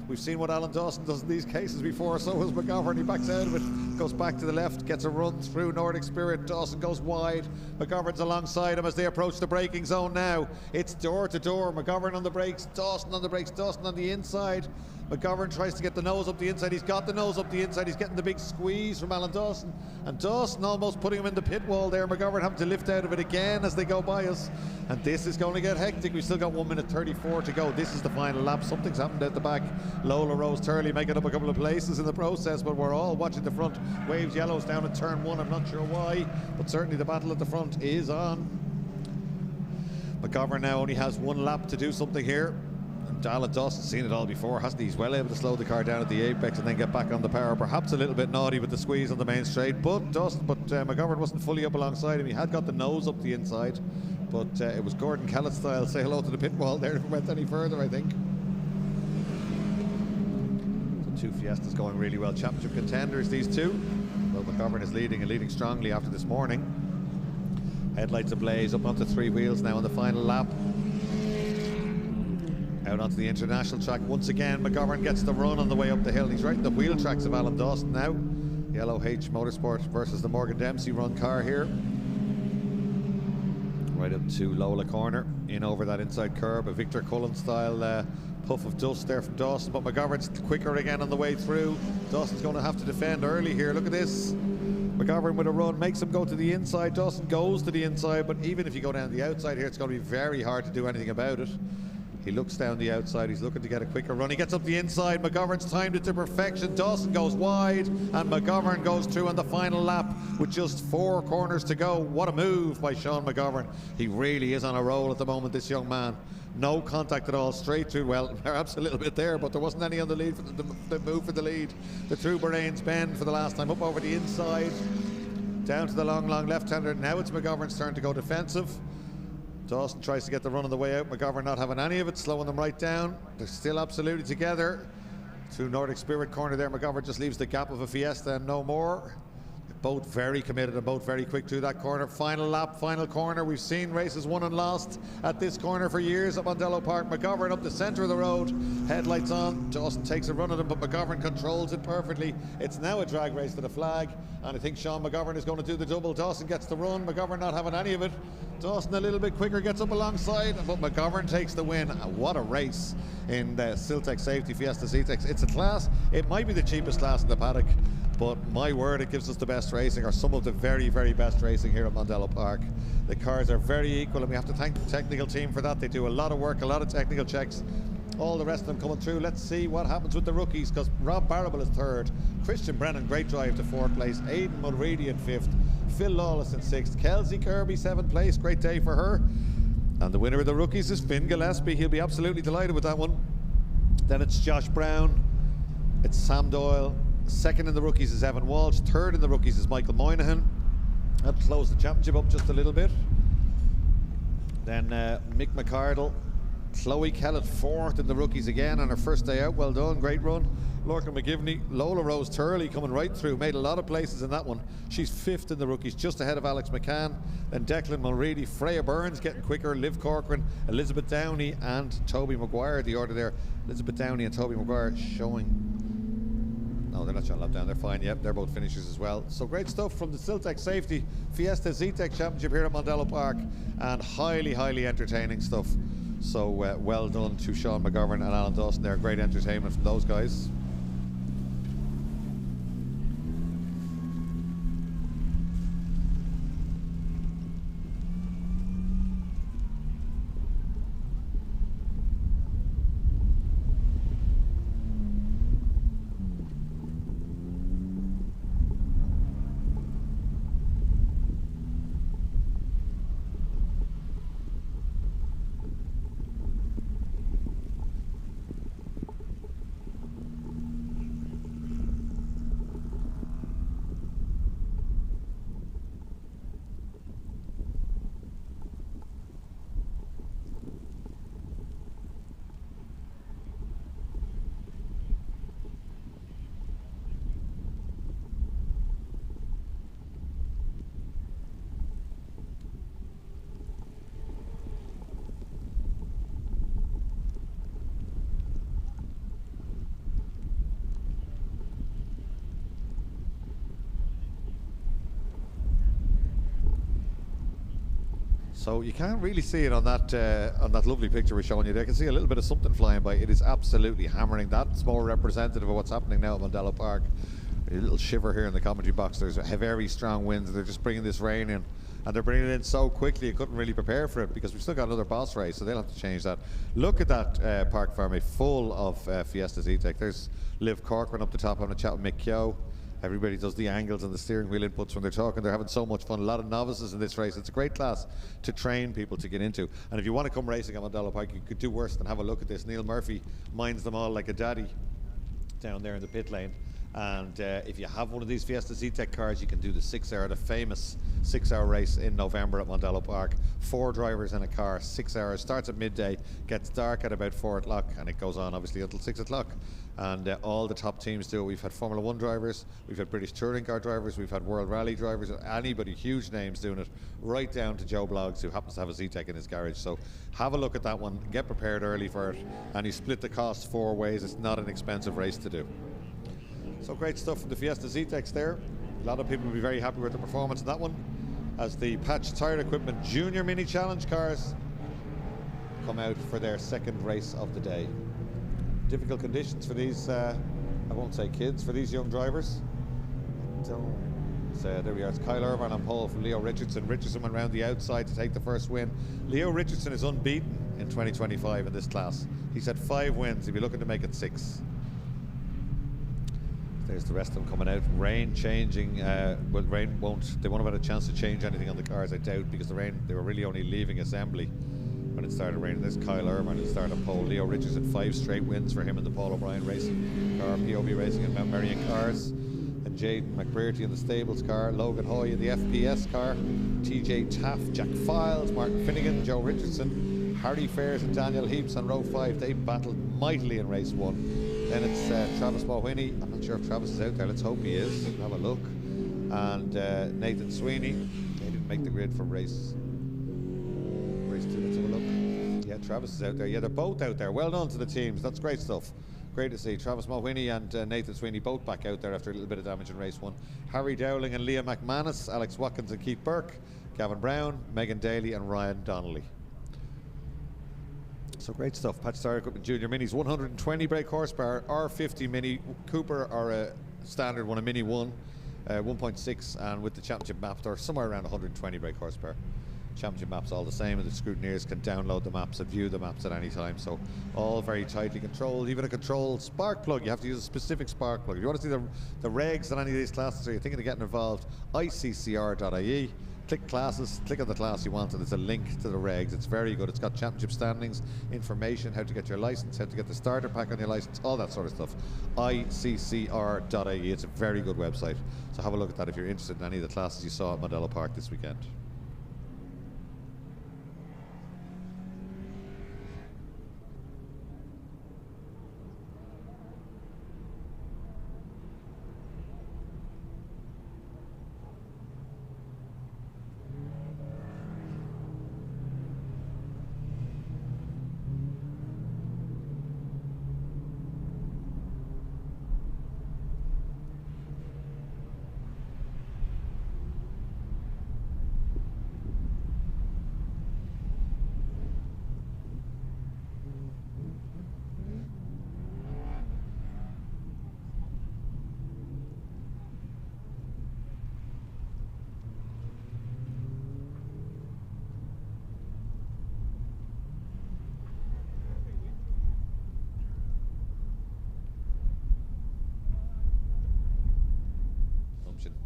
We've seen what Alan Dawson does in these cases before, so has McGovern. He backs out of it, goes back to the left, gets a run through Nordic Spirit. Dawson goes wide. McGovern's alongside him as they approach the braking zone now. It's door to door. McGovern on the brakes, Dawson on the brakes, Dawson on the inside. McGovern tries to get the nose up the inside. He's got the nose up the inside. He's getting the big squeeze from Alan Dawson. And Dawson almost putting him in the pit wall there. McGovern having to lift out of it again as they go by us. And this is going to get hectic. We've still got 1 minute 34 to go. This is the final lap. Something's happened at the back. Lola Rose Turley making up a couple of places in the process, but we're all watching the front. Waves yellows down at turn 1. I'm not sure why, but certainly the battle at the front is on. McGovern now only has 1 lap to do something here. Alan Dawson's seen it all before, hasn't he? He's well able to slow the car down at the apex and then get back on the power. Perhaps a little bit naughty with the squeeze on the main straight, but McGovern wasn't fully up alongside him. He had got the nose up the inside, but it was Gordon Kellett style. Say hello to the pit wall there if it went any further, I think. So 2 Fiestas going really well. Championship contenders, these two. Well, McGovern is leading and leading strongly after this morning. Headlights ablaze, up onto 3 wheels now on the final lap. Out onto the international track once again. McGovern gets the run on the way up the hill. He's right in the wheel tracks of Alan Dawson now. Yellow H Motorsport versus the Morgan Dempsey run car here. Right up to Lola corner, in over that inside curb. A Victor Cullen style puff of dust there from Dawson, but McGovern's quicker again on the way through. Dawson's going to have to defend early here. Look at this. McGovern with a run makes him go to the inside. Dawson goes to the inside, but even if you go down the outside here, it's going to be very hard to do anything about it. He looks down the outside, he's looking to get a quicker run. He gets up the inside, McGovern's timed it to perfection. Dawson goes wide, and McGovern goes through on the final lap with just 4 corners to go. What a move by Sean McGovern. He really is on a roll at the moment, this young man. No contact at all, straight through. Well, perhaps a little bit there, but there wasn't any on the lead for the move for the lead. The through Bahrain's Bend for the last time, up over the inside, down to the long left-hander. Now it's McGovern's turn to go defensive. Dawson tries to get the run on the way out. McGovern not having any of it, slowing them right down. They're still absolutely together. Through Nordic Spirit corner there, McGovern just leaves the gap of a Fiesta and no more. Both very committed and both very quick through that corner. Final lap, final corner. We've seen races won and lost at this corner for years at Mondello Park. McGovern up the centre of the road, headlights on. Dawson takes a run at him, but McGovern controls it perfectly. It's now a drag race to the flag, and I think Sean McGovern is going to do the double. Dawson gets the run, McGovern not having any of it. Dawson a little bit quicker, gets up alongside, but McGovern takes the win. What a race in the Siltec Safety Fiesta C-Tex. It's a class, it might be the cheapest class in the paddock, but my word, it gives us the best racing, or some of the very, very best racing here at Mondello Park. The cars are very equal, and we have to thank the technical team for that. They do a lot of work, a lot of technical checks. All the rest of them coming through. Let's see what happens with the rookies, because Rob Barrable is 3rd. Christian Brennan, great drive to 4th place. Aidan Mulready in 5th. Phil Lawless in 6th. Kelsey Kirby, 7th place. Great day for her. And the winner of the rookies is Finn Gillespie. He'll be absolutely delighted with that one. Then it's Josh Brown. It's Sam Doyle. 2nd in the rookies is Evan Walsh. 3rd in the rookies is Michael Moynihan. That closed the championship up just a little bit. Then Mick McCardle. Chloe Kellett 4th in the rookies again on her first day out. Well done, great run. Lorcan McGivney, Lola Rose Turley coming right through, made a lot of places in that one. She's 5th in the rookies, just ahead of Alex McCann. Then Declan Mulready, Freya Burns getting quicker, Liv Corcoran, Elizabeth Downey and Toby Maguire. The order there, Elizabeth Downey and Toby Maguire showing. No, they're not showing lap down, they're fine. Yep, they're both finishers as well. So great stuff from the Siltec Safety Fiesta Z-Tech Championship here at Mondello Park, and highly, highly entertaining stuff. So well done to Sean McGovern and Alan Dawson there. Great entertainment from those guys. So you can't really see it on that lovely picture we're showing you there. You can see a little bit of something flying by. It is absolutely hammering. That's more representative of what's happening now at Mondello Park. A little shiver here in the commentary box. There's very strong winds. They're just bringing this rain in, and they're bringing it in so quickly you couldn't really prepare for it, because we've still got another boss race, so they'll have to change that. Look at that park farm, full of Fiesta Z-Tech. There's Liv Corcoran up the top having a chat with Mick Keogh. Everybody does the angles and the steering wheel inputs when they're talking. They're having so much fun. A lot of novices in this race. It's a great class to train people to get into. And if you want to come racing at Mondello Park, you could do worse than have a look at this. Neil Murphy minds them all like a daddy down there in the pit lane. And if you have one of these Fiesta Z-Tech cars, you can do the 6 hour, the famous 6 hour race in November at Mondello Park. 4 drivers in a car, 6 hours, starts at midday, gets dark at about 4 o'clock, and it goes on obviously until 6 o'clock. And all the top teams do it. We've had Formula 1 drivers, we've had British Touring Car drivers, we've had World Rally drivers, anybody, huge names doing it, right down to Joe Bloggs, who happens to have a Z-Tech in his garage. So have a look at that one, get prepared early for it, and you split the cost 4 ways. It's not an expensive race to do. So great stuff from the Fiesta Z-Techs there. A lot of people will be very happy with the performance of that one, as the Patch Tire Equipment Junior Mini Challenge cars come out for their second race of the day. Difficult conditions for these, I won't say kids, for these young drivers. There we are, it's Kyle Irvine on pole from Leo Richardson. Richardson went round the outside to take the first win. Leo Richardson is unbeaten in 2025 in this class. He's had 5 wins, he'll be looking to make it 6. There's the rest of them coming out. Rain changing, well, rain won't, they won't have had a chance to change anything on the cars, I doubt, because the rain, they were really only leaving assembly when it started raining. There's Kyle Irvine who started on pole. Leo Richardson, 5 straight wins for him in the Paul O'Brien racing car, POB Racing and Mount Marion cars. And Jaden McBrearty in the Stables car, Logan Hoy in the FPS car, TJ Taft, Jack Files, Martin Finnegan, Joe Richardson, Harry Fairs and Daniel Heaps on row 5. They battled mightily in race 1. Then it's Travis Mulwhiney. I'm not sure if Travis is out there. Let's hope he is. We'll have a look. And Nathan Sweeney. They didn't make the grid for race 2. Let's have a look. Yeah, Travis is out there. Yeah, they're both out there. Well done to the teams. That's great stuff. Great to see Travis Mulwhiney and Nathan Sweeney both back out there after a little bit of damage in race 1. Harry Dowling and Leah McManus, Alex Watkins and Keith Burke, Gavin Brown, Megan Daly and Ryan Donnelly. So great stuff. Patch Tire Equipment Junior Minis, 120 brake horsepower, R50 Mini Cooper or a standard one, a Mini 1, 1.6, and with the championship map, they're somewhere around 120 brake horsepower. Championship maps all the same, and the scrutineers can download the maps and view the maps at any time. So all very tightly controlled. Even a controlled spark plug, you have to use a specific spark plug. If you want to see the regs on any of these classes, or you're thinking of getting involved, ICCR.ie. Click classes, click on the class you want, and there's a link to the regs. It's very good. It's got championship standings, information, how to get your license, how to get the starter pack on your license, all that sort of stuff. ICCR.ie. It's a very good website. So have a look at that if you're interested in any of the classes you saw at Mondello Park this weekend.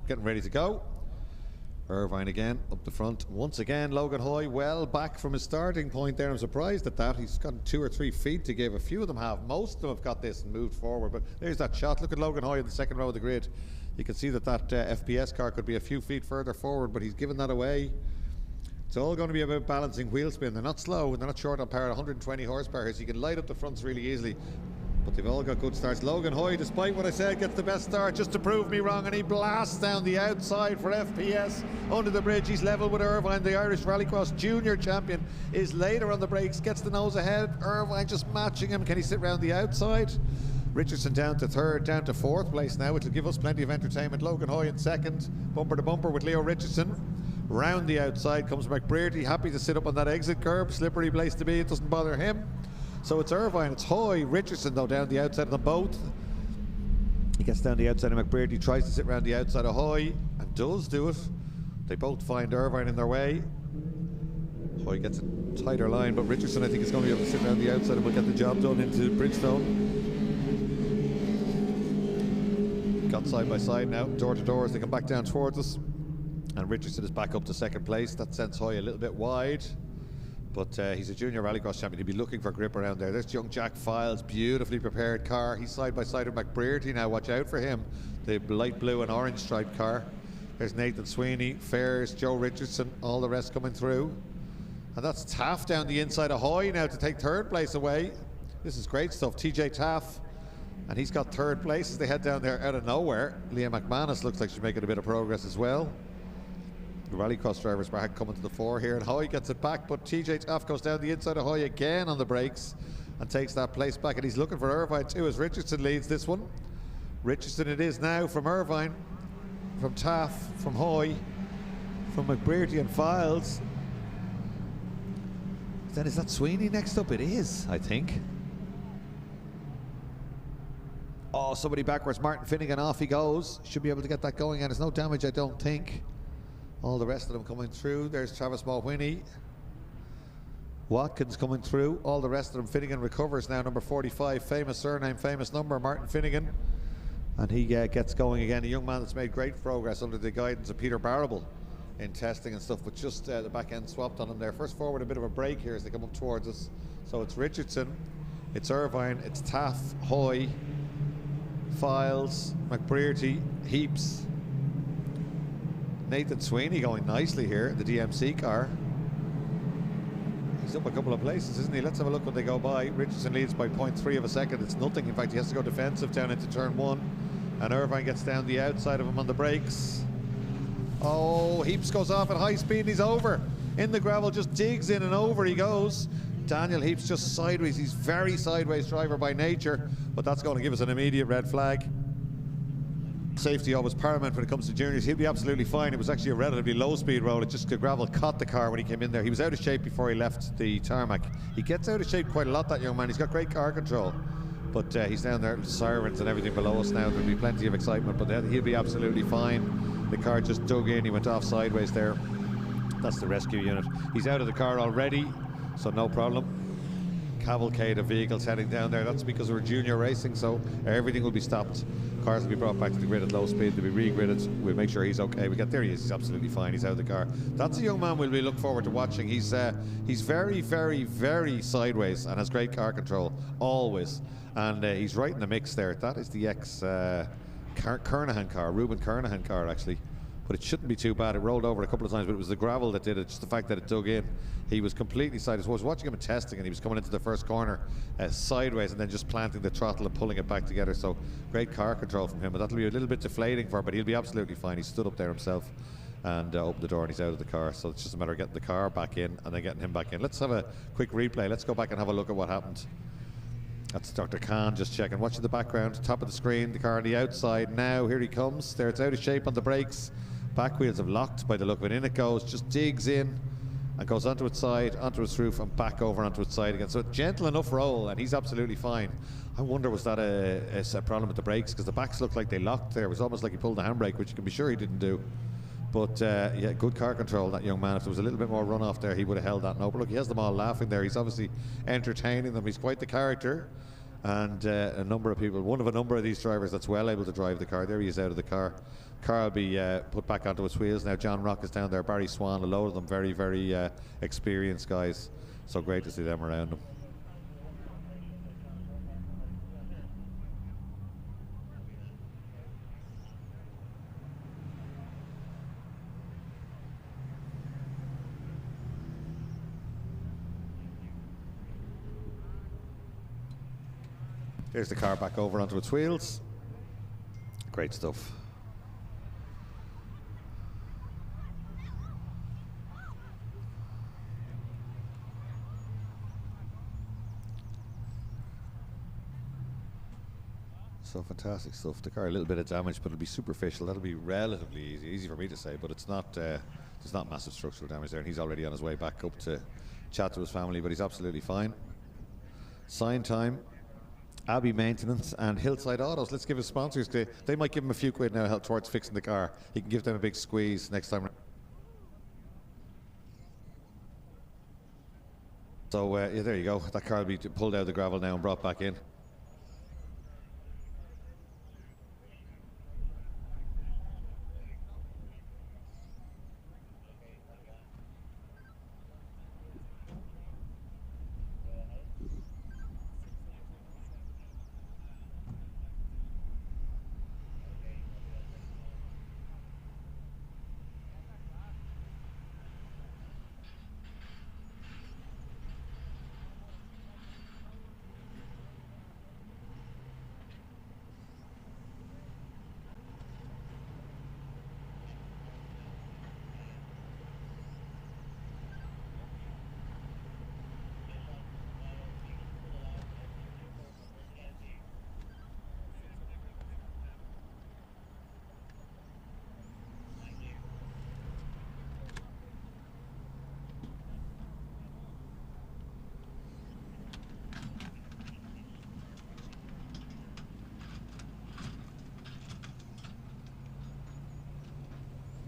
Getting ready to go. Irvine again up the front. Once again, Logan Hoy well back from his starting point there. I'm surprised at that. He's got 2 or 3 feet to give. A few of them have. Most of them have got this and moved forward. But there's that shot. Look at Logan Hoy in the second row of the grid. You can see that FPS car could be a few feet further forward, but he's given that away. It's all going to be about balancing wheel spin. They're not slow and they're not short on power. 120 horsepower, so you can light up the fronts really easily. But they've all got good starts. Logan Hoy, despite what I said, gets the best start just to prove me wrong, and he blasts down the outside for FPS under the bridge. He's level with Irvine. The Irish Rallycross Junior champion is later on the brakes, gets the nose ahead. Irvine just matching him. Can he sit round the outside? Richardson down to third, down to fourth place now, which will give us plenty of entertainment. Logan Hoy in second, bumper to bumper with Leo Richardson. Round the outside comes McBrearty, happy to sit up on that exit curb. Slippery place to be, it doesn't bother him. So it's Irvine, it's Hoy, Richardson though down the outside of them both. He gets down the outside of McBrearty, tries to sit around the outside of Hoy, and does do it. They both find Irvine in their way. Hoy gets a tighter line, but Richardson I think is going to be able to sit around the outside and will get the job done into Bridgestone. Got side by side now, door to door as they come back down towards us. And Richardson is back up to second place. That sends Hoy a little bit wide. But he's a junior rallycross champion. He'll be looking for grip around there. There's young Jack Files, beautifully prepared car. He's side by side with McBrearty now. Watch out for him. The light blue and orange striped car. There's Nathan Sweeney, Fairs, Joe Richardson, all the rest coming through. And that's Taff down the inside of Hoy now to take third place away. This is great stuff. TJ Taff. And he's got third place as they head down there out of nowhere. Leah McManus looks like she's making a bit of progress as well. The rallycross drivers back coming to the fore here, and Hoy gets it back, but TJ Taff goes down the inside of Hoy again on the brakes and takes that place back, and he's looking for Irvine too as Richardson leads this one. Richardson it is now from Irvine, from Taff, from Hoy, from McBrearty and Files. Then is that Sweeney next up? It is, I think. Oh, somebody backwards. Martin Finnegan, off he goes. Should be able to get that going, and there's no damage, I don't think. All the rest of them coming through. There's Travis Mulwhiney. Watkins coming through. All the rest of them. Finnegan recovers now, number 45. Famous surname, famous number, Martin Finnegan. And he gets going again. A young man that's made great progress under the guidance of Peter Barrable in testing and stuff, but just the back end swapped on him there. First forward, a bit of a break here as they come up towards us. So it's Richardson, it's Irvine, it's Taff, Hoy, Files, McBrearty, Heaps. Nathan Sweeney going nicely here, the DMC car. He's up a couple of places, isn't he? Let's have a look when they go by. Richardson leads by 0.3 of a second. It's nothing. In fact, he has to go defensive down into turn one. And Irvine gets down the outside of him on the brakes. Oh, Heaps goes off at high speed and he's over. In the gravel, just digs in and over he goes. Daniel Heaps just sideways. He's very sideways driver by nature, but that's going to give us an immediate red flag. Safety always paramount when it comes to juniors. He'll be absolutely fine. It was actually a relatively low-speed roll. It just, the gravel caught the car when he came in there. He was out of shape before he left the tarmac. He gets out of shape quite a lot, that young man. He's got great car control. But he's down there, sirens and everything below us now. There'll be plenty of excitement, but he'll be absolutely fine. The car just dug in. He went off sideways there. That's the rescue unit. He's out of the car already, so no problem. Cavalcade of vehicles heading down there. That's because we're junior racing, so everything will be stopped. Cars will be brought back to the grid at low speed. They'll be regridded. We'll make sure he's okay. We get there. He is. He's absolutely fine. He's out of the car. That's a young man we'll look forward to watching. He's very, very, very sideways and has great car control always. And he's right in the mix there. That is the Kernahan car, Ruben Kernahan car actually. But it shouldn't be too bad. It rolled over a couple of times, but it was the gravel that did it. Just the fact that it dug in. He was completely sideways. I was watching him in testing, and he was coming into the first corner sideways, and then just planting the throttle and pulling it back together. So great car control from him. But that'll be a little bit deflating for him, but he'll be absolutely fine. He stood up there himself and opened the door, and he's out of the car. So it's just a matter of getting the car back in and then getting him back in. Let's have a quick replay. Let's go back and have a look at what happened. That's Dr. Khan just checking. Watching the background, top of the screen, the car on the outside. Now, here he comes. There, it's out of shape on the brakes. Back wheels have locked by the look of it. In it goes, just digs in and goes onto its side, onto its roof, and back over onto its side again. So a gentle enough roll, and he's absolutely fine. I wonder, was that a problem with the brakes? Because the backs looked like they locked there. It was almost like he pulled the handbrake, which you can be sure he didn't do. But yeah, good car control, that young man. If there was a little bit more runoff there, he would have held that. No, but look, he has them all laughing there. He's obviously entertaining them. He's quite the character. And a number of people, one of a number of these drivers that's well able to drive the car. There he is out of the car. Car will be put back onto its wheels now. John Rock is down there, Barry Swan, a load of them, very, very experienced guys. So great to see them around them. Here's the car back over onto its wheels. Great stuff. So fantastic stuff. The car, a little bit of damage, but it'll be superficial. That'll be relatively easy for me to say, but it's not. There's there's not massive structural damage there, and he's already on his way back up to chat to his family, but he's absolutely fine. Sign time, Abbey Maintenance and Hillside Autos. Let's give his sponsors, they might give him a few quid now help towards fixing the car. He can give them a big squeeze next time. So yeah, there you go. That car will be pulled out of the gravel now and brought back in.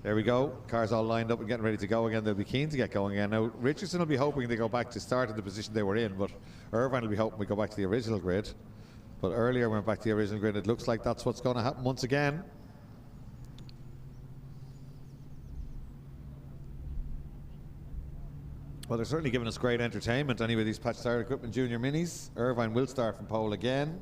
There we go. Cars all lined up and getting ready to go again. They'll be keen to get going again. Now, Richardson will be hoping they go back to start in the position they were in, but Irvine will be hoping we go back to the original grid. But earlier we went back to the original grid. It looks like that's what's going to happen once again. Well, they're certainly giving us great entertainment anyway, these Patch Tire Equipment Junior Minis. Irvine will start from pole again.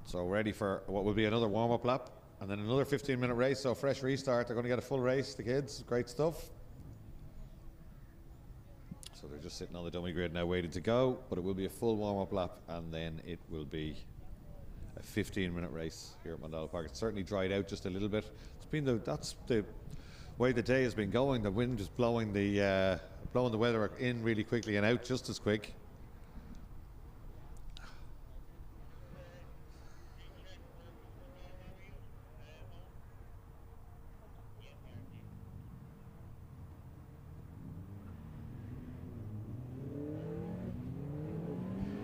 So ready for what will be another warm-up lap and then another 15-minute race. So fresh restart. They're going to get a full race, the kids. Great stuff. So they're just sitting on the dummy grid now waiting to go, but it will be a full warm-up lap and then it will be a 15-minute race here at Mandela Park. It's certainly dried out just a little bit. It's been that's the way the day has been going. The wind is blowing the weather in really quickly and out just as quick.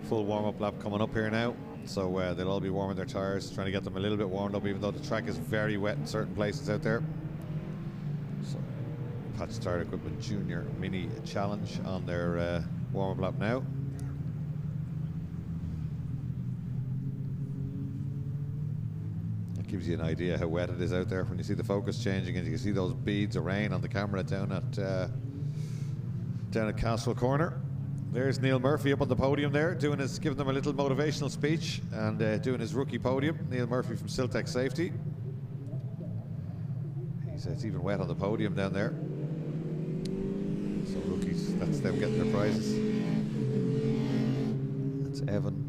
Full warm-up lap coming up here now, so they'll all be warming their tyres, trying to get them a little bit warmed up, even though the track is very wet in certain places out there. So, Patch Tire Equipment Junior Mini Challenge on their warm-up lap now. That gives you an idea how wet it is out there when you see the focus changing, and you can see those beads of rain on the camera down at Castle Corner. There's Neil Murphy up on the podium there, giving them a little motivational speech and doing his rookie podium. Neil Murphy from Siltec Safety. It's even wet on the podium down there. So rookies, that's them getting their prizes. That's Evan.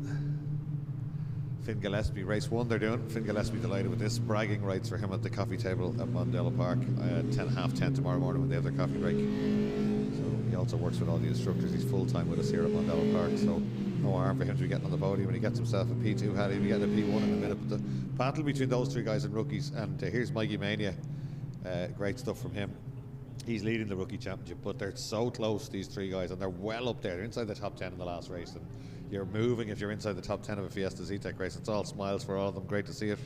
Finn Gillespie, race 1 they're doing. Finn Gillespie delighted with this. Bragging rights for him at the coffee table at Mondello Park. 10:30 tomorrow morning when they have their coffee break. So he also works with all the instructors. He's full-time with us here at Mondello Park. So no harm for him to be getting on the podium. When he gets himself a P2 hat, he'll be getting a P1 in a minute. But the battle between those 3 guys and rookies. And here's Mikey Mania. Great stuff from him. He's leading the rookie championship, but they're so close, these 3 guys, and they're well up there. They're inside the top 10 in the last race, and you're moving if you're inside the top 10 of a Fiesta Zetec race. It's all smiles for all of them. Great to see it.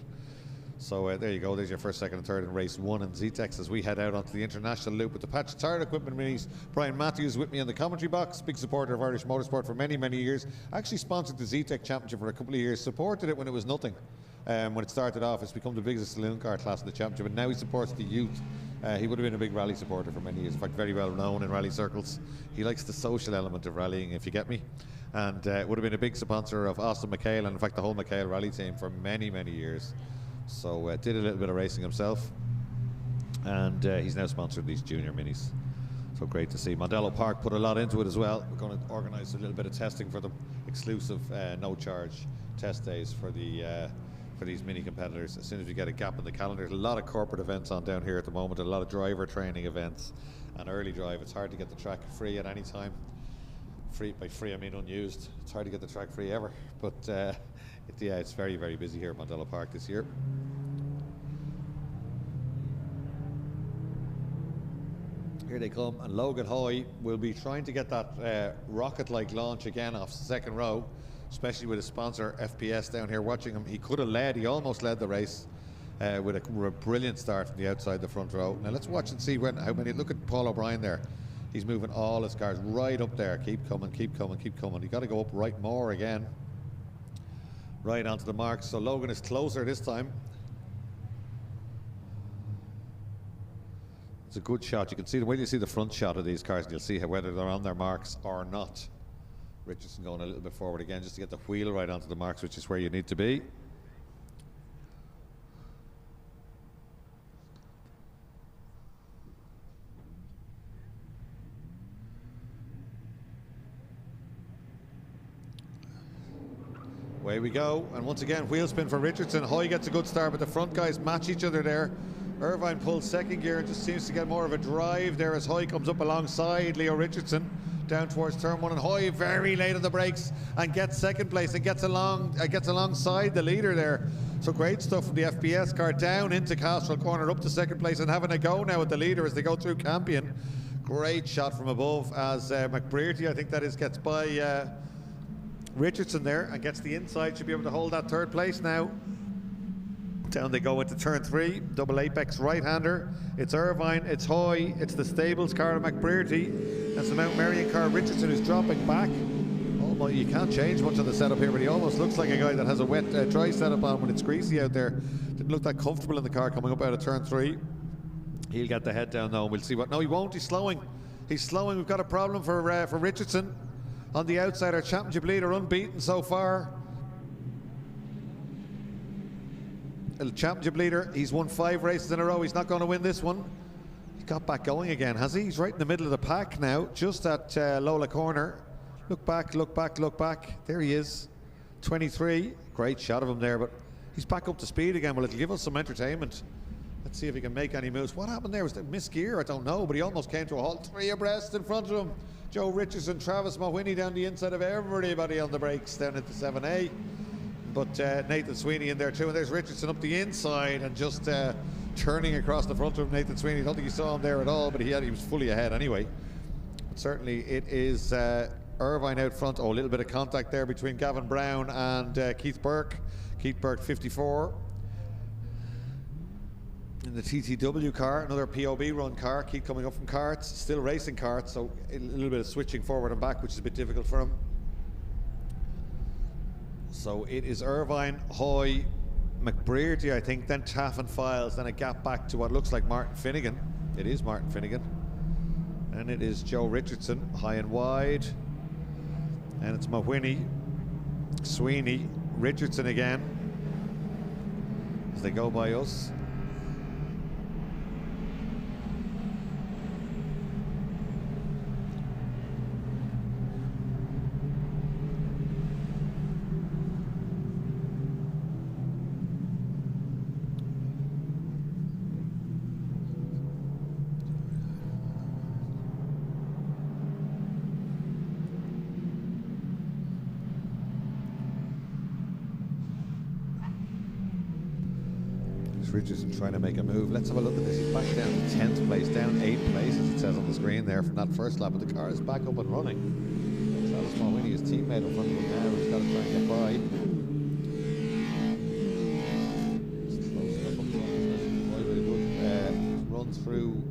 So there you go. There's your first, second, and third in race 1 in Zetec as we head out onto the international loop with the Patch Tire Equipment Minis. Brian Matthews with me in the commentary box. Big supporter of Irish motorsport for many, many years. Actually sponsored the Zetec Championship for a couple of years. Supported it when it was nothing. When it started off, it's become the biggest saloon car class in the championship, and now he supports the youth. He would have been a big rally supporter for many years. In fact, very well known in rally circles. He likes the social element of rallying, if you get me. And would have been a big sponsor of Austin McHale, and in fact the whole McHale rally team for many, many years. So did a little bit of racing himself, and he's now sponsored these junior minis. So great to see. Mondello Park put a lot into it as well. We're going to organise a little bit of testing for them, exclusive, no charge test days for the for these mini competitors. As soon as we get a gap in the calendar, there's a lot of corporate events on down here at the moment, a lot of driver training events and early drive. It's hard to get the track free at any time. Free, by free I mean unused. It's hard to get the track free ever, but yeah, it's very, very busy here at Mondello Park this year. Here they come, and Logan Hoy will be trying to get that rocket-like launch again off the second row, especially with his sponsor FPS down here watching him. He could have led, he almost led the race with a brilliant start from the outside the front row. Now let's watch and see how many. Look at Paul O'Brien there. He's moving all his cars right up there. Keep coming, keep coming, keep coming. You got to go up right more again. Right onto the mark. So Logan is closer this time. It's a good shot. You can see when you see the front shot of these cars, and you'll see whether they're on their marks or not. Richardson going a little bit forward again just to get the wheel right onto the marks, which is where you need to be. Away we go, and once again wheel spin for Richardson. Hoy gets a good start, but the front guys match each other there. Irvine pulls second gear and just seems to get more of a drive there as Hoy comes up alongside Leo Richardson down towards turn 1, and Hoy very late on the brakes and gets second place and gets alongside the leader there. So great stuff from the FPS car down into Castrol Corner up to second place and having a go now with the leader as they go through Campion. Great shot from above as McBrearty, I think that is, gets by Richardson there and gets the inside, should be able to hold that third place now. Down they go into turn 3, double apex right-hander. It's Irvine, it's Hoy, it's the stables car of McBrearty. That's the Mount Marion car, Richardson, who's dropping back. Oh my, you can't change much of the setup here, but he almost looks like a guy that has a wet dry setup on when it's greasy out there. Didn't look that comfortable in the car coming up out of turn 3. He'll get the head down though, and we'll see what. No, he won't, he's slowing. He's slowing. We've got a problem for Richardson on the outside, our championship leader, unbeaten so far. Championship leader, he's won 5 races in a row. He's not going to win this one. He got back going again, has he? He's right in the middle of the pack now, just at Lola Corner. Look back, look back, look back. There he is, 23. Great shot of him there, but he's back up to speed again. Well, it'll give us some entertainment. Let's see if he can make any moves. What happened there? Was it misgear? I don't know, but he almost came to a halt. 3 abreast in front of him. Joe Richardson, Travis Mahwini down the inside of everybody on the brakes down into 7A. But Nathan Sweeney in there too, and there's Richardson up the inside and just turning across the front of him. Nathan Sweeney, I don't think you saw him there at all, but he was fully ahead anyway. But certainly it is Irvine out front. Oh, a little bit of contact there between Gavin Brown and Keith Burke. Keith Burke, 54. In the TTW car, another POB run car. Keith coming up from karts, still racing karts, so a little bit of switching forward and back, which is a bit difficult for him. So it is Irvine, Hoy, McBrearty, I think, then Taff and Files, then a gap back to what looks like Martin Finnegan. It is Martin Finnegan. And it is Joe Richardson, high and wide. And it's Mahwini, Sweeney, Richardson again as they go by us. Richardson trying to make a move. Let's have a look at this. He's back down to 10th place, down 8th place, as it says on the screen there from that first lap. But the car is back up and running. Travis Mulwiney, his teammate in front of him now. He's got to try and get by. Runs through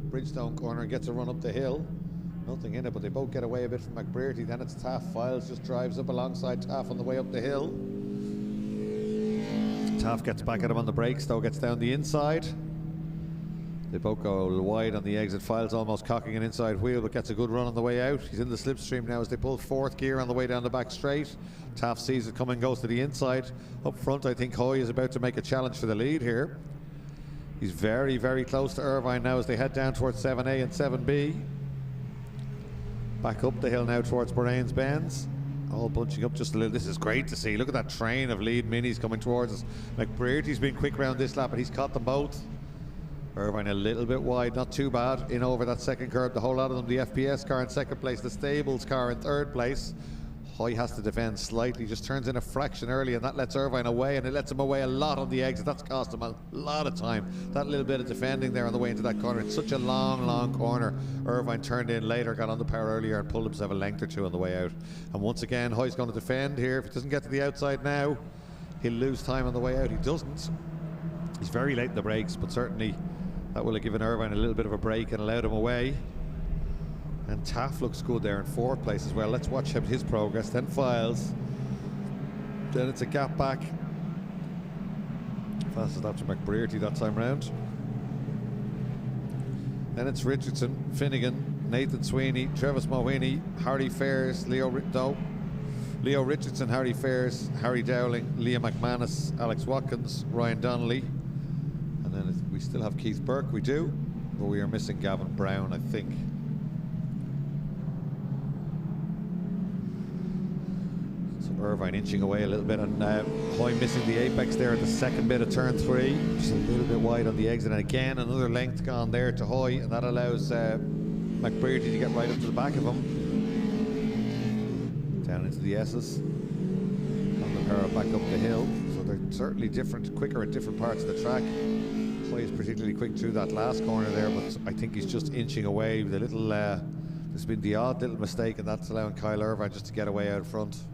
Bridgestone corner and gets a run up the hill. Nothing in it, but they both get away a bit from McBrearty. Then it's Taff. Files just drives up alongside Taff on the way up the hill. Taff gets back at him on the brakes, though gets down the inside. They both go wide on the exit. Files almost cocking an inside wheel, but gets a good run on the way out. He's in the slipstream now as they pull fourth gear on the way down the back straight. Taff sees it coming, goes to the inside. Up front, I think Hoy is about to make a challenge for the lead here. He's very, very close to Irvine now as they head down towards 7A and 7B. Back up the hill now towards Bahrain's Bends. All bunching up just a little. This is great to see. Look at that train of lead minis coming towards us. McBrearty's been quick round this lap, but he's caught them both. Irvine a little bit wide, not too bad. In over that second curb, the whole lot of them. The FPS car in second place, the Stables car in third place. Hoy has to defend slightly, just turns in a fraction early, and that lets Irvine away, and it lets him away a lot on the exit. That's cost him a lot of time. That little bit of defending there on the way into that corner. It's such a long, long corner. Irvine turned in later, got on the power earlier, and pulled himself a length or two on the way out. And once again, Hoy's going to defend here. If he doesn't get to the outside now, he'll lose time on the way out. He doesn't. He's very late in the brakes, but certainly that will have given Irvine a little bit of a break and allowed him away. And Taff looks good there in fourth place as well. Let's watch his progress. Then Files. Then it's a gap back. Fastest lap to McBrearty that time round. Then it's Richardson, Finnegan, Nathan Sweeney, Travis Mulwiney, Harry Fares, Leo Richardson, Harry Fares, Harry Dowling, Liam McManus, Alex Watkins, Ryan Donnelly. And then we still have Keith Burke, we do. But we are missing Gavin Brown, I think. Irvine inching away a little bit, and Hoy missing the apex there at the second bit of turn 3, just a little bit wide on the exit, and again another length gone there to Hoy, and that allows McBrearty to get right up to the back of him, down into the S's, on the power back up the hill. So they're certainly different, quicker at different parts of the track. Hoy is particularly quick through that last corner there, but I think he's just inching away with a little there's been the odd little mistake, and that's allowing Kyle Irvine just to get away out front.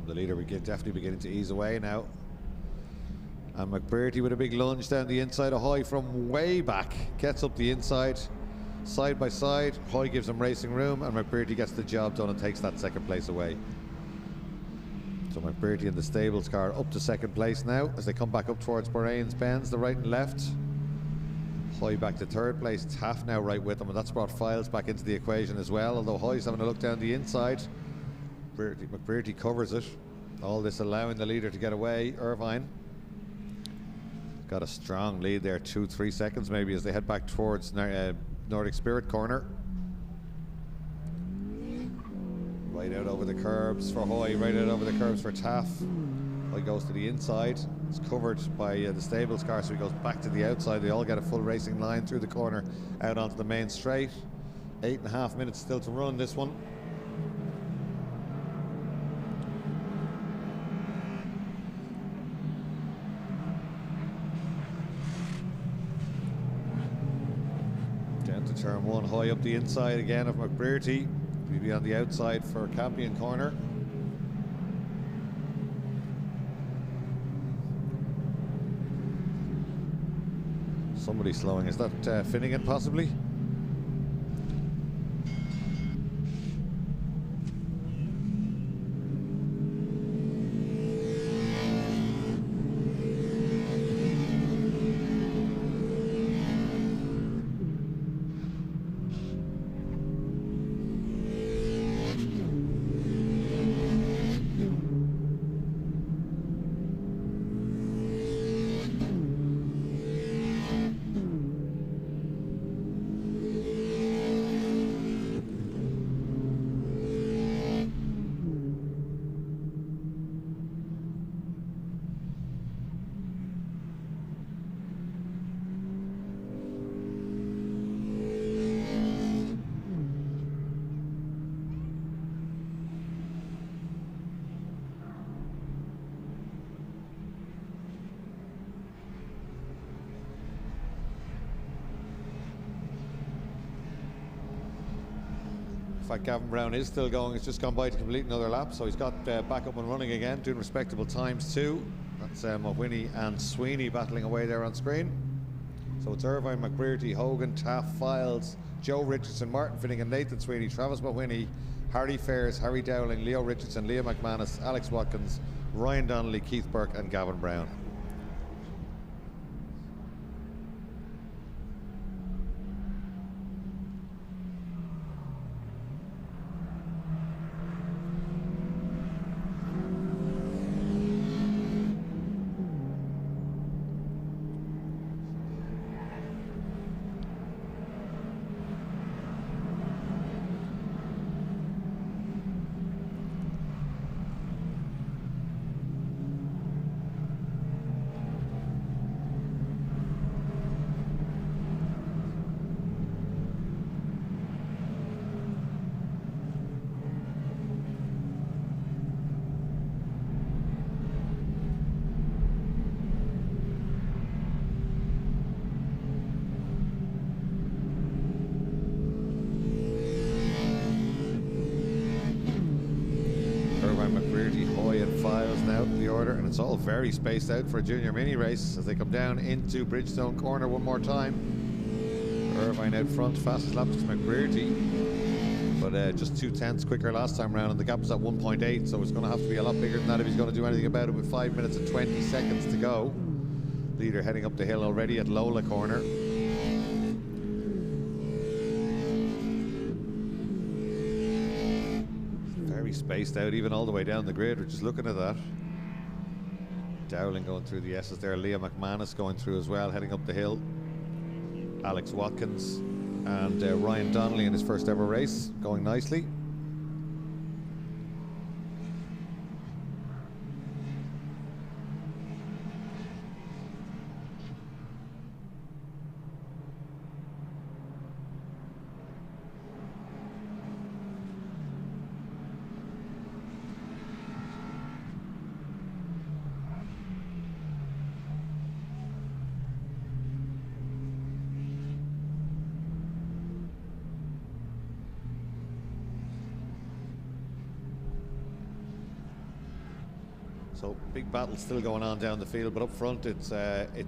The leader will definitely beginning to ease away now. And McBrearty with a big lunge down the inside of Hoy from way back. Gets up the inside, side by side. Hoy gives him racing room, and McBrearty gets the job done and takes that second place away. So McBrearty in the Stables car up to second place now as they come back up towards Bahrain's Bends, the right and left. Hoy back to third place. Taff now right with them, and that's brought Files back into the equation as well, although Hoy's having a look down the inside. McBrearty covers it. All this allowing the leader to get away. Irvine got a strong lead there, 2-3 seconds maybe, as they head back towards Nordic Spirit corner. Right out over the curbs for Hoy, right out over the curbs for Taff. Hoy goes to the inside. It's covered by the Stables car, so he goes back to the outside. They all get a full racing line through the corner out onto the main straight. 8.5 minutes still to run this one. Turn 1, Hoy up the inside again of McBrearty. We'll be on the outside for Campion corner. Somebody slowing. Is that Finnegan possibly? In fact, Gavin Brown is still going. He's just gone by to complete another lap, so he's got back up and running again, doing respectable times too. That's Mulwhiney and Sweeney battling away there on screen. So it's Irvine, McBrearty, Hogan, Taff, Files, Joe Richardson, Martin Finnegan, Nathan Sweeney, Travis Mulwhiney, Harry Fares, Harry Dowling, Leo Richardson, Leah McManus, Alex Watkins, Ryan Donnelly, Keith Burke and Gavin Brown. It's all very spaced out for a junior mini race as they come down into Bridgestone corner one more time. Irvine out front, fastest lap to McBrearty, but just 2/10 quicker last time round, and the gap was at 1.8, so it's going to have to be a lot bigger than that if he's going to do anything about it with 5 minutes and 20 seconds to go. Leader heading up the hill already at Lola corner. Very spaced out, even all the way down the grid. We're just looking at that. Dowling going through the S's there, Leah McManus going through as well, heading up the hill. Alex Watkins and Ryan Donnelly in his first ever race, going nicely. So big battle still going on down the field, but up front it's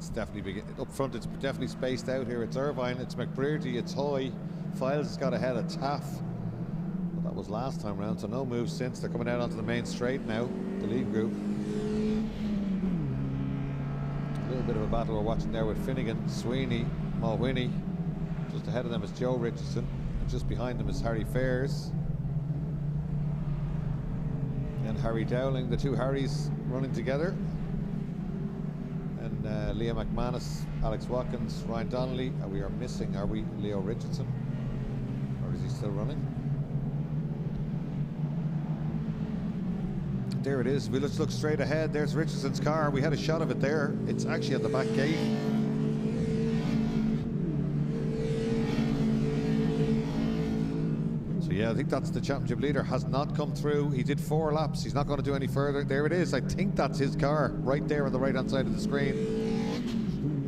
definitely spaced out here. It's Irvine, it's McBrearty, it's Hoy. Files has got ahead of Taff, but that was last time round, so no moves since. They're coming out onto the main straight now, the lead group. A little bit of a battle we're watching there with Finnegan, Sweeney, Mulwhiney. Just ahead of them is Joe Richardson, and just behind them is Harry Fares. And Harry Dowling, the two Harrys running together. And Leah McManus, Alex Watkins, Ryan Donnelly. We are missing, are we, Leo Richardson? Or is he still running? There it is. We let's look straight ahead. There's Richardson's car. We had a shot of it there. It's actually at the back gate. Yeah, I think that's the championship leader. Has not come through. He did 4 laps. He's not going to do any further. There it is. I think that's his car right there on the right hand side of the screen.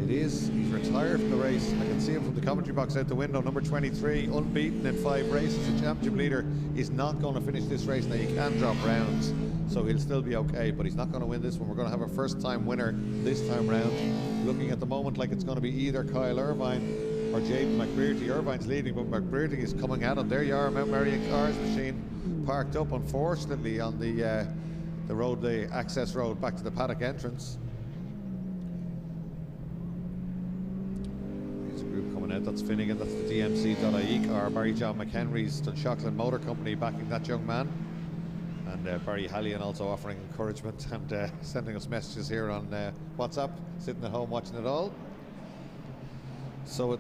It is. He's retired from the race. I can see him from the commentary box out the window. Number 23, unbeaten in 5 races. The championship leader is not going to finish this race. Now, you can drop rounds, so he'll still be okay, but he's not going to win this one. We're going to have a first time winner this time round. Looking at the moment like it's going to be either Kyle Irvine or Jaden McBrearty. Irvine's leading, but McBrearty is coming at him. There you are, Mount Marion Cars machine parked up, unfortunately, on the road, the access road back to the paddock entrance. There's a group coming out. That's Finnegan. That's the DMC.ie car. Barry John McHenry's Dunshaughlin Motor Company backing that young man. And Barry Hallian also offering encouragement and sending us messages here on WhatsApp, sitting at home watching it all. So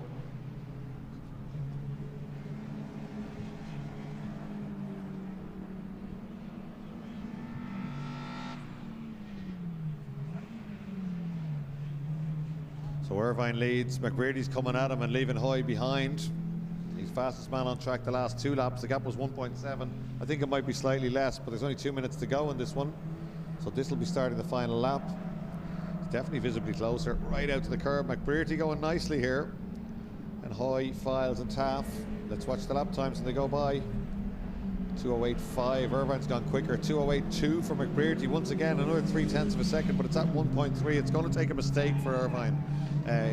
Irvine leads. McBrearty's coming at him and leaving Hoy behind. He's fastest man on track the last 2 laps. The gap was 1.7. I think it might be slightly less, but there's only 2 minutes to go in this one. So this will be starting the final lap. It's definitely visibly closer. Right out to the curb. McBrearty going nicely here. And Hoy, Files and Taff. Let's watch the lap times and they go by. 2:08.5. Irvine's gone quicker. 2:08.2 for McBrearty. Once again, another 0.3 of a second, but it's at 1.3. It's going to take a mistake for Irvine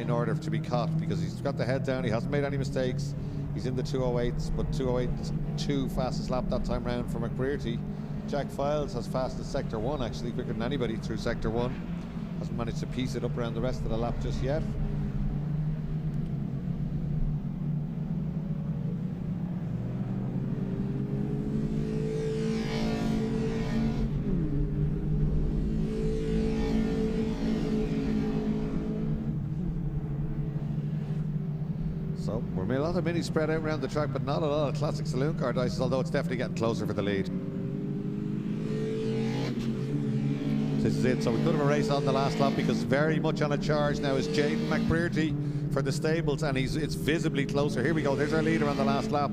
in order to be caught, because he's got the head down. He hasn't made any mistakes. He's in the 2:08s, but 2:08.2 fastest lap that time round for McBrearty. Jack Files has fastest sector 1, actually, quicker than anybody through sector 1. Hasn't managed to piece it up around the rest of the lap just yet. So we're a lot of minis spread out around the track, but not a lot of classic saloon car dices, although it's definitely getting closer for the lead. This is it. So we could have a race on the last lap, because very much on a charge now is Jaden McBrearty for the stables, and it's visibly closer. Here we go. There's our leader on the last lap,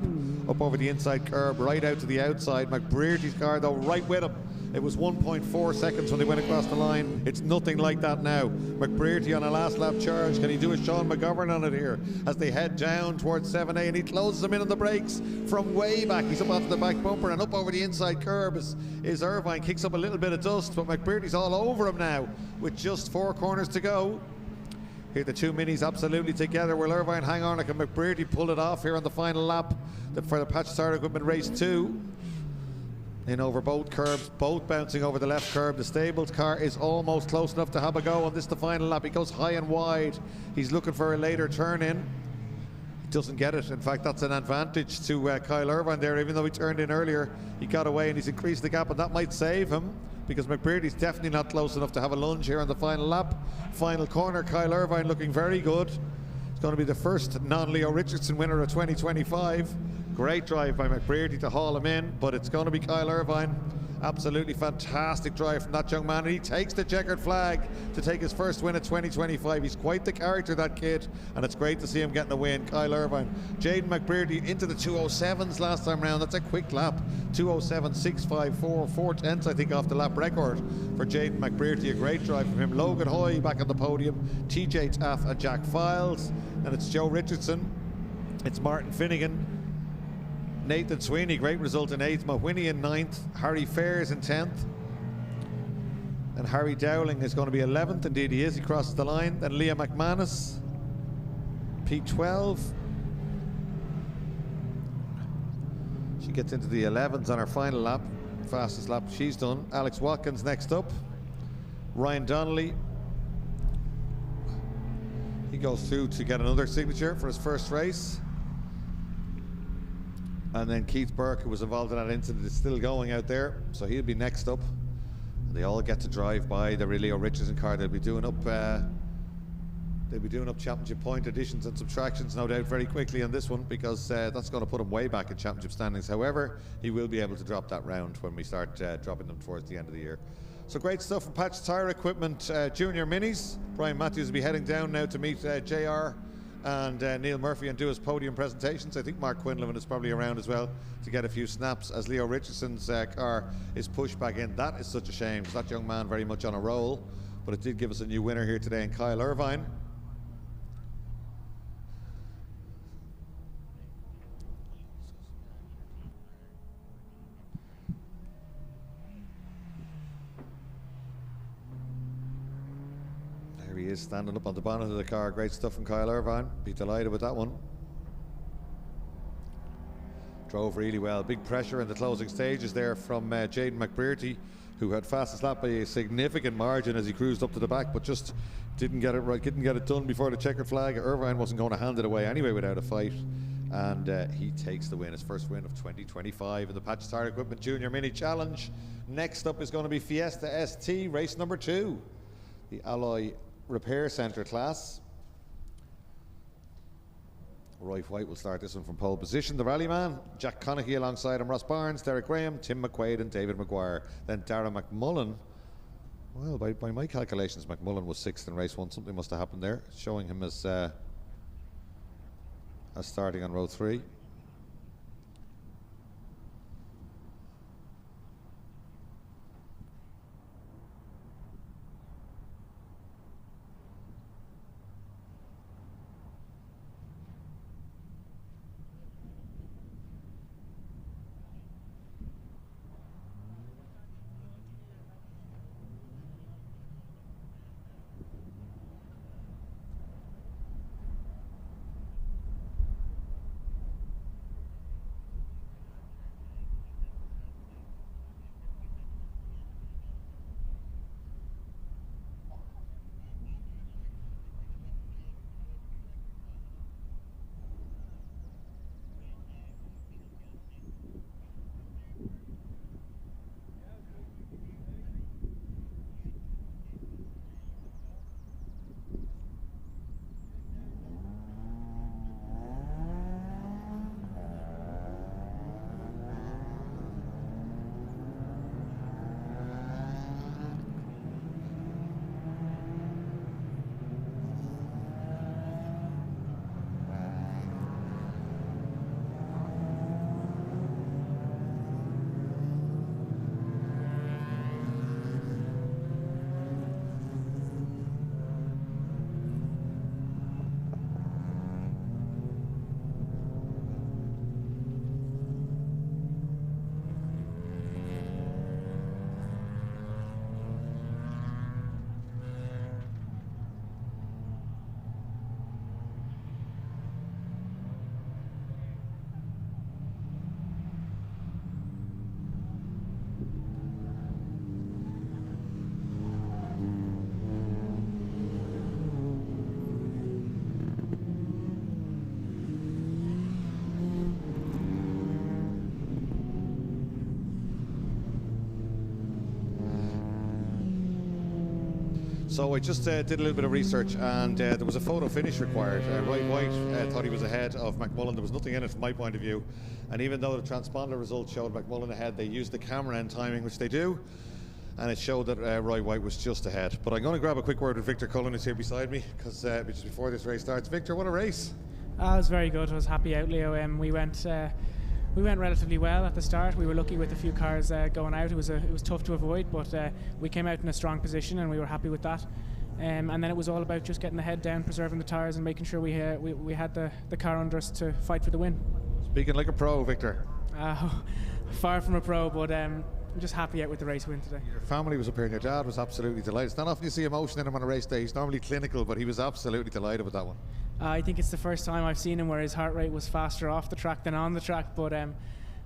up over the inside curb, right out to the outside. McBrearty's car, though, right with him. It was 1.4 seconds when they went across the line. It's nothing like that now. McBrearty on a last lap charge. Can he do a Sean McGovern on it here as they head down towards 7A, and he closes them in on the brakes from way back. He's up onto the back bumper, and up over the inside curb is Irvine. Kicks up a little bit of dust, but McBrearty's all over him now with just 4 corners to go. Here the two minis absolutely together. Will Irvine hang on? Can McBrearty pull it off here on the final lap for the Patch Tire Equipment Race 2? In over both curbs, both bouncing over the left curb. The stables car is almost close enough to have a go on this, the final lap. He goes high and wide. He's looking for a later turn in. He doesn't get it. In fact, that's an advantage to Kyle Irvine there. Even though he turned in earlier, he got away, and he's increased the gap, and that might save him, because McBrearty's definitely not close enough to have a lunge here on the final lap. Final corner, Kyle Irvine looking very good. It's going to be the first non-Leo Richardson winner of 2025. Great drive by McBrearty to haul him in, but it's going to be Kyle Irvine. Absolutely fantastic drive from that young man, and he takes the checkered flag to take his first win of 2025. He's quite the character, that kid, and it's great to see him getting a win. Kyle Irvine. Jaden McBrearty into the 2:07s last time round. That's a quick lap. 2:07.654, 4/10 I think off the lap record for Jaden McBrearty. A great drive from him. Logan Hoy back on the podium, TJ Taff and Jack Files, and it's Joe Richardson, it's Martin Finnegan, Nathan Sweeney, great result in 8th, Mahwini in 9th, Harry Fairs in 10th, and Harry Dowling is going to be 11th. Indeed he is, he crosses the line. Then Leah McManus, P12. She gets into the 11s on her final lap, fastest lap she's done. Alex Watkins next up. Ryan Donnelly, he goes through to get another signature for his first race. And then Keith Burke, who was involved in that incident, is still going out there, so he'll be next up. And they all get to drive by the Leo Richardson car. They'll be doing up championship point additions and subtractions, no doubt, very quickly on this one, because that's going to put him way back in championship standings. However, he will be able to drop that round when we start dropping them towards the end of the year. So great stuff from Patch Tire Equipment Junior Minis. Brian Matthews will be heading down now to meet JR and Neil Murphy and do his podium presentations. I think Mark Quinlan is probably around as well to get a few snaps as Leo Richardson's car is pushed back in. That is such a shame, because that young man very much on a roll, but it did give us a new winner here today in Kyle Irvine. He is standing up on the bonnet of the car. Great stuff from Kyle Irvine. Be delighted with that one. Drove really well. Big pressure in the closing stages there from Jaden McBrearty, who had fastest lap by a significant margin as he cruised up to the back, but just didn't get it right, didn't get it done before the checkered flag. Irvine wasn't going to hand it away anyway without a fight, and he takes the win, his first win of 2025 in the Patch Tire Equipment Junior Mini Challenge. Next up is going to be Fiesta ST, race number 2, the Alloy Repair Centre class. Roy White will start this one from pole position. The rallyman, Jack Conaghy alongside him, Ross Barnes, Derek Graham, Tim McQuaid and David Maguire. Then Dara McMullen. Well, by my calculations, McMullen was 6th in race 1. Something must have happened there, showing him as starting on row 3. So I just did a little bit of research, and there was a photo finish required. Roy White thought he was ahead of McMullen. There was nothing in it from my point of view. And even though the transponder results showed McMullen ahead, they used the camera end timing, which they do. And it showed that Roy White was just ahead. But I'm going to grab a quick word with Victor Cullen, who's here beside me, because just before this race starts. Victor, what a race. It was very good. I was happy out, Leo. We went relatively well at the start. We were lucky with a few cars going out. It was tough to avoid, but we came out in a strong position, and we were happy with that. And then it was all about just getting the head down, preserving the tyres, and making sure we had the car under us to fight for the win. Speaking like a pro, Victor. Far from a pro, but I'm just happy out with the race win today. Your family was up here and your dad was absolutely delighted. It's not often you see emotion in him on a race day. He's normally clinical, but he was absolutely delighted with that one. I think it's the first time I've seen him where his heart rate was faster off the track than on the track, but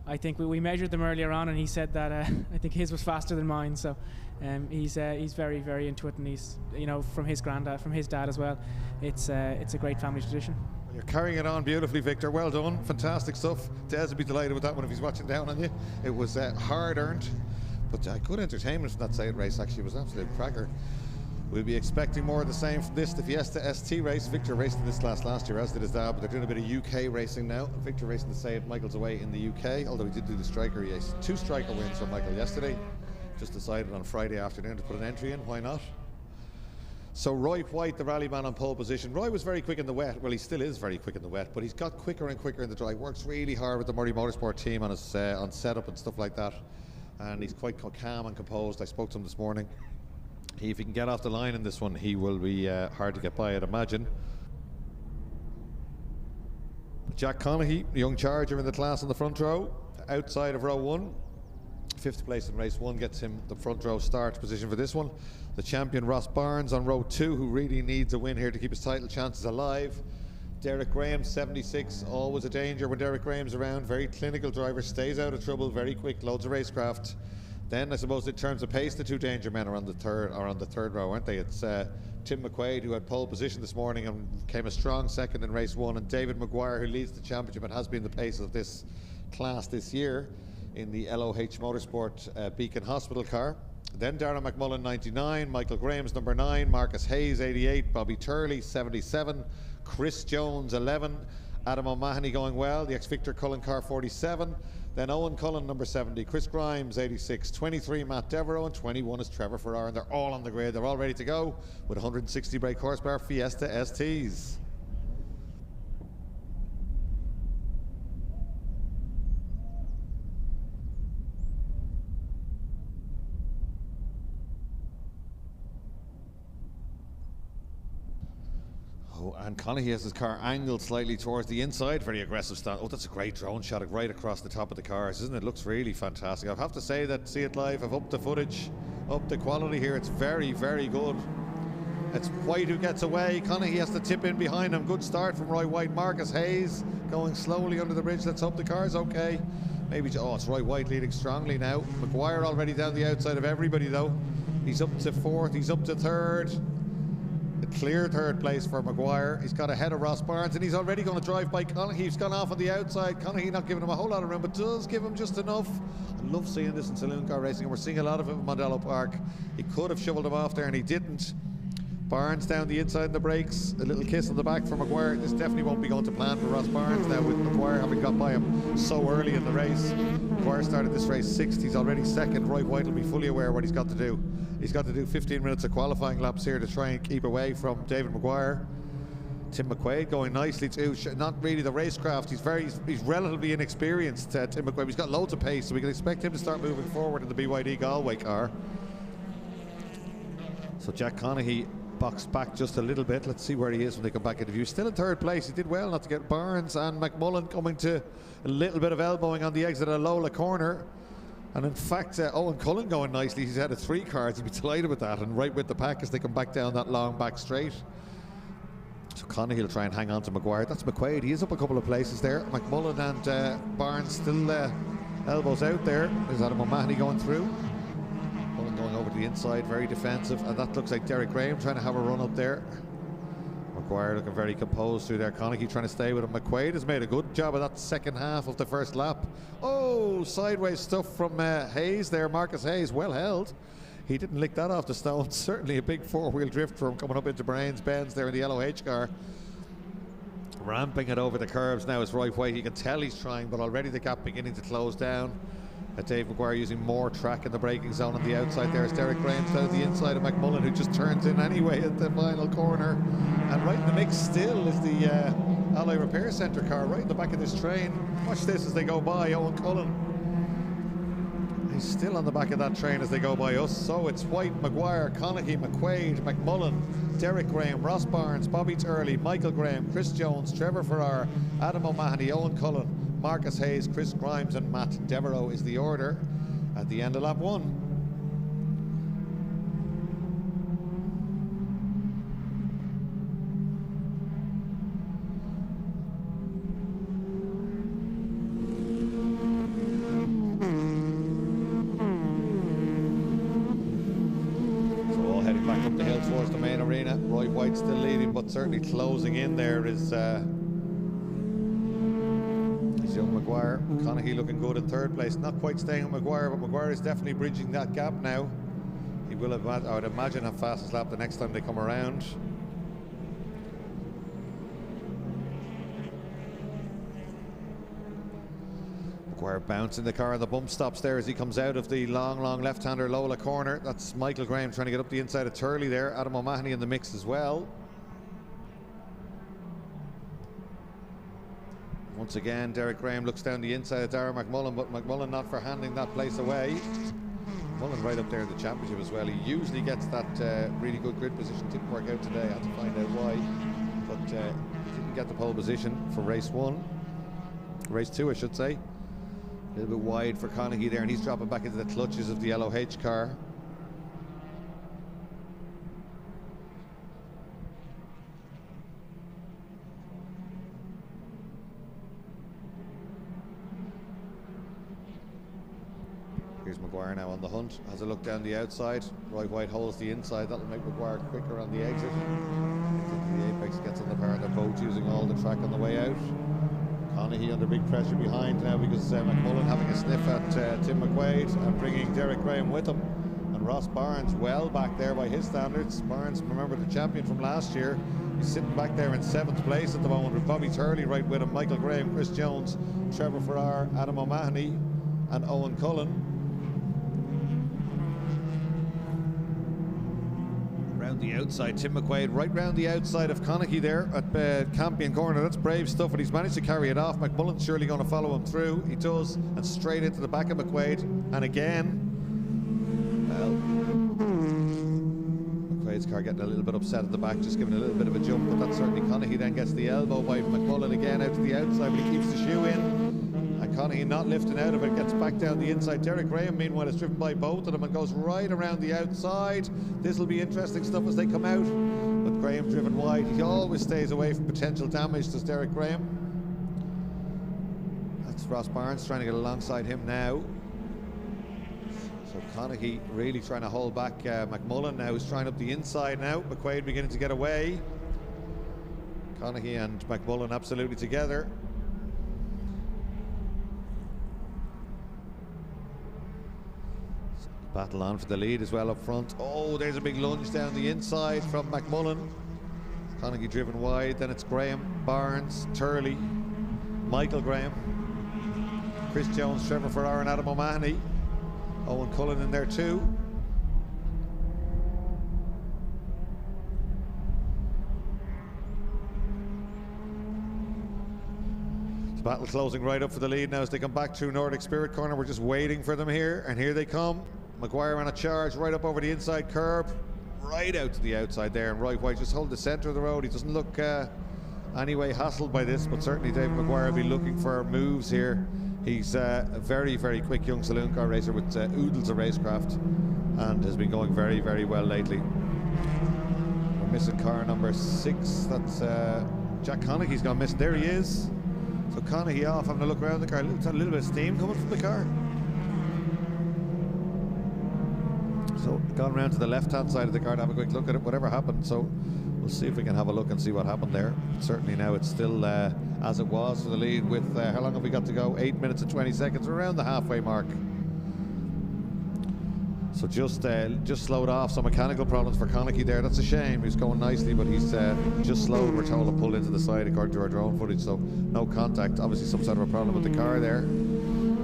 I think we measured them earlier on, and he said that I think his was faster than mine. So he's very, very into it, and he's, from his granddad, from his dad as well. It's a great family tradition. You're carrying it on beautifully, Victor. Well done. Fantastic stuff. Des would be delighted with that one if he's watching down on you. It was hard earned, but good entertainment from that side race. Actually, it was an absolute cracker. We'll be expecting more of the same from this, the Fiesta ST race. Victor raced in this class last year, as did his dad, but they're doing a bit of UK racing now. Victor racing the St. Michael's away in the UK, although he did do the striker race. 2 striker wins for Michael yesterday. Just decided on Friday afternoon to put an entry in. Why not? So Roy White, the rally man, on pole position. Roy was very quick in the wet. Well, he still is very quick in the wet, but he's got quicker and quicker in the dry. Works really hard with the Murray Motorsport team on his on setup and stuff like that. And he's quite calm and composed. I spoke to him this morning. If he can get off the line in this one, he will be hard to get by, I'd imagine. Jack Conaghy, young charger in the class on the front row, outside of row 1. 5th place in race 1 gets him the front row start position for this one. The champion Ross Barnes on row 2, who really needs a win here to keep his title chances alive. Derek Graham, 76, always a danger when Derek Graham's around. Very clinical driver, stays out of trouble, very quick, loads of racecraft. Then I suppose in terms of pace, the 2 danger men are on the third row, aren't they? It's Tim McQuaid, who had pole position this morning and came a strong second in race 1, and David Maguire, who leads the championship and has been the pace of this class this year in the LOH Motorsport Beacon Hospital car. Then Darren McMullen, 99, Michael Graham's number 9, Marcus Hayes, 88, Bobby Turley, 77, Chris Jones, 11, Adam O'Mahony going well, the ex-Victor Cullen car, 47, then Owen Cullen, number 70, Chris Grimes, 86, 23, Matt Devereaux, and 21 is Trevor Farrar, and they're all on the grid. They're all ready to go with 160 brake horsepower Fiesta STs. And Conaghy has his car angled slightly towards the inside. Very aggressive stance. Oh, that's a great drone shot right across the top of the cars, isn't it? Looks really fantastic. I have to say that, see it live, I've upped the footage, up the quality here. It's very, very good. It's White who gets away. Conaghy has to tip in behind him. Good start from Roy White. Marcus Hayes going slowly under the bridge. Let's hope the car's okay. Maybe, it's Roy White leading strongly now. Maguire already down the outside of everybody though. He's up to 4th, he's up to 3rd. A clear 3rd place for Maguire. He's got ahead of Ross Barnes, and he's already going to drive by Conaghy. He's gone off on the outside. Conaghy not giving him a whole lot of room, but does give him just enough. I love seeing this in saloon car racing, and we're seeing a lot of it in Mondello Park. He could have shoveled him off there, and he didn't. Barnes down the inside in the brakes. A little kiss on the back for Maguire. This definitely won't be going to plan for Ross Barnes now, with Maguire having got by him so early in the race. Maguire started this race 6th. He's already 2nd. Roy White will be fully aware what he's got to do. He's got to do 15 minutes of qualifying laps here to try and keep away from David Maguire. Tim McQuaid going nicely too. Not really the racecraft. He's relatively inexperienced, Tim McQuaid. He's got loads of pace, so we can expect him to start moving forward in the BYD Galway car. So Jack Conaghy boxed back just a little bit. Let's see where he is when they come back into view. Still in 3rd place. He did well not to get Barnes and McMullen coming to a little bit of elbowing on the exit of Lola corner. And in fact, Owen Cullen going nicely. He's out of 3 cars. He'd be delighted with that, and right with the pack as they come back down that long back straight. So Conaghy will try and hang on to Maguire. That's McQuaid. He is up a couple of places there. McMullen and Barnes still elbows out there. There's Adam O'Mahony going through. Cullen going over to the inside, very defensive. And that looks like Derek Graham trying to have a run up there. Maguire looking very composed through there. Conaghy trying to stay with him. McQuaid has made a good job of that 2nd half of the 1st lap. Oh, sideways stuff from Hayes there. Marcus Hayes, well held. he didn't lick that off the stone. Certainly a big four-wheel drift for him coming up into Brains Bends there in the yellow H car. Ramping it over the curves now is Roy White. You can tell he's trying, but already the gap beginning to close down. Dave Maguire using more track in the braking zone on the outside there as Derek Graham down the inside of McMullen, who just turns in anyway at the final corner. And right in the mix still is the Alloy Repair Centre car right in the back of this train. Watch this as they go by Owen Cullen. He's still on the back of that train as they go by us. So it's White, Maguire, Conaghy, McQuaid, McMullen, Derek Graham, Ross Barnes, Bobby Turley, Michael Graham, Chris Jones, Trevor Farrar, Adam O'Mahony, Owen Cullen, Marcus Hayes, Chris Grimes and Matt Devereaux is the order at the end of lap 1. Roy White still leading, but certainly closing in there is young Maguire. Conaghy looking good in third place, not quite staying on Maguire, but Maguire is definitely bridging that gap now. He will have, I would imagine, have fastest lap the next time they come around. Maguire bouncing the car on the bump stops there as he comes out of the long left-hander Lola corner. That's Michael Graham trying to get up the inside of Turley there. Adam O'Mahony in the mix as well. Once again, Derek Graham looks down the inside of Darragh McMullen, but McMullen not for handing that place away. McMullen right up there in the championship as well. He usually gets that really good grid position. Didn't work out today. I had to find out why. But didn't get the pole position for race 1. Race 2, I should say. A little bit wide for Conaghy there, and he's dropping back into the clutches of the yellow H car. Here's Maguire now on the hunt, has a look down the outside. Roy White holds the inside, that'll make Maguire quicker on the exit. The apex gets on the bar, they're both using all the track on the way out. Conaghy under big pressure behind now because McMullen having a sniff at Tim McQuaid and bringing Derek Graham with him. And Ross Barnes well back there by his standards. Barnes, remember, the champion from last year. He's sitting back there in 7th place at the moment with Bobby Turley right with him, Michael Graham, Chris Jones, Trevor Farrar, Adam O'Mahony and Owen Cullen. Round the outside, Tim McQuaid right round the outside of Conaghy there at Campion corner. That's brave stuff, and he's managed to carry it off. McMullen's surely going to follow him through. He does, and straight into the back of McQuaid. And again, well, McQuaid's car getting a little bit upset at the back, just giving a little bit of a jump, but that's certainly Conaghy. Then gets the elbow by McMullen again out to the outside, but he keeps the shoe in. And Conaghy not lifting out of it, gets back down the inside. Derek Graham, meanwhile, is driven by both of them and goes right around the outside. This will be interesting stuff as they come out. But Graham driven wide. He always stays away from potential damage, does Derek Graham. That's Ross Barnes trying to get alongside him now. So Conaghy really trying to hold back McMullen now. He's trying up the inside now. McQuaid beginning to get away. Conaghy and McMullen absolutely together. Battle on for the lead as well up front. Oh, there's a big lunge down the inside from McMullen. Conaghy driven wide, then it's Graham, Barnes, Turley, Michael Graham, Chris Jones, Trevor Farrar and Adam O'Mahony. Owen Cullen in there too. The battle closing right up for the lead now as they come back through Nordic Spirit corner. We're just waiting for them here, and here they come. Maguire on a charge right up over the inside curb, right out to the outside there, and Roy White just hold the centre of the road. He doesn't look anyway hassled by this, but certainly David Maguire will be looking for moves here. He's a very, very quick young saloon car racer with oodles of racecraft and has been going very, very well lately. We're missing car number 6. That's Jack Conaghy's gone missing. There he is. So Conaghy off, having a look around the car. Looks like a little bit of steam coming from the car. So gone around to the left-hand side of the car to have a quick look at it, whatever happened. So we'll see if we can have a look and see what happened there. Certainly now it's still as it was for the lead with, how long have we got to go? 8 minutes and 20 seconds. We're around the halfway mark. So just slowed off. Some mechanical problems for Connacht there. That's a shame. He's going nicely, but he's just slowed. We're told to pull into the side according to our drone footage. So no contact. Obviously some sort of a problem with the car there.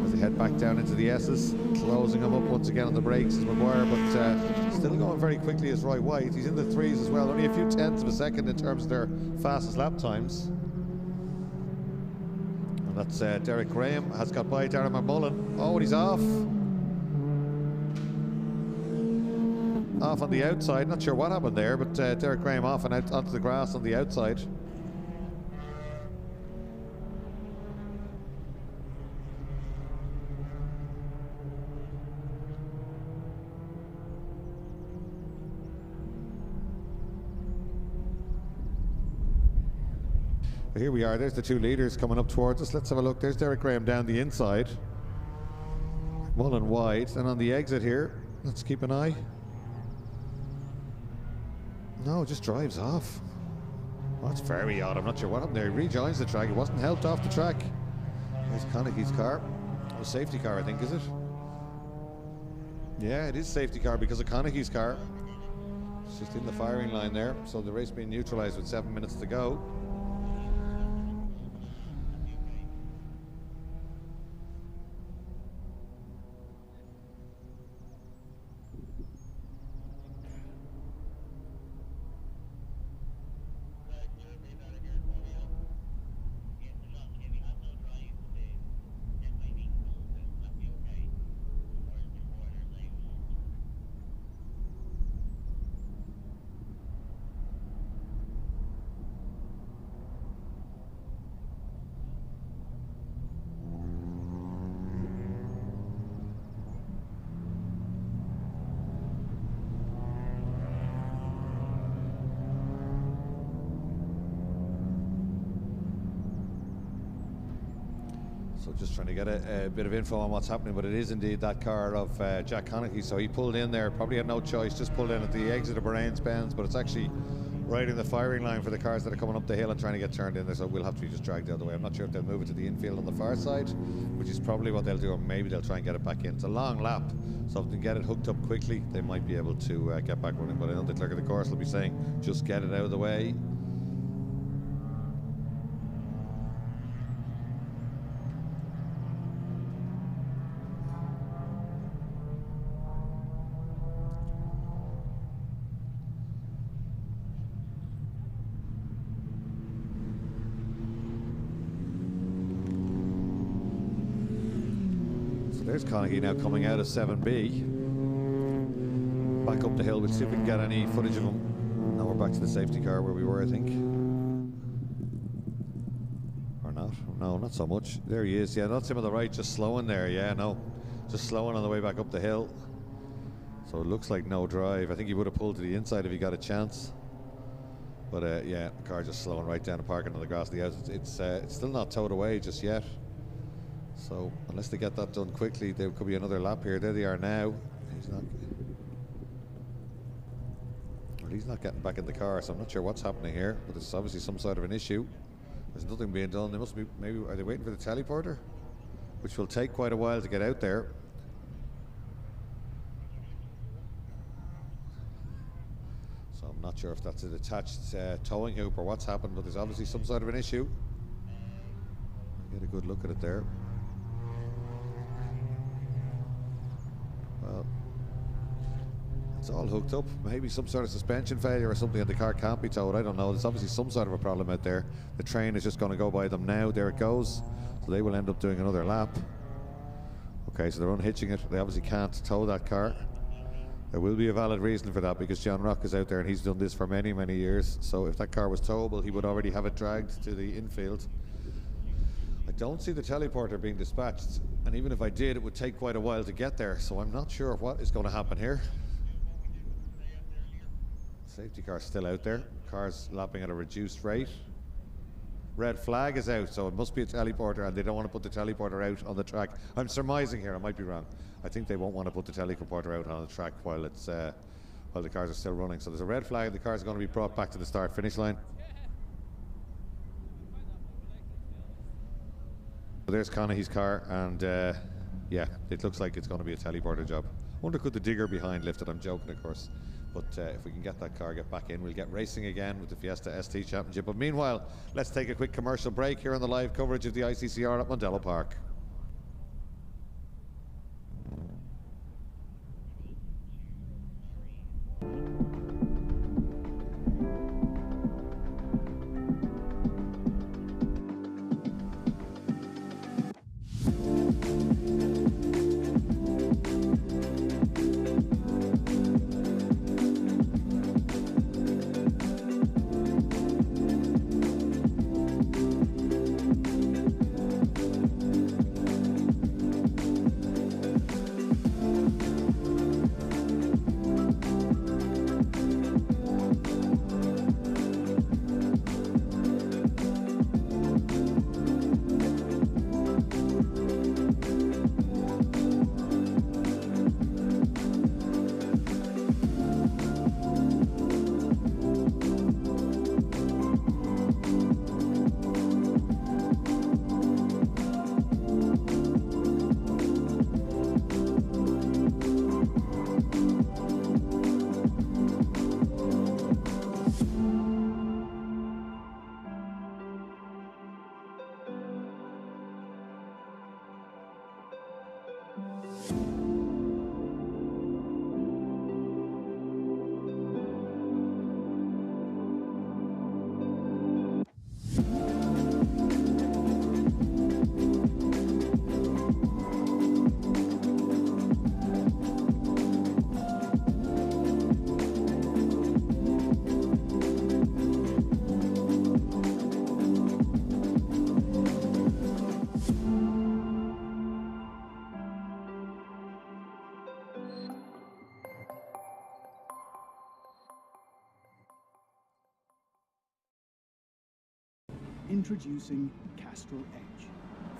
As they head back down into the S's, closing them up once again on the brakes is Maguire, but still going very quickly as Roy White. He's in the threes as well. Only a few tenths of a second in terms of their fastest lap times. And that's Derek Graham has got by Darren McMullen. Oh, and he's off. Off on the outside, not sure what happened there, but Derek Graham off and out onto the grass on the outside. Here we are, there's the two leaders coming up towards us. Let's have a look. There's Derek Graham down the inside. Mullen wide, and on the exit here, let's keep an eye. No, just drives off. Well, that's very odd. I'm not sure what happened there. He rejoins the track. He wasn't helped off the track. There's Connacht's car. Oh, safety car, I think, is it? Yeah, it is safety car because of Connacht's car. It's just in the firing line there. So the race being neutralized with 7 minutes to go. So just trying to get a bit of info on what's happening, but it is indeed that car of Jack Connacht. So he pulled in there, probably had no choice, just pulled in at the exit of Bahrain's Benz, but it's actually right in the firing line for the cars that are coming up the hill and trying to get turned in there, so we'll have to be just dragged the other way. I'm not sure if they'll move it to the infield on the far side, which is probably what they'll do, or maybe they'll try and get it back in. It's a long lap, so if they can get it hooked up quickly, they might be able to get back running, but I know the clerk of the course will be saying, just get it out of the way. There's Connacht now coming out of 7B. Back up the hill. We'll see if we can get any footage of him. Now we're back to the safety car where we were, I think. Or not. No, not so much. There he is. Yeah, that's him on the right, just slowing there. Yeah, no. Just slowing on the way back up the hill. So it looks like no drive. I think he would have pulled to the inside if he got a chance. But yeah, the car just slowing right down the parking on the grass. It's still not towed away just yet. So unless they get that done quickly, there could be another lap here. There they are now. He's not getting back in the car, so I'm not sure what's happening here, but there's obviously some sort of an issue. There's nothing being done. They must be, maybe, are they waiting for the teleporter? Which will take quite a while to get out there. So I'm not sure if that's an attached towing hoop or what's happened, but there's obviously some sort of an issue. Get a good look at it there. Well, it's all hooked up. Maybe some sort of suspension failure or something, and the car can't be towed. I don't know. There's obviously some sort of a problem out there. The train is just going to go by them now. There it goes. So they will end up doing another lap. Okay, so they're unhitching it. They obviously can't tow that car. There will be a valid reason for that because John Rock is out there and he's done this for many, many years. So if that car was towable, he would already have it dragged to the infield. I don't see the teleporter being dispatched, and even if I did, it would take quite a while to get there, so I'm not sure what is going to happen here. Safety car's still out there. Car's lapping at a reduced rate. Red flag is out, so it must be a teleporter, and they don't want to put the teleporter out on the track. I'm surmising here, I might be wrong. I think they won't want to put the teleporter out on the track while it's while the cars are still running. So there's a red flag, the cars are going to be brought back to the start-finish line. There's Connacht's car, and yeah, it looks like it's going to be a teleporter job. Wonder could the digger behind lift it? I'm joking, of course. But if we can get that car, get back in, we'll get racing again with the Fiesta ST Championship. But meanwhile, let's take a quick commercial break here on the live coverage of the ICCR at Mondello Park. Introducing Castrol Edge,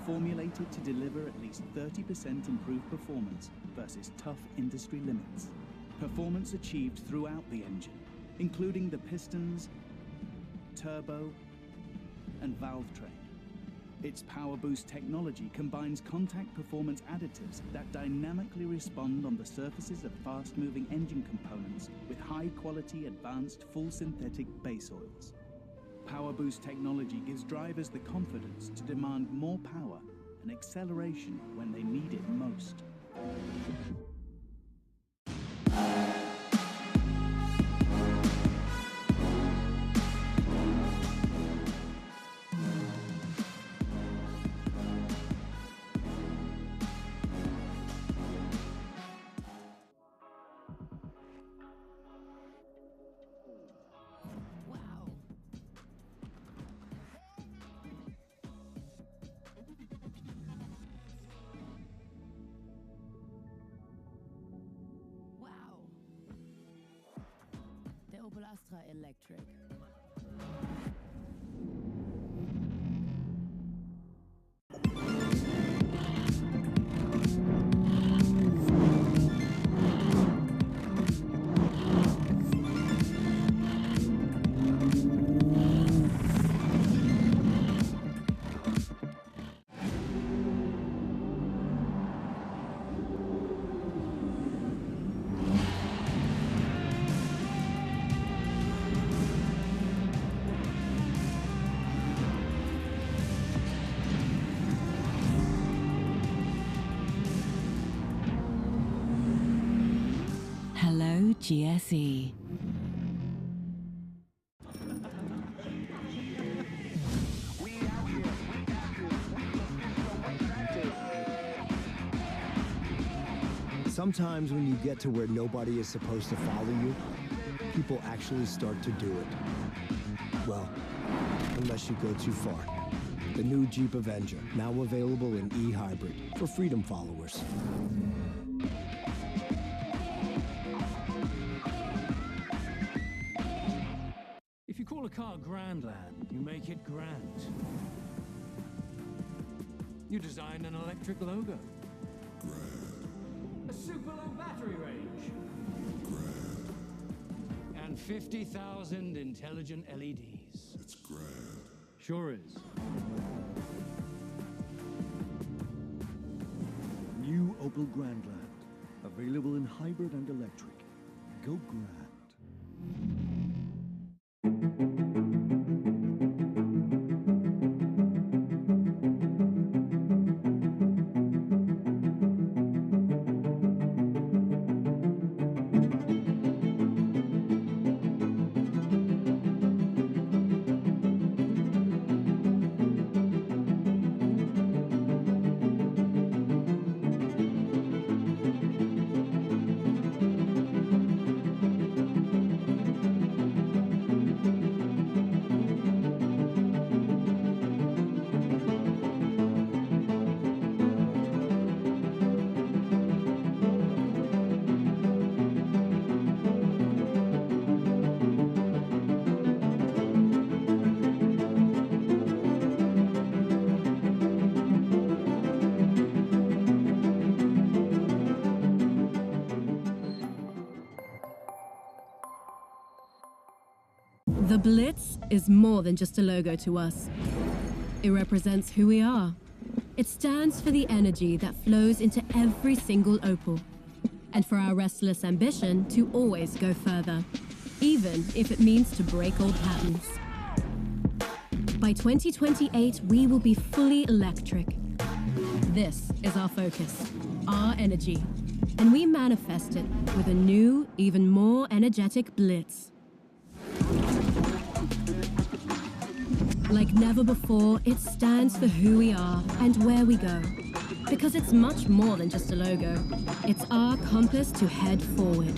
formulated to deliver at least 30% improved performance versus tough industry limits. Performance achieved throughout the engine, including the pistons, turbo, and valve train. Its Power Boost technology combines contact performance additives that dynamically respond on the surfaces of fast-moving engine components with high-quality advanced full synthetic base oils. Power Boost technology gives drivers the confidence to demand more power and acceleration when they need it most. Opel Astra Electric. Hello, GSE. Sometimes when you get to where nobody is supposed to follow you, people actually start to do it. Well, unless you go too far. The new Jeep Avenger, now available in e-hybrid for Freedom followers. If you call a car Grandland, you make it grand. You design an electric logo. Grand. A super low battery range. Grand. And 50,000 intelligent LEDs. It's grand. Sure is. New Opel Grandland. Available in hybrid and electric. Go Grand. The Blitz is more than just a logo to us. It represents who we are. It stands for the energy that flows into every single Opel, and for our restless ambition to always go further, even if it means to break old patterns. By 2028, we will be fully electric. This is our focus, our energy, and we manifest it with a new, even more energetic Blitz. Like never before, it stands for who we are and where we go. Because it's much more than just a logo. It's our compass to head forward.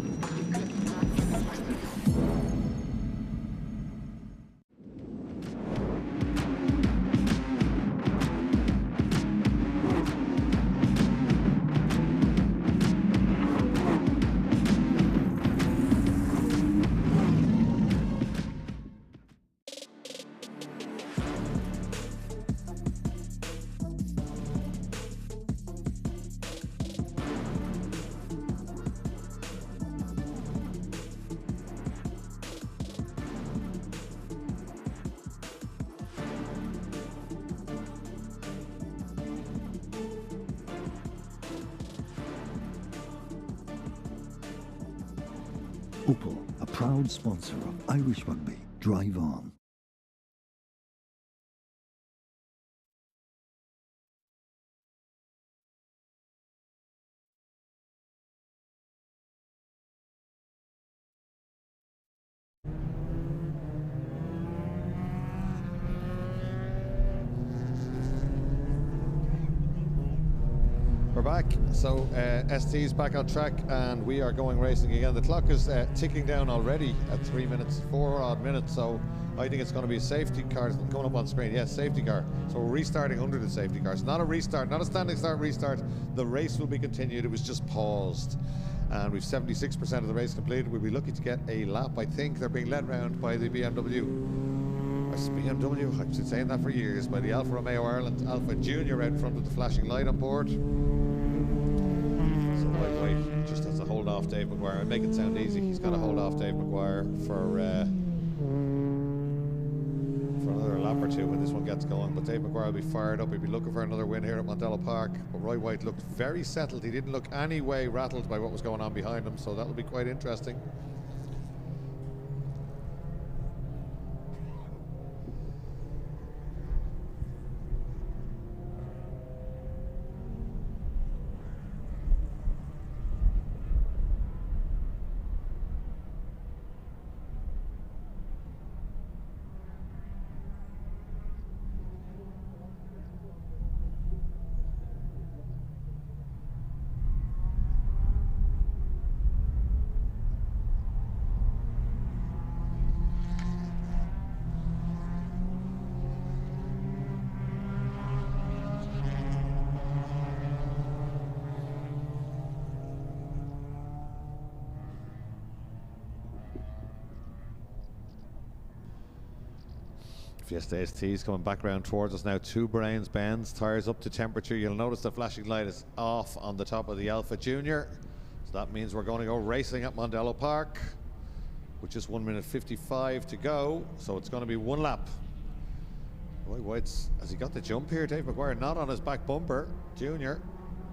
Opel, a proud sponsor of Irish rugby. Drive on. We're back. So ST's back on track and we are going racing again. The clock is ticking down already at 3 minutes, 4 odd minutes. So I think it's going to be a safety car coming up on screen. Yes, safety car. So we're restarting under the safety cars. Not a restart, not a standing start restart. The race will be continued. It was just paused. And we've 76% of the race completed. We'll be lucky to get a lap. I think they're being led round by the BMW. BMW, I've been saying that for years, by the Alfa Romeo Ireland Alpha Junior out in front with the flashing light on board. So wait, just has to hold off Dave McGuire and make it sound easy. He's got to hold off Dave McGuire for another lap or two when this one gets going. But Dave McGuire will be fired up. He'll be looking for another win here at Mondello Park. But Roy White looked very settled. He didn't look any way rattled by what was going on behind him. So that'll be quite interesting. Fiesta ST is coming back round towards us now. 2 brains bends, tyres up to temperature. You'll notice the flashing light is off on the top of the Alpha Junior. So that means we're going to go racing at Mondello Park with just 1 minute 55 to go. So it's going to be 1 lap. Roy White's, has he got the jump here? Dave McGuire not on his back bumper. Junior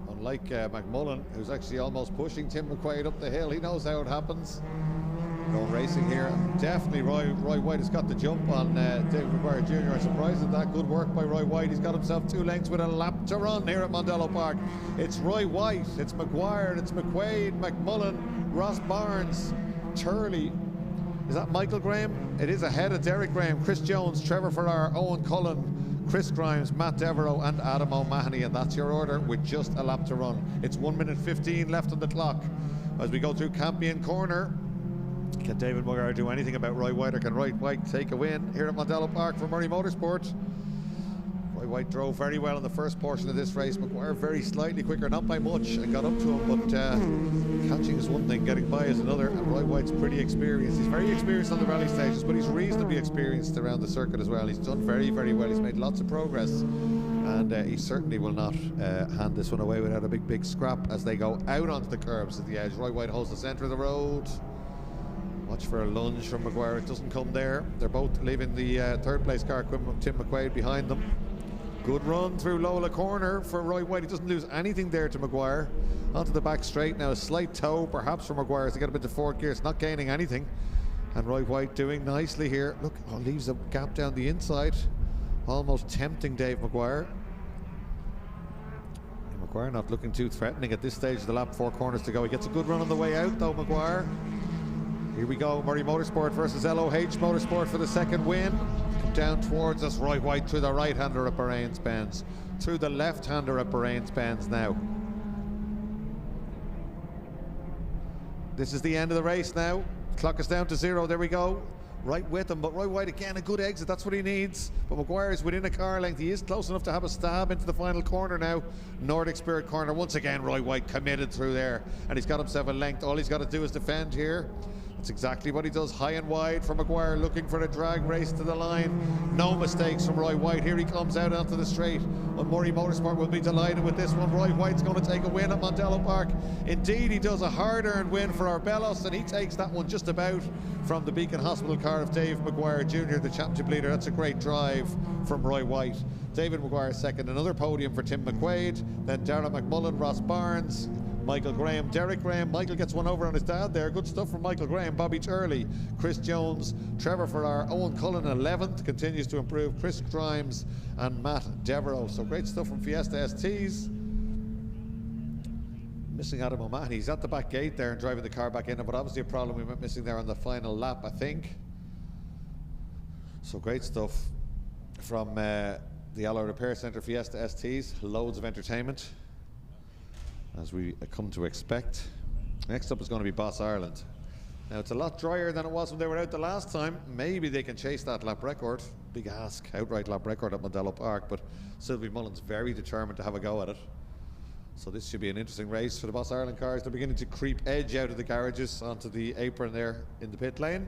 Unlike McMullen, who's actually almost pushing Tim McQuaid up the hill. He knows how it happens. Going racing here. Definitely Roy White has got the jump on David McGuire Jr. I'm surprised at that. Good work by Roy White. He's got himself 2 lengths with a lap to run here at Mondello Park. It's Roy White, it's McGuire, it's McQuaid, McMullen, Ross Barnes, Turley. Is that Michael Graham? It is ahead of Derek Graham, Chris Jones, Trevor Farrar, Owen Cullen, Chris Grimes, Matt Devereaux and Adam O'Mahony, and that's your order with just a lap to run. It's 1 minute 15 left on the clock as we go through Campion Corner. Can David McGuire do anything about Roy White, or can Roy White take a win here at Mondello Park for Murray Motorsport? Roy White drove very well in the first portion of this race. McGuire very slightly quicker, not by much, and got up to him, but catching is one thing, getting by is another, and Roy White's pretty experienced. He's very experienced on the rally stages, but he's reasonably experienced around the circuit as well. He's done very, very well. He's made lots of progress, and he certainly will not hand this one away without a big scrap as they go out onto the curbs at the edge. Roy White holds the centre of the road. Watch for a lunge from McGuire. It doesn't come there. They're both leaving the third place car, Tim McQuaid, behind them. Good run through Lola Corner for Roy White. He doesn't lose anything there to McGuire. Onto the back straight now. A slight toe perhaps for McGuire as they get a bit to fourth gear. It's not gaining anything. And Roy White doing nicely here. Look, leaves a gap down the inside. Almost tempting Dave McGuire. McGuire not looking too threatening at this stage of the lap. 4 corners to go. He gets a good run on the way out though, McGuire. Here we go, Murray Motorsport versus LOH Motorsport for the second win. Come down towards us, Roy White through the right-hander at Bahrain's Benz. Through the left-hander at Bahrain's Benz now. This is the end of the race now. Clock is down to 0, there we go. Right with him, but Roy White again, a good exit, that's what he needs. But McGuire is within a car length. He is close enough to have a stab into the final corner now. Nordic Spirit corner, once again Roy White committed through there, and he's got himself a length. All he's got to do is defend here. That's exactly what he does, high and wide from McGuire, looking for the drag race to the line. No mistakes from Roy White. Here he comes out onto the straight. Well, Murray Motorsport will be delighted with this one. Roy White's going to take a win at Mondello Park. Indeed, he does a hard-earned win for Arbelos, and he takes that one just about from the Beacon Hospital car of Dave McGuire Jr., the championship leader. That's a great drive from Roy White. David McGuire second, another podium for Tim McQuaid, then Darragh McMullen, Ross Barnes, Michael Graham, Derek Graham. Michael gets one over on his dad there. Good stuff from Michael Graham. Bobby Turley, Chris Jones, Trevor Farrar, Owen Cullen 11th, continues to improve. Chris Grimes and Matt Devereaux. So great stuff from Fiesta STs. Missing Adam O'Mahony. He's at the back gate there and driving the car back in, but obviously a problem we went missing there on the final lap, I think. So great stuff from the Alloy Repair Centre Fiesta STs. Loads of entertainment, as we come to expect. Next up is going to be Boss Ireland. Now it's a lot drier than it was when they were out the last time. Maybe they can chase that lap record. Big ask, outright lap record at Mondello Park, but Sylvie Mullen's very determined to have a go at it. So this should be an interesting race for the Boss Ireland cars. They're beginning to creep edge out of the garages onto the apron there in the pit lane.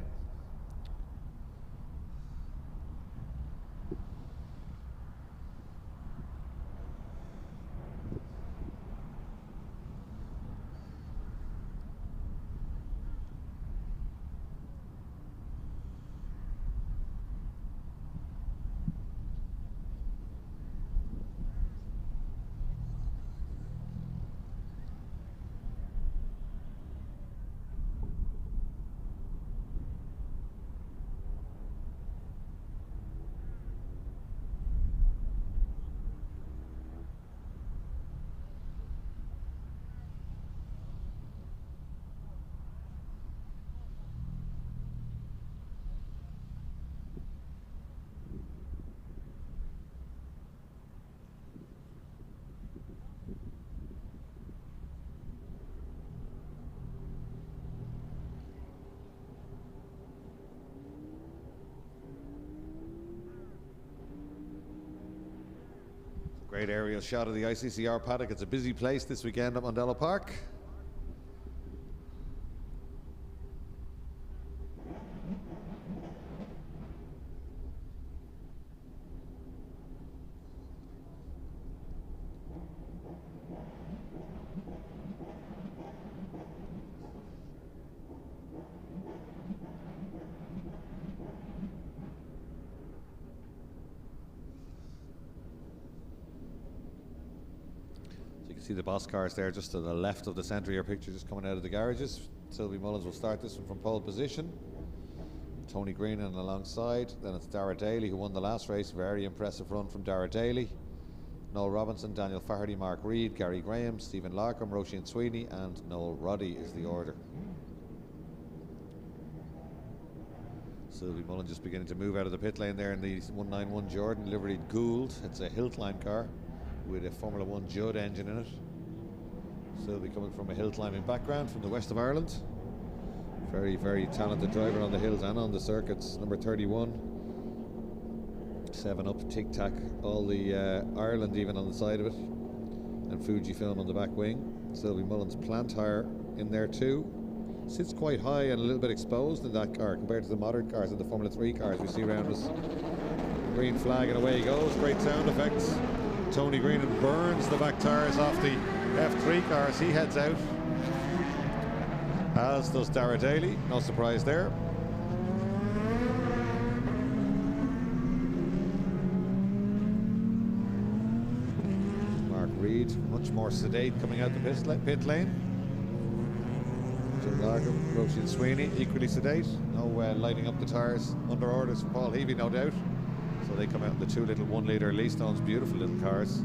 Great aerial shot of the ICCR paddock. It's a busy place this weekend at Mondello Park. See the boss cars there just to the left of the centre of your picture, just coming out of the garages. Sylvie Mullins will start this one from pole position. Tony Greenan alongside. Then it's Dara Daly who won the last race. Very impressive run from Dara Daly. Noel Robinson, Daniel Faherty, Mark Reed, Gary Graham, Stephen Larkham, Roisin Sweeney and Noel Roddy is the order. Sylvie Mullins just beginning to move out of the pit lane there in the 191 Jordan, liveried Gould. It's a hill climb car with a Formula 1 Judd engine in it. Sylvie coming from a hill climbing background from the west of Ireland. Very, very talented driver on the hills and on the circuits. Number 31. 7 Up, Tic Tac, all the Ireland even on the side of it. And Fujifilm on the back wing. Sylvie Mullins plant tire in there too. Sits quite high and a little bit exposed in that car compared to the modern cars and the Formula 3 cars we see around us. Green flag and away he goes. Great sound effects. Tony Greenan burns the back tires off the F3 cars. He heads out, as does Dara Daly. No surprise there. Mark Reed, much more sedate coming out the pit lane. Jim Larkham, Roisin Sweeney, equally sedate. No lighting up the tyres under orders from Paul Heavey, no doubt. So they come out in the 2 little 1 litre Leastones, beautiful little cars.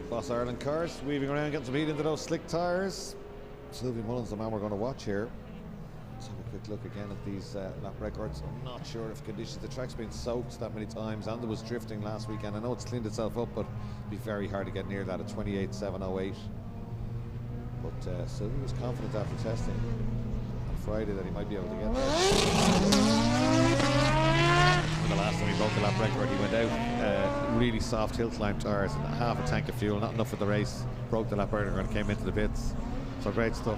Boss Ireland cars weaving around, getting some heat into those slick tyres. Sylvie Mullins, the man we're going to watch here. Let's have a quick look again at these lap records. I'm not sure if conditions, the track's been soaked that many times and there was drifting last weekend. I know it's cleaned itself up, but it'd be very hard to get near that at 28.708. But Sylvie was confident after testing on Friday that he might be able to get there. The last time he broke the lap record, he went out really soft hill climb tyres and half a tank of fuel, not enough for the race. Broke the lap record and came into the pits. So great stuff.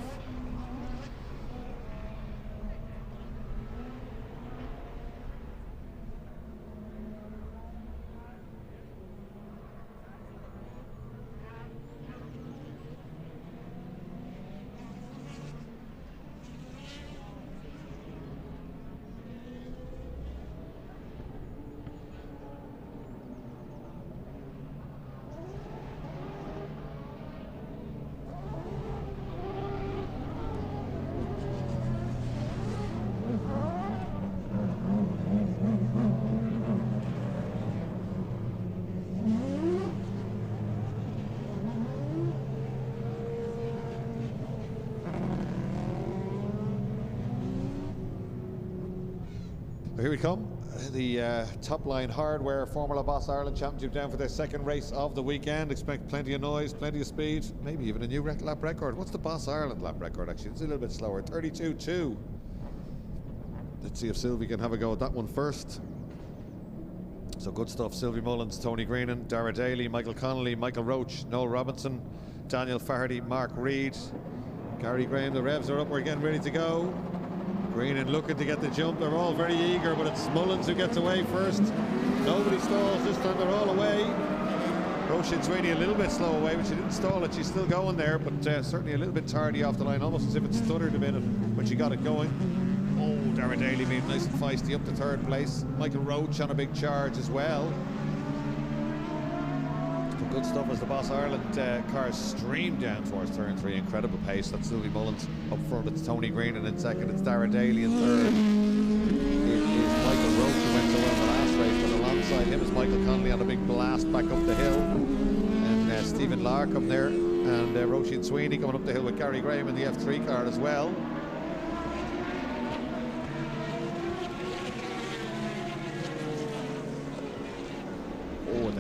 Here we come, the Top Line Hardware Formula Boss Ireland Championship down for their second race of the weekend. Expect plenty of noise, plenty of speed, maybe even a new lap record. What's the Boss Ireland lap record actually? It's a little bit slower, 32.2. Let's see if Sylvie can have a go at that one first. So good stuff. Sylvie Mullins, Tony Greenan, Dara Daly, Michael Connolly, Michael Roach, Noel Robinson, Daniel Faherty, Mark Reed, Gary Graham. The revs are up, we're again ready to go. Greenan looking to get the jump. They're all very eager, but it's Mullins who gets away first. Nobody stalls this time, they're all away. Roisin Sweeney a little bit slow away, but she didn't stall it. She's still going there, but certainly a little bit tardy off the line, almost as if it stuttered a minute when she got it going. Oh, Dara Daly being nice and feisty up to third place. Michael Roach on a big charge as well. Good stuff as the Boss Ireland cars stream down towards turn 3. Incredible pace. That's Sylvie Mullins up front. It's Tony Greenan in second. It's Dara Daly in third. It is Michael Roach who went so well in the last race, but alongside him is Michael Connolly on a big blast back up the hill. And Stephen Larkham there. And Roisin Sweeney coming up the hill with Gary Graham in the F3 car as well.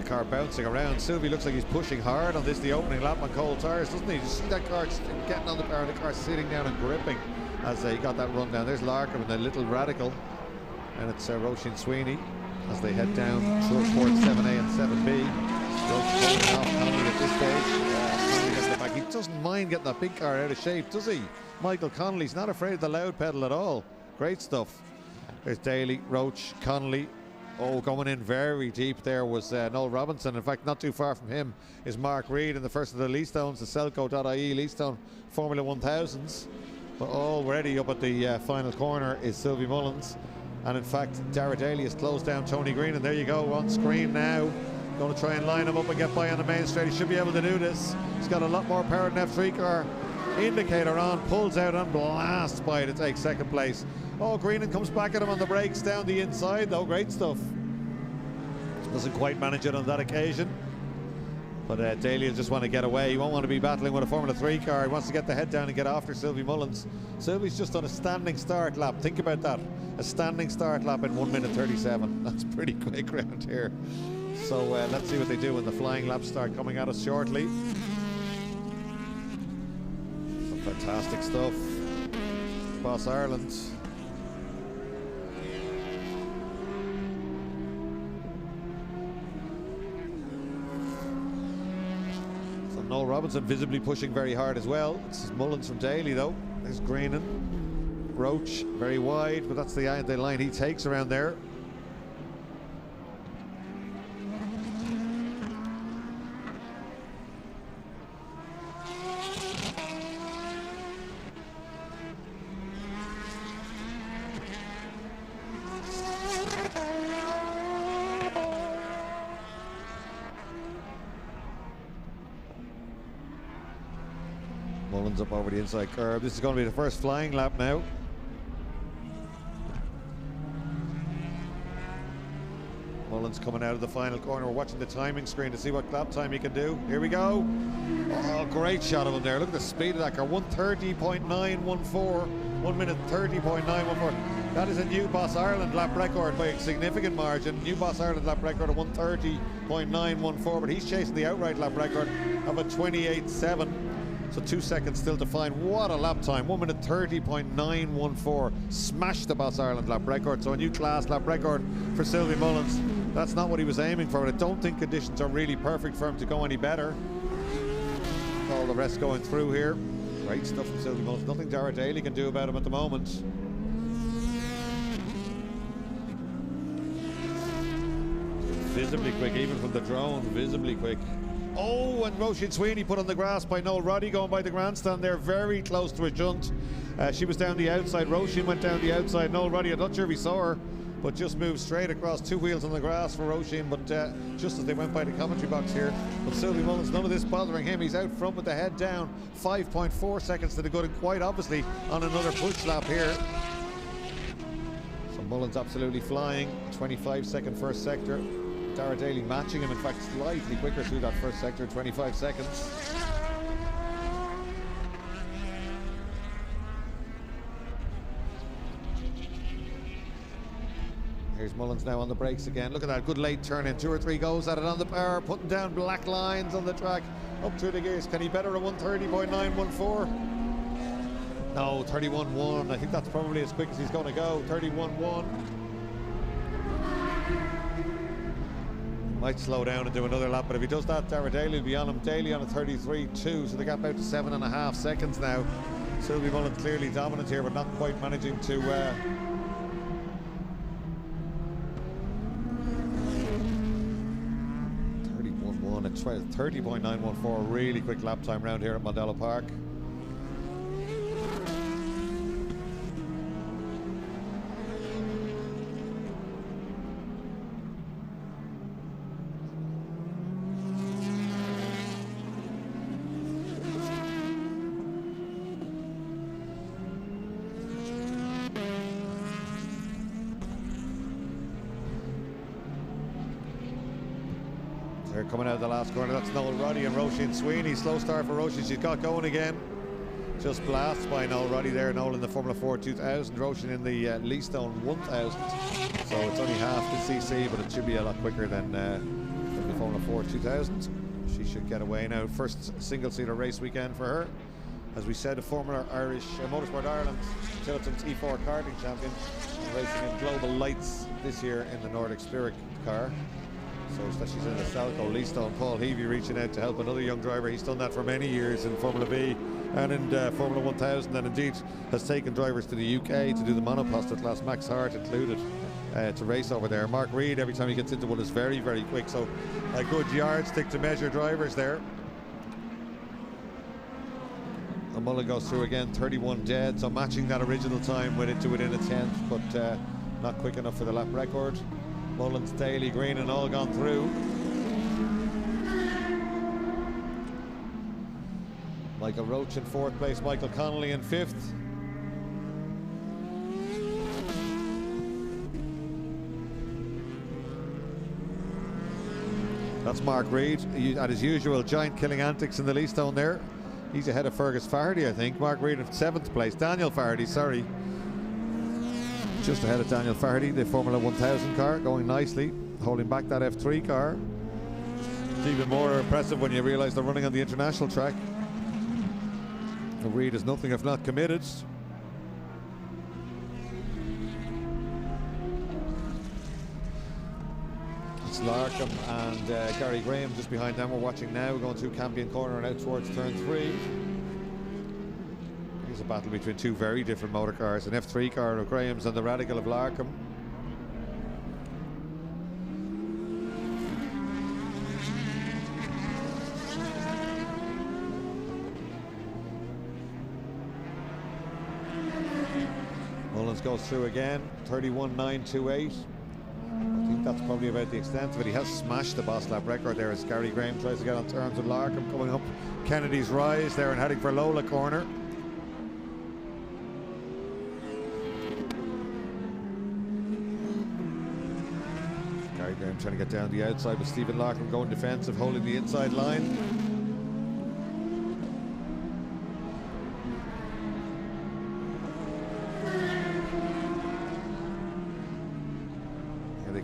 car bouncing around. Sylvie looks like he's pushing hard on this, the opening lap on cold tyres, doesn't he? You see that car just getting on the car, and the car sitting down and gripping as he got that run down. There's Larkham and a little radical, and it's Roisin Sweeney as they head down towards 7A and 7B. Roach off Connolly at this stage. Connolly gets the back. He doesn't mind getting that big car out of shape, does he? Michael Connolly's not afraid of the loud pedal at all. Great stuff. There's Daly, Roach, Connolly. Oh, going in very deep there was Noel Robinson. In fact, not too far from him is Mark Reed in the first of the Leastones, the Selco.ie Leastone Formula 1000s. But already up at the final corner is Sylvie Mullins. And in fact, Dara Daly has closed down Tony Green. And there you go, on screen now. Going to try and line him up and get by on the main straight. He should be able to do this. He's got a lot more power than F3 car. Indicator on, pulls out and blasts by to take second place. Oh, Greenan comes back at him on the brakes down the inside though. Great stuff. Doesn't quite manage it on that occasion. But Daly will just want to get away. He won't want to be battling with a Formula 3 car. He wants to get the head down and get after Sylvie Mullins. Sylvie's just on a standing start lap. Think about that. A standing start lap in 1 minute 37. That's pretty quick round here. So let's see what they do when the flying laps start coming at us shortly. Some fantastic stuff. Boss Ireland. Noel Robinson visibly pushing very hard as well. It's Mullins from Daly though. There's Greenan. Roach very wide, but that's the line he takes around there. Mullins up over the inside curve. This is going to be the first flying lap now. Mullins coming out of the final corner. We're watching the timing screen to see what lap time he can do. Here we go. Oh, great shot of him there. Look at the speed of that car. 1:30.914. 1 minute 30.914. That is a new Boss Ireland lap record by a significant margin. New Boss Ireland lap record of 1:30.914. But he's chasing the outright lap record of a 28.7. So 2 seconds still to find. What a lap time. 1 minute 30.914. Smashed the Boss Ireland lap record. So a new class lap record for Sylvie Mullins. That's not what he was aiming for. But I don't think conditions are really perfect for him to go any better. All the rest going through here. Great stuff from Sylvie Mullins. Nothing Dara Daly can do about him at the moment. Visibly quick, even from the drone. Visibly quick. Oh, and Roisin Sweeney put on the grass by Noel Roddy going by the grandstand there, very close to a junt. She was down the outside. Roisin went down the outside. Noel Roddy, I'm not sure if he saw her, but just moved straight across, 2 wheels on the grass for Roisin. But just as they went by the commentary box here, but Sylvie Mullins, none of this bothering him. He's out front with the head down. 5.4 seconds to the good, and quite obviously on another push lap here. So Mullins absolutely flying. 25-second first sector. Dara Daly matching him, in fact, slightly quicker through that first sector, 25 seconds. Here's Mullins now on the brakes again. Look at that, good late turn in. 2 or 3 goes at it on the power, putting down black lines on the track, up through the gears. Can he better a 1:30.914? No, 31.1. I think that's probably as quick as he's going to go. 31.1. Might slow down and do another lap, but if he does that, Dara Daly will be on him. Daly on a 33.2, so they got out to 7.5 seconds now. Sylvie Mullins clearly dominant here, but not quite managing to 31.1 and 30.914. Really quick lap time round here at Mondello Park. They're coming out of the last corner. That's Noel Roddy and Roisin Sweeney. Slow start for Roisin. She's got going again. Just blasts by Noel Roddy there. Noel in the Formula 4 2000. Roisin in the Leastone 1000. So it's only half the CC, but it should be a lot quicker than the Formula 4 2000. She should get away now. First single-seater race weekend for her. As we said, a former Irish Motorsport Ireland Tillotton's E4 karting champion, racing in Global Lights this year in the Nordic Spirit car. So she's in the Salco Leastone. Paul Heavey reaching out to help another young driver. He's done that for many years in Formula V and in Formula 1000, and indeed has taken drivers to the UK to do the monoposto class, Max Hart included, to race over there. Mark Reed, every time he gets into one, is very, very quick. So a good yardstick to measure drivers there. And Mullen goes through again, 31 dead, so matching that original time within a tenth, but not quick enough for the lap record. Mullins, Daly, Green and all gone through. Michael Roach in 4th place, Michael Connolly in 5th. That's Mark Reed at his usual giant killing antics in the Leastone there. He's ahead of Fergus Faherty, I think. Mark Reed in 7th place. Daniel Faherty, sorry. Just ahead of Daniel Faherty, the Formula 1000 car, going nicely, holding back that F3 car. It's even more impressive when you realise they're running on the international track. Reed is nothing if not committed. It's Larkham and Gary Graham just behind them. We're watching now. We're going through Campion Corner and out towards turn 3. Here's a battle between two very different motor cars, an F3 car of Graham's and the Radical of Larkham. Mullins goes through again, 31.928. I think that's probably about the extent of it. He has smashed the boss lap record there as Gary Graham tries to get on terms with Larkham, coming up Kennedy's Rise there and heading for Lola Corner. Gary Graham trying to get down the outside, but Stephen Larkham going defensive, holding the inside line.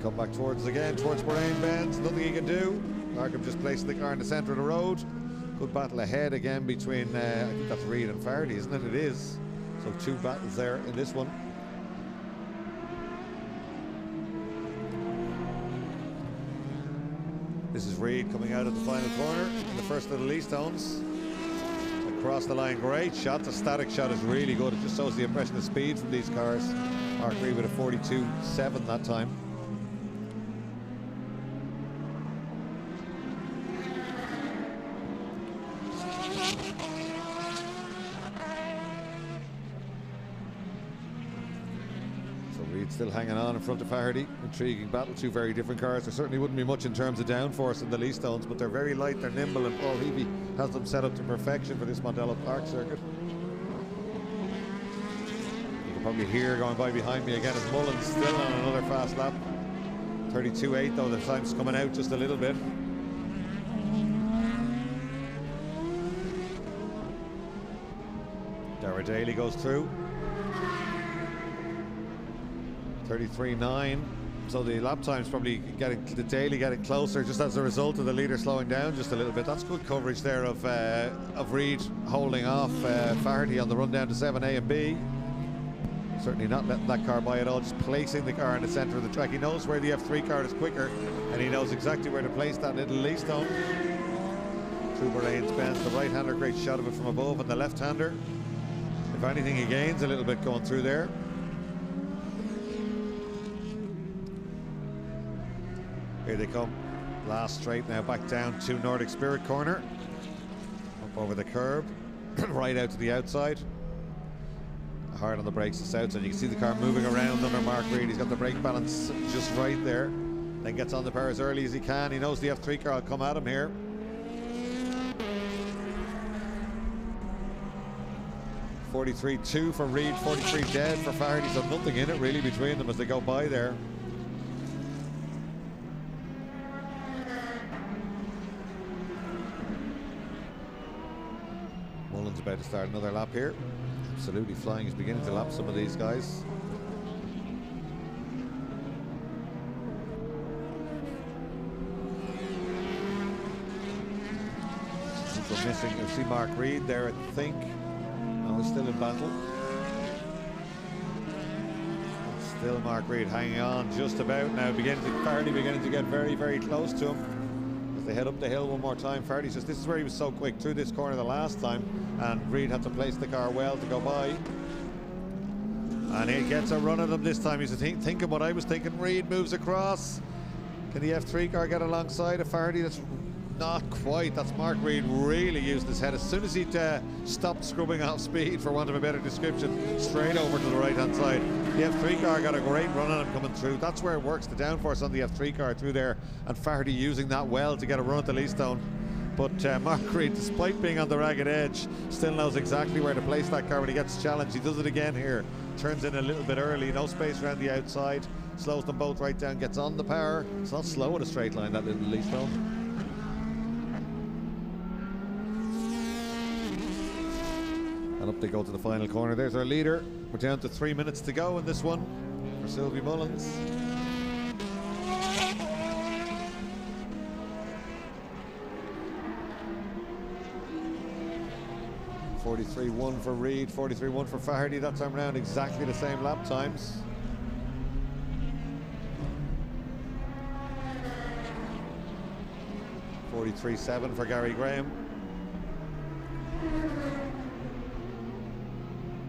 Come back towards us again, towards Moraine Bends. Nothing he can do. Larkham just placing the car in the centre of the road. Good battle ahead again between, I think that's Reed and Faherty, isn't it? It is. So two battles there in this one. This is Reed coming out of the final corner in the first of the Leastones. Across the line, great shot. The static shot is really good. It just shows the impression of speed from these cars. Mark Reed with a 42.7 that time. Still hanging on in front of Faherty. Intriguing battle, two very different cars. There certainly wouldn't be much in terms of downforce in the Leastones, but they're very light, they're nimble, and Paul Heavey has them set up to perfection for this Mondello Park circuit. You can probably hear going by behind me again as Mullins still on another fast lap. 32.8 though, the time's coming out just a little bit. Dara Daly goes through. 33.9, so the lap time's probably getting, the Daily getting closer just as a result of the leader slowing down just a little bit. That's good coverage there of Reed holding off Faherty on the run down to 7A and B. Certainly not letting that car by at all, just placing the car in the centre of the track. He knows where the F3 car is quicker, and he knows exactly where to place that little Leastone. Through Moraine Bends, the right-hander, great shot of it from above, and the left-hander, if anything, he gains a little bit going through there. Here they come, last straight now, back down to Nordic Spirit Corner, up over the curb, right out to the outside. Hard on the brakes to south, and you can see the car moving around under Mark Reed. He's got the brake balance just right there, then gets on the power as early as he can. He knows the F3 car will come at him here. .43.2 for Reed, 43 dead for Faherty, so nothing in it really between them as they go by there. Mullins about to start another lap here. Absolutely flying. He's beginning to lap some of these guys. missing. You see Mark Reed there, I think. No, he's still in battle. Still Mark Reed hanging on just about now. Fardy beginning to get very, very close to him. As they head up the hill one more time, Fardy says this is where he was so quick through this corner the last time, and Reed had to place the car well to go by. And he gets a run at him this time. He's thinking what I was thinking. Reed moves across. Can the F3 car get alongside of Fardy? That's not quite. That's Mark Reed really used his head. As soon as he'd stopped scrubbing off speed, for want of a better description, straight over to the right-hand side. The F3 car got a great run on him coming through. That's where it works, the downforce on the F3 car through there, and Fardy using that well to get a run at the Leastone. But Mark Reed, despite being on the ragged edge, still knows exactly where to place that car when he gets challenged. He does it again here. Turns in a little bit early, no space around the outside. Slows them both right down, gets on the power. It's not slow in a straight line, that little Leastone. And up they go to the final corner. There's our leader. We're down to 3 minutes to go in this one for Sylvie Mullins. .43.1 for Reed, 43.1 for Fardy. That time around exactly the same lap times. .43.7 for Gary Graham.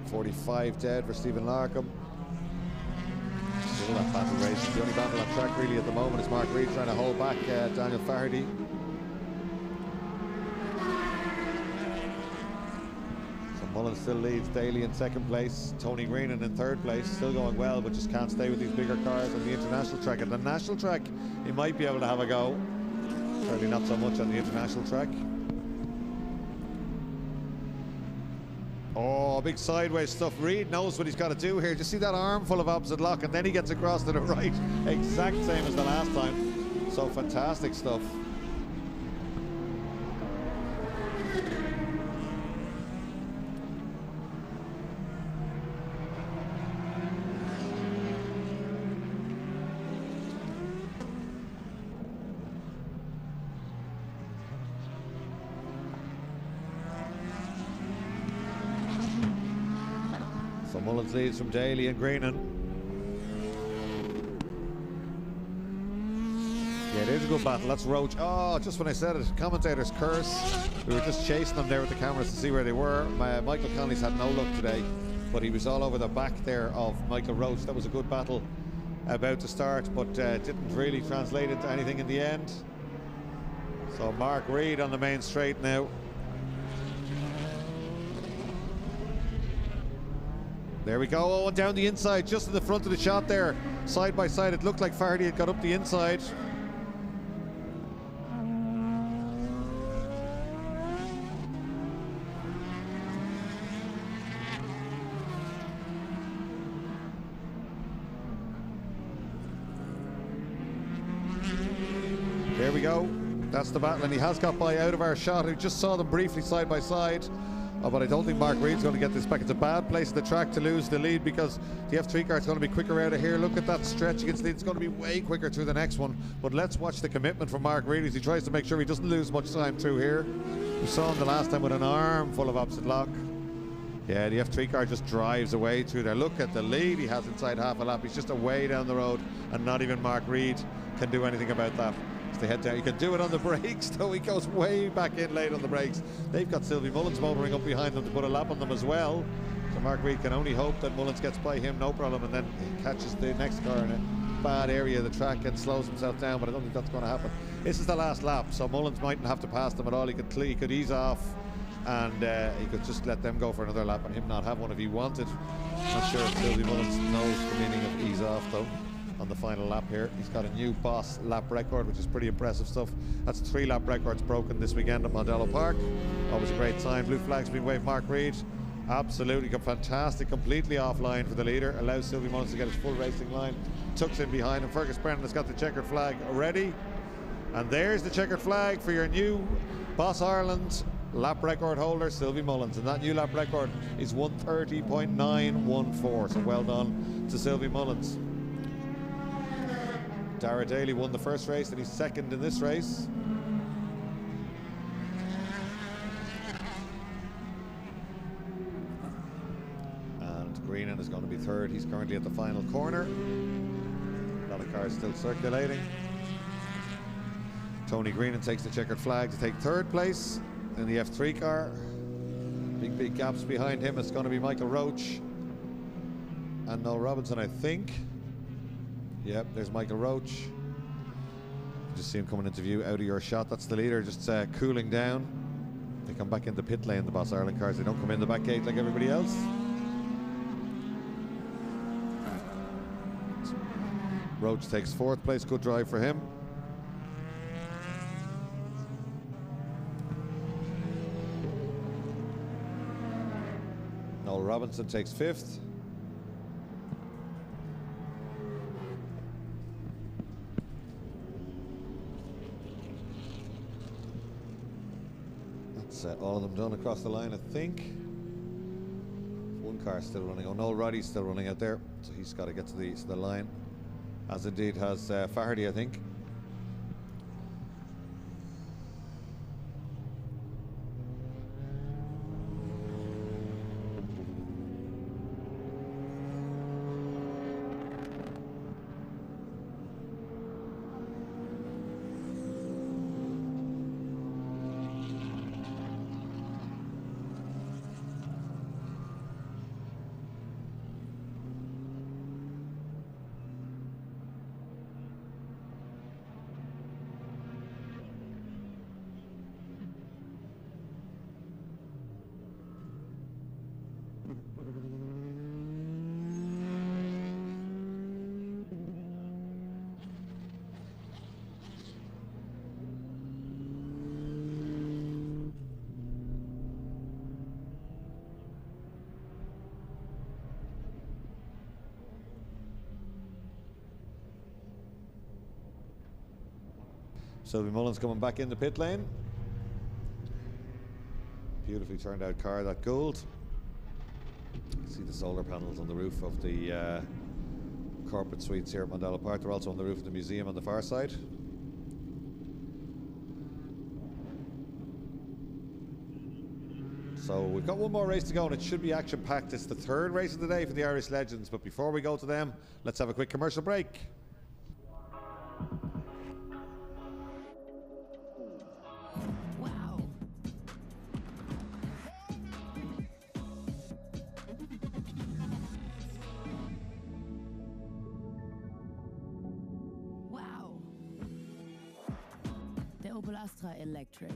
45 dead for Stephen Larkham. Still that battle race. The only battle on track really at the moment is Mark Reed trying to hold back Daniel Fardy. So Mullins still leads Daly in second place. Tony Greenan in third place. Still going well, but just can't stay with these bigger cars on the international track. At the national track, he might be able to have a go. Certainly not so much on the international track. Oh, big sideways stuff. Reed knows what he's got to do here. Just see that armful of opposite lock, and then he gets across to the right. Exact same as the last time. So fantastic stuff. So Mullins leads from Daly and Greenan. Yeah, it is a good battle. That's Roach. Oh, just when I said it, commentator's curse. We were just chasing them there with the cameras to see where they were. Michael Connolly's had no luck today, but he was all over the back there of Michael Roach. That was a good battle about to start, but didn't really translate into anything in the end. So Mark Reed on the main straight now. There we go. Oh, and down the inside, just in the front of the shot there. Side by side, it looked like Fardy had got up the inside. There we go. That's the battle, and he has got by out of our shot. We just saw them briefly side by side. Oh, but I don't think Mark Reed's going to get this back. It's a bad place in the track to lose the lead because the F3 car is going to be quicker out of here. Look at that stretch against the lead. It's going to be way quicker through the next one. But let's watch the commitment from Mark Reed as he tries to make sure he doesn't lose much time through here. We saw him the last time with an arm full of opposite lock. Yeah, the F3 car just drives away through there. Look at the lead he has inside half a lap. He's just away down the road, and not even Mark Reed can do anything about that. They head down. You can do it on the brakes, though. He goes way back in late on the brakes. They've got Sylvie Mullins motoring up behind them to put a lap on them as well. So Mark Reed can only hope that Mullins gets by him, no problem, and then he catches the next car in a bad area of the track and slows himself down, but I don't think that's going to happen. This is the last lap, so Mullins mightn't have to pass them at all. He could ease off, and he could just let them go for another lap and him not have one if he wanted. Not sure if Sylvie Mullins knows the meaning of ease off, though. On the final lap here, he's got a new boss lap record, which is pretty impressive stuff. That's 3 lap records broken this weekend at Mondello Park. Always a great sign. Blue flag's been waved. Mark Reed, absolutely fantastic, completely offline for the leader. Allows Sylvie Mullins to get his full racing line. Tucks in behind him. Fergus Brennan has got the checkered flag ready, and there's the checkered flag for your new Boss Ireland lap record holder, Sylvie Mullins, and that new lap record is 1:30.914. So well done to Sylvie Mullins. Dara Daly won the first race, and he's second in this race. third. He's currently at the final corner. A lot of cars still circulating. Tony Greenan takes the checkered flag to take third place in the F3 car. Big gaps behind him. It's going to be Michael Roach and Noel Robinson, I think. Yep, there's Michael Roach. You just see him coming into view out of your shot. That's the leader, just cooling down. They come back into pit lane, the Boss Ireland cars. They don't come in the back gate like everybody else. Roach takes fourth place. Good drive for him. Noel Robinson takes fifth. That's all of them done across the line, I think. One car still running. Oh, Noel Roddy's still running out there, so he's got to get to the line, as indeed has Faherty, I think. Sylvie Mullins coming back in the pit lane. Beautifully turned out car, that gold. See the solar panels on the roof of the corporate suites here at Mandela Park. They're also on the roof of the museum on the far side. So we've got one more race to go and it should be action-packed. It's the third race of the day for the Irish Legends, but before we go to them, let's have a quick commercial break. Astra Electric.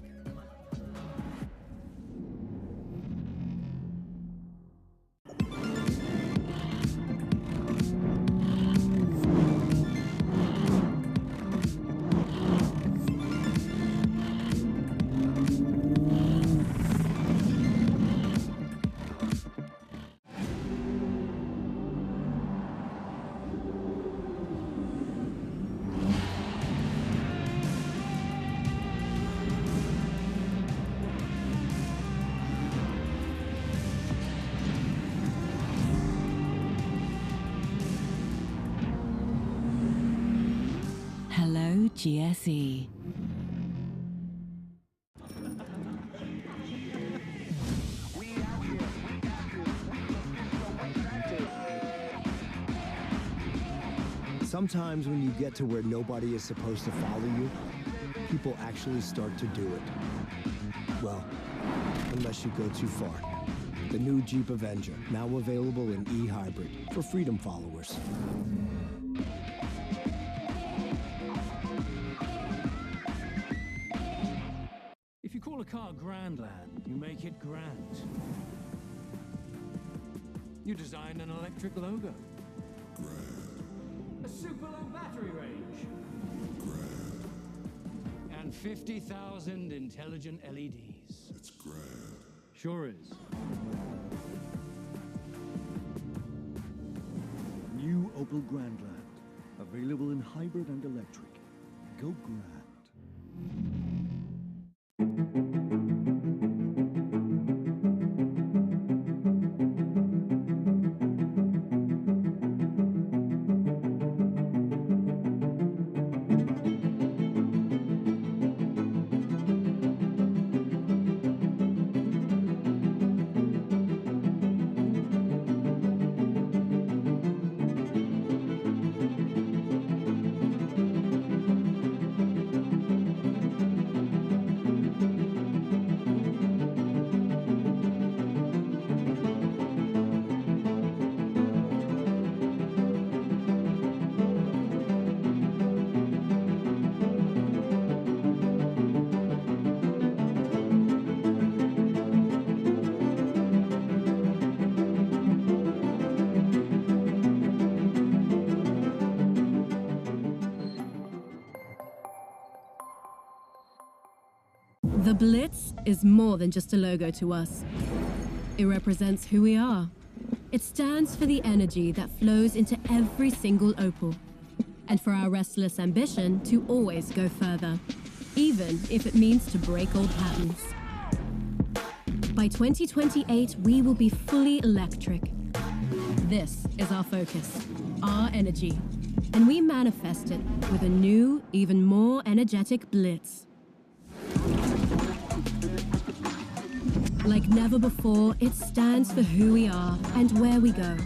GSE. Sometimes when you get to where nobody is supposed to follow you, people actually start to do it. Well, unless you go too far. The new Jeep Avenger, now available in e-hybrid for Freedom followers. If you call a car Grandland, you make it grand. You design an electric logo. A super low battery range. And 50,000 intelligent LEDs. It's grand. Sure is. New Opel Grandland. Available in hybrid and electric. Go grand. The Blitz is more than just a logo to us. It represents who we are. It stands for the energy that flows into every single opal, and for our restless ambition to always go further, even if it means to break old patterns. By 2028, we will be fully electric. This is our focus, our energy, and we manifest it with a new, even more energetic Blitz. Like never before, it stands for who we are and where we go.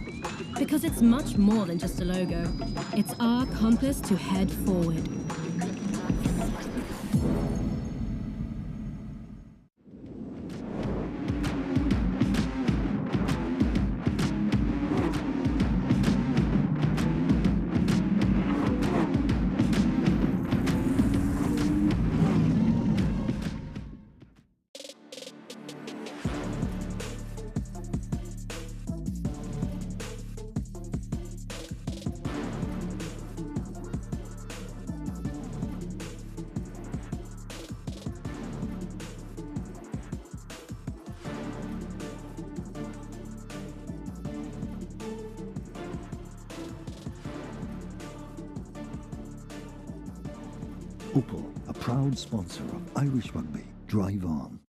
Because it's much more than just a logo. It's our compass to head forward. Opel, a proud sponsor of Irish rugby. Drive on.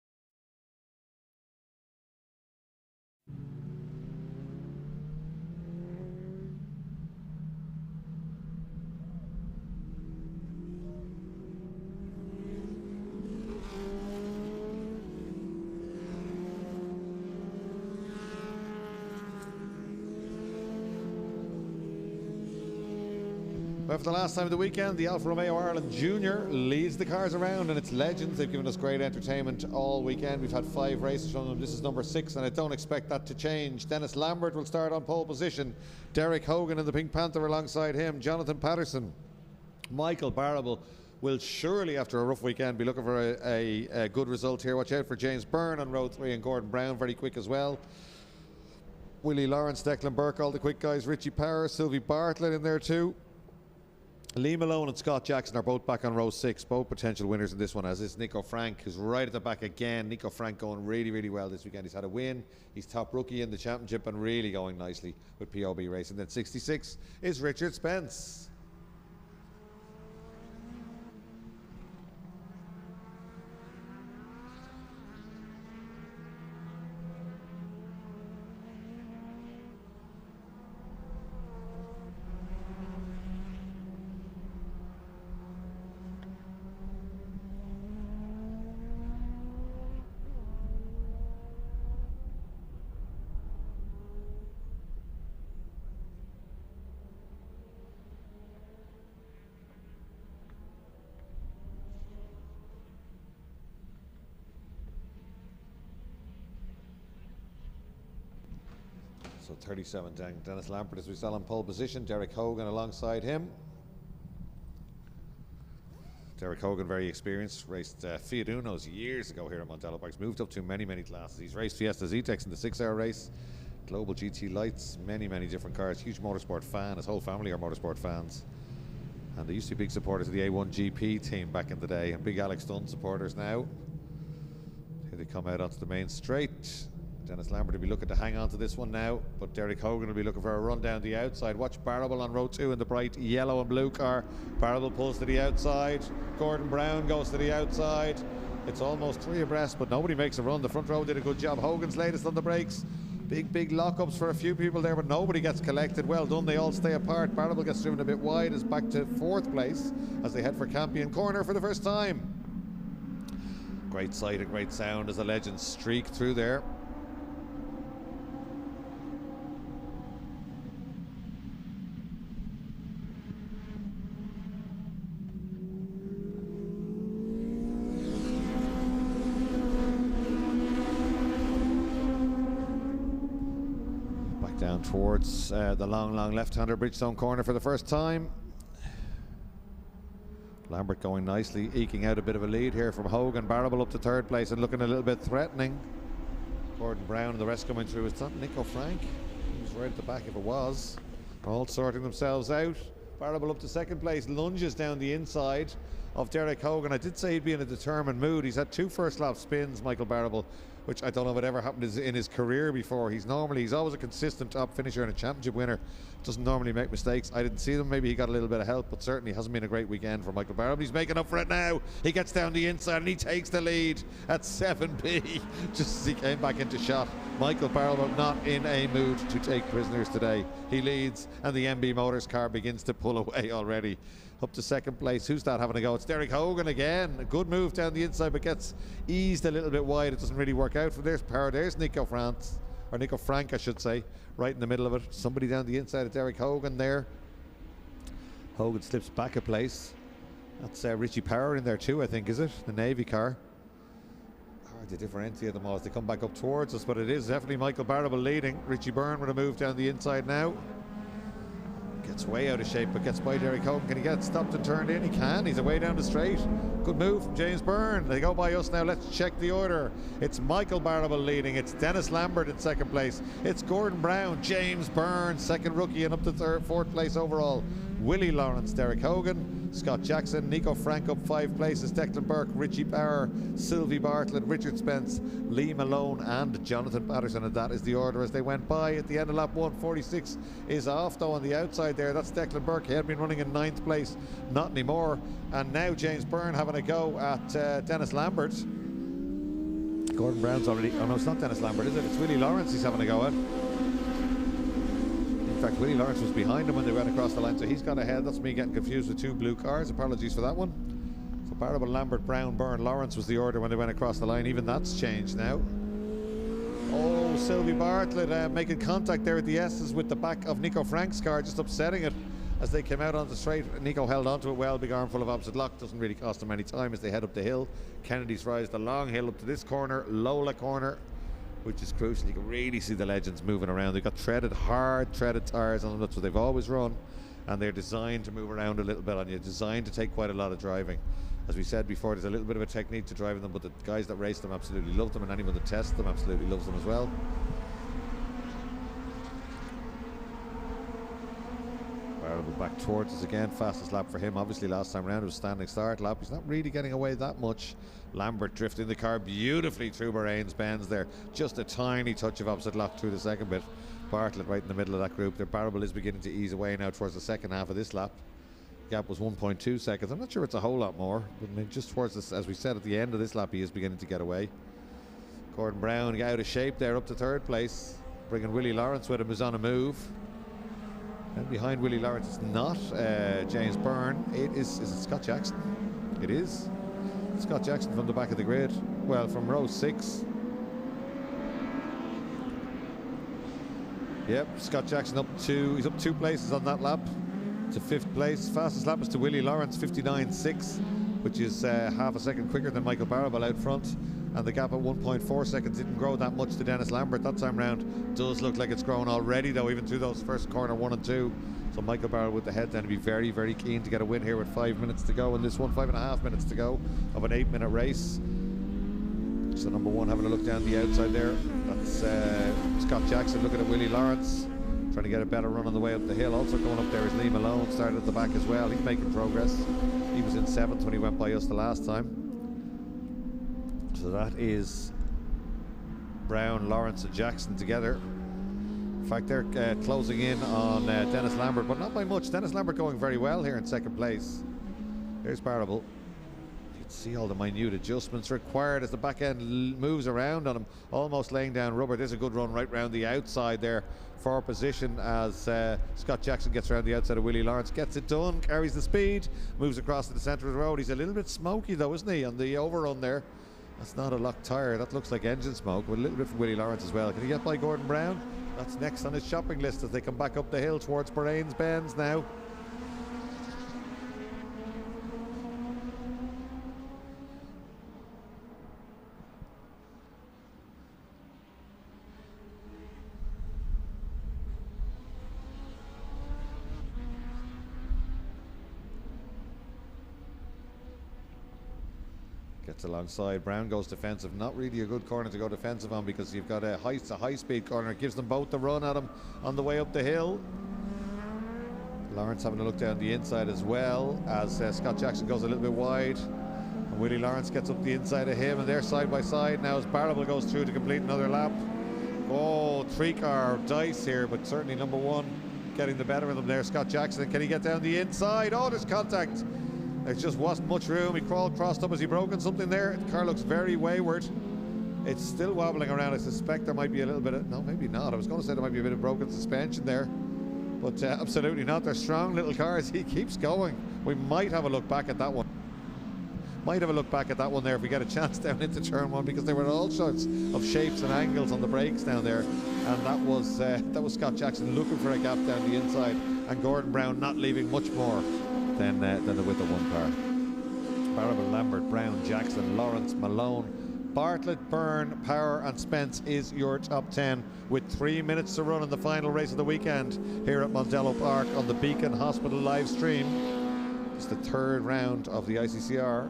Well, for the last time of the weekend, the Alfa Romeo Ireland Junior leads the cars around, and its legends. They've given us great entertainment all weekend. We've had 5 races from them. This is number 6, and I don't expect that to change. Dennis Lambert will start on pole position. Derek Hogan in the Pink Panther alongside him. Jonathan Patterson. Michael Barrable will surely, after a rough weekend, be looking for a good result here. Watch out for James Byrne on row 3, and Gordon Brown very quick as well. Willie Lawrence, Declan Burke, all the quick guys. Richie Power, Sylvie Bartlett in there too. Lee Malone and Scott Jackson are both back on row 6, both potential winners in this one, as is Nico Frank, who's right at the back again. Nico Frank going really, really well this weekend. He's had a win. He's top rookie in the championship and really going nicely with POB Racing. Then 66 is Richard Spence. So 37 down. Dennis Lambert, as we saw, on pole position. Derek Hogan alongside him. Derek Hogan, very experienced, raced Fiat Unos years ago here at Montello Bikes, moved up to many classes. He's raced Fiesta Z-Tex in the 6-hour race, Global GT Lights, many different cars. Huge motorsport fan. His whole family are motorsport fans. And they used to be big supporters of the A1 GP team back in the day, and big Alex Dunn supporters now. Here they come out onto the main straight. Dennis Lambert will be looking to hang on to this one now, but Derek Hogan will be looking for a run down the outside. Watch Barrable on row 2 in the bright yellow and blue car. Barrable pulls to the outside. Gordon Brown goes to the outside. It's almost 3 abreast, but nobody makes a run. The front row did a good job. Hogan's latest on the brakes. Big lockups for a few people there, but nobody gets collected. Well done, they all stay apart. Barrable gets driven a bit wide, is back to 4th place as they head for Campion Corner for the first time. Great sight and great sound as the legends streak through there. Down towards the long left-hander Bridgestone corner for the first time. Lambert going nicely, eking out a bit of a lead here from Hogan. Barrable up to 3rd place and looking a little bit threatening. Gordon Brown and the rest coming through. It's not Nico Frank. He was right at the back if it was. All sorting themselves out. Barrable up to second place, lunges down the inside of Derek Hogan. I did say he'd be in a determined mood. He's had 2 first lap spins, Michael Barrable, which I don't know if it ever happened in his career before. He's always a consistent top finisher and a championship winner. Doesn't normally make mistakes. I didn't see them. Maybe he got a little bit of help, but certainly hasn't been a great weekend for Michael Barrable. He's making up for it now. He gets down the inside and he takes the lead at 7p just as he came back into shot. Michael Barrable not in a mood to take prisoners today. He leads and the MB Motors car begins to pull away already. Up to second place. Who's that having a go? It's Derek Hogan again. A good move down the inside, but gets eased a little bit wide. It doesn't really work out. From there's power. There's Nico Frank, I should say, right in the middle of it. Somebody down the inside of Derek Hogan there. Hogan slips back a place. That's Richie Power in there too, I think, is it? The Navy car. Hard to differentiate them all as they come back up towards us, but it is definitely Michael Barrable leading. Richie Byrne with a move down the inside now. Gets way out of shape, but gets by Derek Hogan. Can he get stopped and turned in? He can. He's away down the straight. Good move from James Byrne. They go by us now. Let's check the order. It's Michael Barrable leading. It's Dennis Lambert in second place. It's Gordon Brown, James Byrne, second rookie, and up to fourth place overall. Willie Lawrence, Derek Hogan, Scott Jackson, Nico Frank up 5 places, Declan Burke, Richie Power, Sylvie Bartlett, Richard Spence, Lee Malone and Jonathan Patterson, and that is the order as they went by. At the end of lap 146 is off though on the outside there. That's Declan Burke. He had been running in 9th place, not anymore. And now James Byrne having a go at Dennis Lambert. Gordon Brown's already, oh no, it's not Dennis Lambert, is it? It's Willie Lawrence he's having a go at. In fact, Willie Lawrence was behind him when they went across the line, so he's got ahead. That's me getting confused with 2 blue cars. Apologies for that one. So Barrable, Lambert, Brown, Byrne, Lawrence was the order when they went across the line. Even that's changed now. Oh, Sylvie Bartlett making contact there at the S's with the back of Nico Frank's car, just upsetting it as they came out on the straight. Nico held onto it well. Big armful of opposite lock. Doesn't really cost him any time as they head up the hill. Kennedy's Rise, the long hill up to this corner, Lola corner, which is crucial. You can really see the legends moving around. They've got hard treaded tires on them. That's what they've always run, and they're designed to move around a little bit on you, designed to take quite a lot of driving. As we said before, there's a little bit of a technique to driving them, but the guys that race them absolutely love them, and anyone that tests them absolutely loves them as well. Barrable back towards us again. Fastest lap for him. Obviously last time around it was standing start lap. He's not really getting away that much. Lambert drifting the car beautifully through Bahrain's bends there. Just a tiny touch of opposite lock through the second bit. Bartlett right in the middle of that group. Their Barrable is beginning to ease away now towards the second half of this lap. Gap was 1.2 seconds. I'm not sure it's a whole lot more, but I mean, just towards this, as we said at the end of this lap, he is beginning to get away. Gordon Brown out of shape there, up to 3rd place, bringing Willie Lawrence with him, who's on a move. And behind Willie Lawrence, it's not James Byrne. Is it Scott Jackson? It is Scott Jackson from the back of the grid. Well, from row 6. Yep, Scott Jackson he's up 2 places on that lap to 5th place. Fastest lap is to Willie Lawrence, 59.6, which is half a second quicker than Michael Barrable out front. And the gap at 1.4 seconds didn't grow that much to Dennis Lambert that time round. Does look like it's grown already though, even through those first corner 1 and 2. So Michael Barrable with the head down to be very, very keen to get a win here with 5 minutes to go in this one, 5.5 minutes to go of an 8-minute race. So number 1 having a look down the outside there. That's Scott Jackson looking at Willie Lawrence, trying to get a better run on the way up the hill. Also going up there is Lee Malone, started at the back as well. He's making progress. He was in 7th when he went by us the last time. So that is Brown, Lawrence and Jackson together. In fact, they're closing in on Dennis Lambert, but not by much. Dennis Lambert going very well here in 2nd place. There's Barrable. You can see all the minute adjustments required as the back end moves around on him, almost laying down rubber. There's a good run right round the outside there for position as Scott Jackson gets around the outside of Willie Lawrence, gets it done, carries the speed, moves across to the centre of the road. He's a little bit smoky though, isn't he, on the overrun there. That's not a locked tyre, that looks like engine smoke, with a little bit from Willie Lawrence as well. Can he get by Gordon Brown? That's next on his shopping list as they come back up the hill towards Bahrain's bends now. Gets alongside. Brown goes defensive. Not really a good corner to go defensive on because you've got a high speed corner. It gives them both the run at him on the way up the hill. Lawrence having a look down the inside as well as Scott Jackson goes a little bit wide. And Willie Lawrence gets up the inside of him, and they're side by side now as Barrable goes through to complete another lap. Oh, 3-car dice here, but certainly number one getting the better of them there. Scott Jackson, can he get down the inside? Oh, there's contact. There just wasn't much room. He crossed up as he broken something there. The car looks very wayward. It's still wobbling around. I suspect there might be a little bit of, no, maybe not. I was going to say there might be a bit of broken suspension there, but absolutely not. They're strong little cars. He keeps going. We might have a look back at that one. Might have a look back at that one there if we get a chance down into turn one, because there were all sorts of shapes and angles on the brakes down there, and that was Scott Jackson looking for a gap down the inside, and Gordon Brown not leaving much more than the width of one car. Barrable, Lambert, Brown, Jackson, Lawrence, Malone, Bartlett, Byrne, Power and Spence is your top 10 with 3 minutes to run in the final race of the weekend here at Mondello Park on the Beacon Hospital live stream. It's the third round of the ICCR.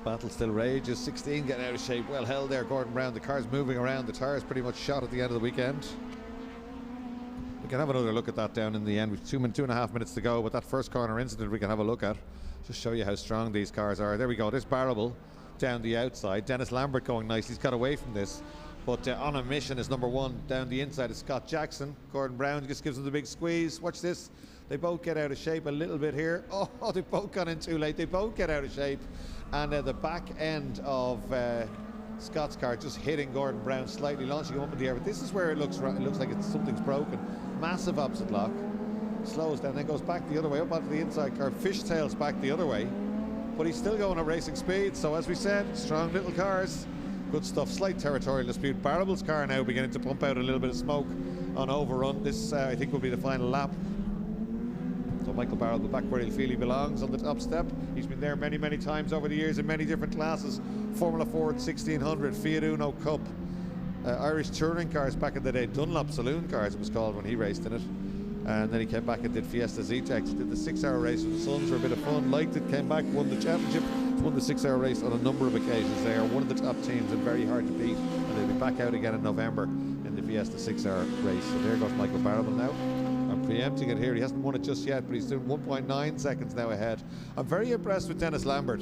Battle still rages. 16 getting out of shape. Well held there, Gordon Brown. The car's moving around. The tyre's pretty much shot at the end of the weekend. We can have another look at that down in the end. With 2.5 minutes to go, but that first corner incident we can have a look at. Just show you how strong these cars are. There we go. There's Barrable down the outside. Dennis Lambert going nicely. He's got away from this. But on a mission is number one. Down the inside is Scott Jackson. Gordon Brown just gives him the big squeeze. Watch this. They both get out of shape a little bit here. Oh, they both got in too late. They both get out of shape. And the back end of Scott's car just hitting Gordon Brown slightly, launching him up in the air. But this is where it looks like something's broken. Massive opposite lock. Slows down, then goes back the other way, up onto the inside car. Fishtails back the other way. But he's still going at racing speed. So as we said, strong little cars. Good stuff. Slight territorial dispute. Barrable's car now beginning to pump out a little bit of smoke on overrun. This, I think, will be the final lap. So Michael Barrable back where he'll feel he belongs on the top step. He's been there many, many times over the years in many different classes. Formula Ford 1600, Fiat Uno Cup, Irish touring cars back in the day, Dunlop Saloon cars it was called when he raced in it. And then he came back and did Fiesta Z-Tex, did the 6-hour race with the Suns for a bit of fun, liked it, came back, won the championship, won the 6-hour race on a number of occasions. They are one of the top teams and very hard to beat, and they'll be back out again in November in the Fiesta 6-hour race. So there goes Michael Barrable now. I'm preempting it here. He hasn't won it just yet, but he's doing 1.9 seconds now ahead. I'm very impressed with Dennis Lambert.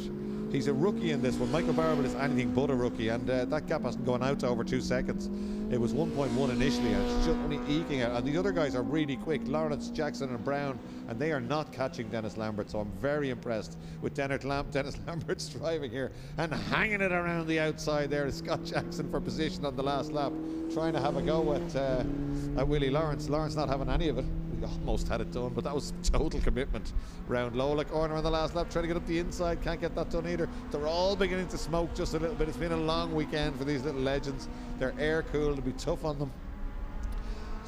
He's a rookie in this one. Michael Barrable is anything but a rookie, and that gap hasn't gone out to over 2 seconds. It was 1.1 initially, and it's just only eking out. And the other guys are really quick, Lawrence, Jackson and Brown, and they are not catching Dennis Lambert, so I'm very impressed with Dennis Lambert's driving here, and hanging it around the outside there is Scott Jackson for position on the last lap, trying to have a go at Willie Lawrence. Lawrence not having any of it. We almost had it done, but that was total commitment. Round Lola corner on the last lap, trying to get up the inside, can't get that done either. They're all beginning to smoke just a little bit. It's been a long weekend for these little legends. They're air cooled, it'll be tough on them.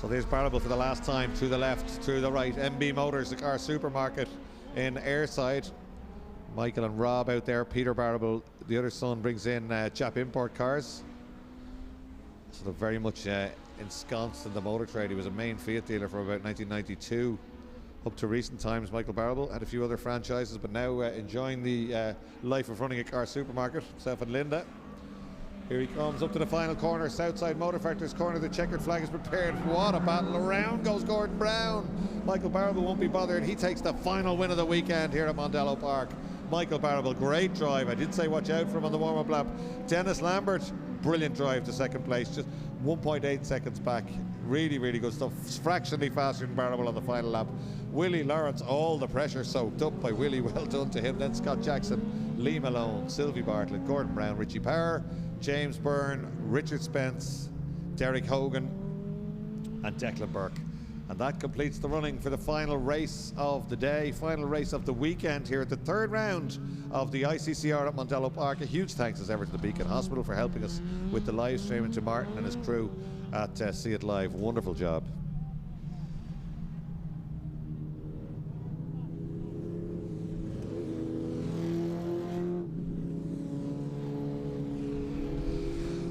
So there's Barrable for the last time, to the left, to the right. MB Motors, the car supermarket in Airside. Michael and Rob out there. Peter Barrable, the other son, brings in Jap import cars. So they're very much ensconced in the motor trade. He was a main Fiat dealer from about 1992 up to recent times. Michael Barrable had a few other franchises, but now enjoying the life of running a car supermarket, himself and Linda. Here he comes up to the final corner, Southside Motor Factory's corner. The checkered flag is prepared. What a battle. Around goes Gordon Brown. Michael Barrable won't be bothered. He takes the final win of the weekend here at Mondello Park. Michael Barrable, great drive. I did say watch out for him on the warm-up lap. Dennis Lambert, brilliant drive to second place, just 1.8 seconds back. Really, really good stuff. Fractionally faster than Barrable on the final lap. Willie Lawrence, all the pressure soaked up by Willie. Well done to him. Then Scott Jackson, Lee Malone, Sylvie Bartlett, Gordon Brown, Richie Power, James Byrne, Richard Spence, Derek Hogan and Declan Burke. And that completes the running for the final race of the day, final race of the weekend here at the third round of the ICCR at Mondello Park. A huge thanks as ever to the Beacon Hospital for helping us with the live stream, and to Martin and his crew at See It Live. Wonderful job.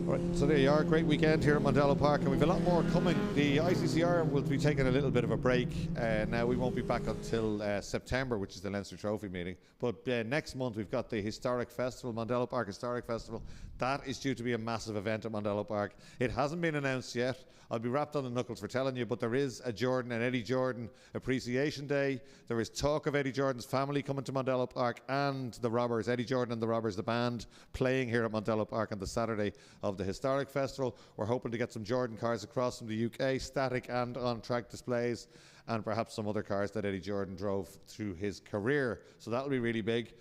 Right, so there you are, great weekend here at Mondello Park, and we've a lot more coming. The ICCR will be taking a little bit of a break. Now we won't be back until September, which is the Leinster Trophy meeting. But next month we've got the Historic Festival, Mondello Park Historic Festival. That is due to be a massive event at Mondello Park. It hasn't been announced yet. I'll be wrapped on the knuckles for telling you, but there is a Jordan and Eddie Jordan Appreciation Day. There is talk of Eddie Jordan's family coming to Mondello Park, and the Robbers, Eddie Jordan and the Robbers, the band, playing here at Mondello Park on the Saturday of the Historic Festival. We're hoping to get some Jordan cars across from the UK, static and on-track displays, and perhaps some other cars that Eddie Jordan drove through his career. So that'll be really big.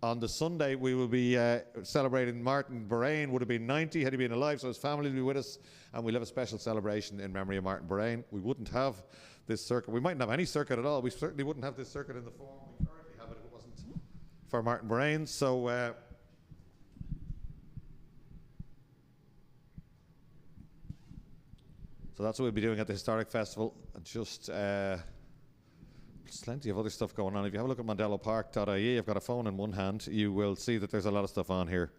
On the Sunday, we will be celebrating Martin Borain. Would have been 90 had he been alive, so his family will be with us, and we'll have a special celebration in memory of Martin Borain. We wouldn't have this circuit. We mightn't have any circuit at all. We certainly wouldn't have this circuit in the form we currently have it if it wasn't for Martin Borain. So that's what we'll be doing at the Historic Festival. And just there's plenty of other stuff going on. If you have a look at mondellopark.ie, I've got a phone in one hand, you will see that there's a lot of stuff on here.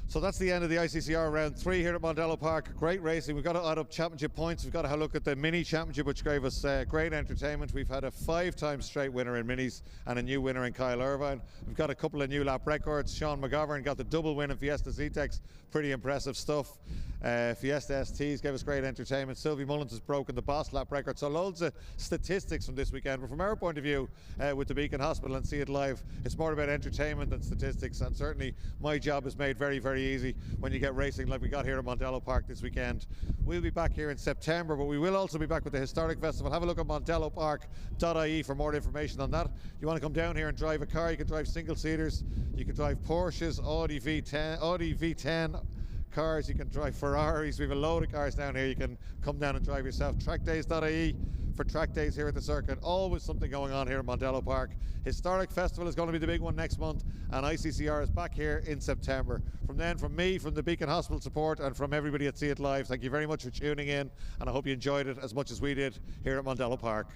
So that's the end of the ICCR round 3 here at Mondello Park. Great racing. We've got to add up championship points. We've got to have a look at the mini championship, which gave us great entertainment. We've had a 5-time straight winner in minis and a new winner in Kyle Irvine. We've got a couple of new lap records. Sean McGovern got the double win in Fiesta Z-Tex. Pretty impressive stuff. Fiesta STs gave us great entertainment. Sylvie Mullins has broken the Boss lap record. So loads of statistics from this weekend. But from our point of view, with the Beacon Hospital and See It Live, it's more about entertainment than statistics. And certainly my job is made very, very easy when you get racing like we got here at Mondello Park this weekend. We'll be back here in September, but we will also be back with the Historic Festival. Have a look at mondellopark.ie for more information on that. You want to come down here and drive a car, you can drive single-seaters, you can drive Porsches, Audi V10 cars, you can drive Ferraris. We have a load of cars down here you can come down and drive yourself. Trackdays.ie for track days here at the circuit. Always something going on here at Mondello Park. Historic Festival is going to be the big one next month, and ICCR is back here in September. From me, from the Beacon Hospital support, and from everybody at See It Live, thank you very much for tuning in, and I hope you enjoyed it as much as we did here at Mondello Park.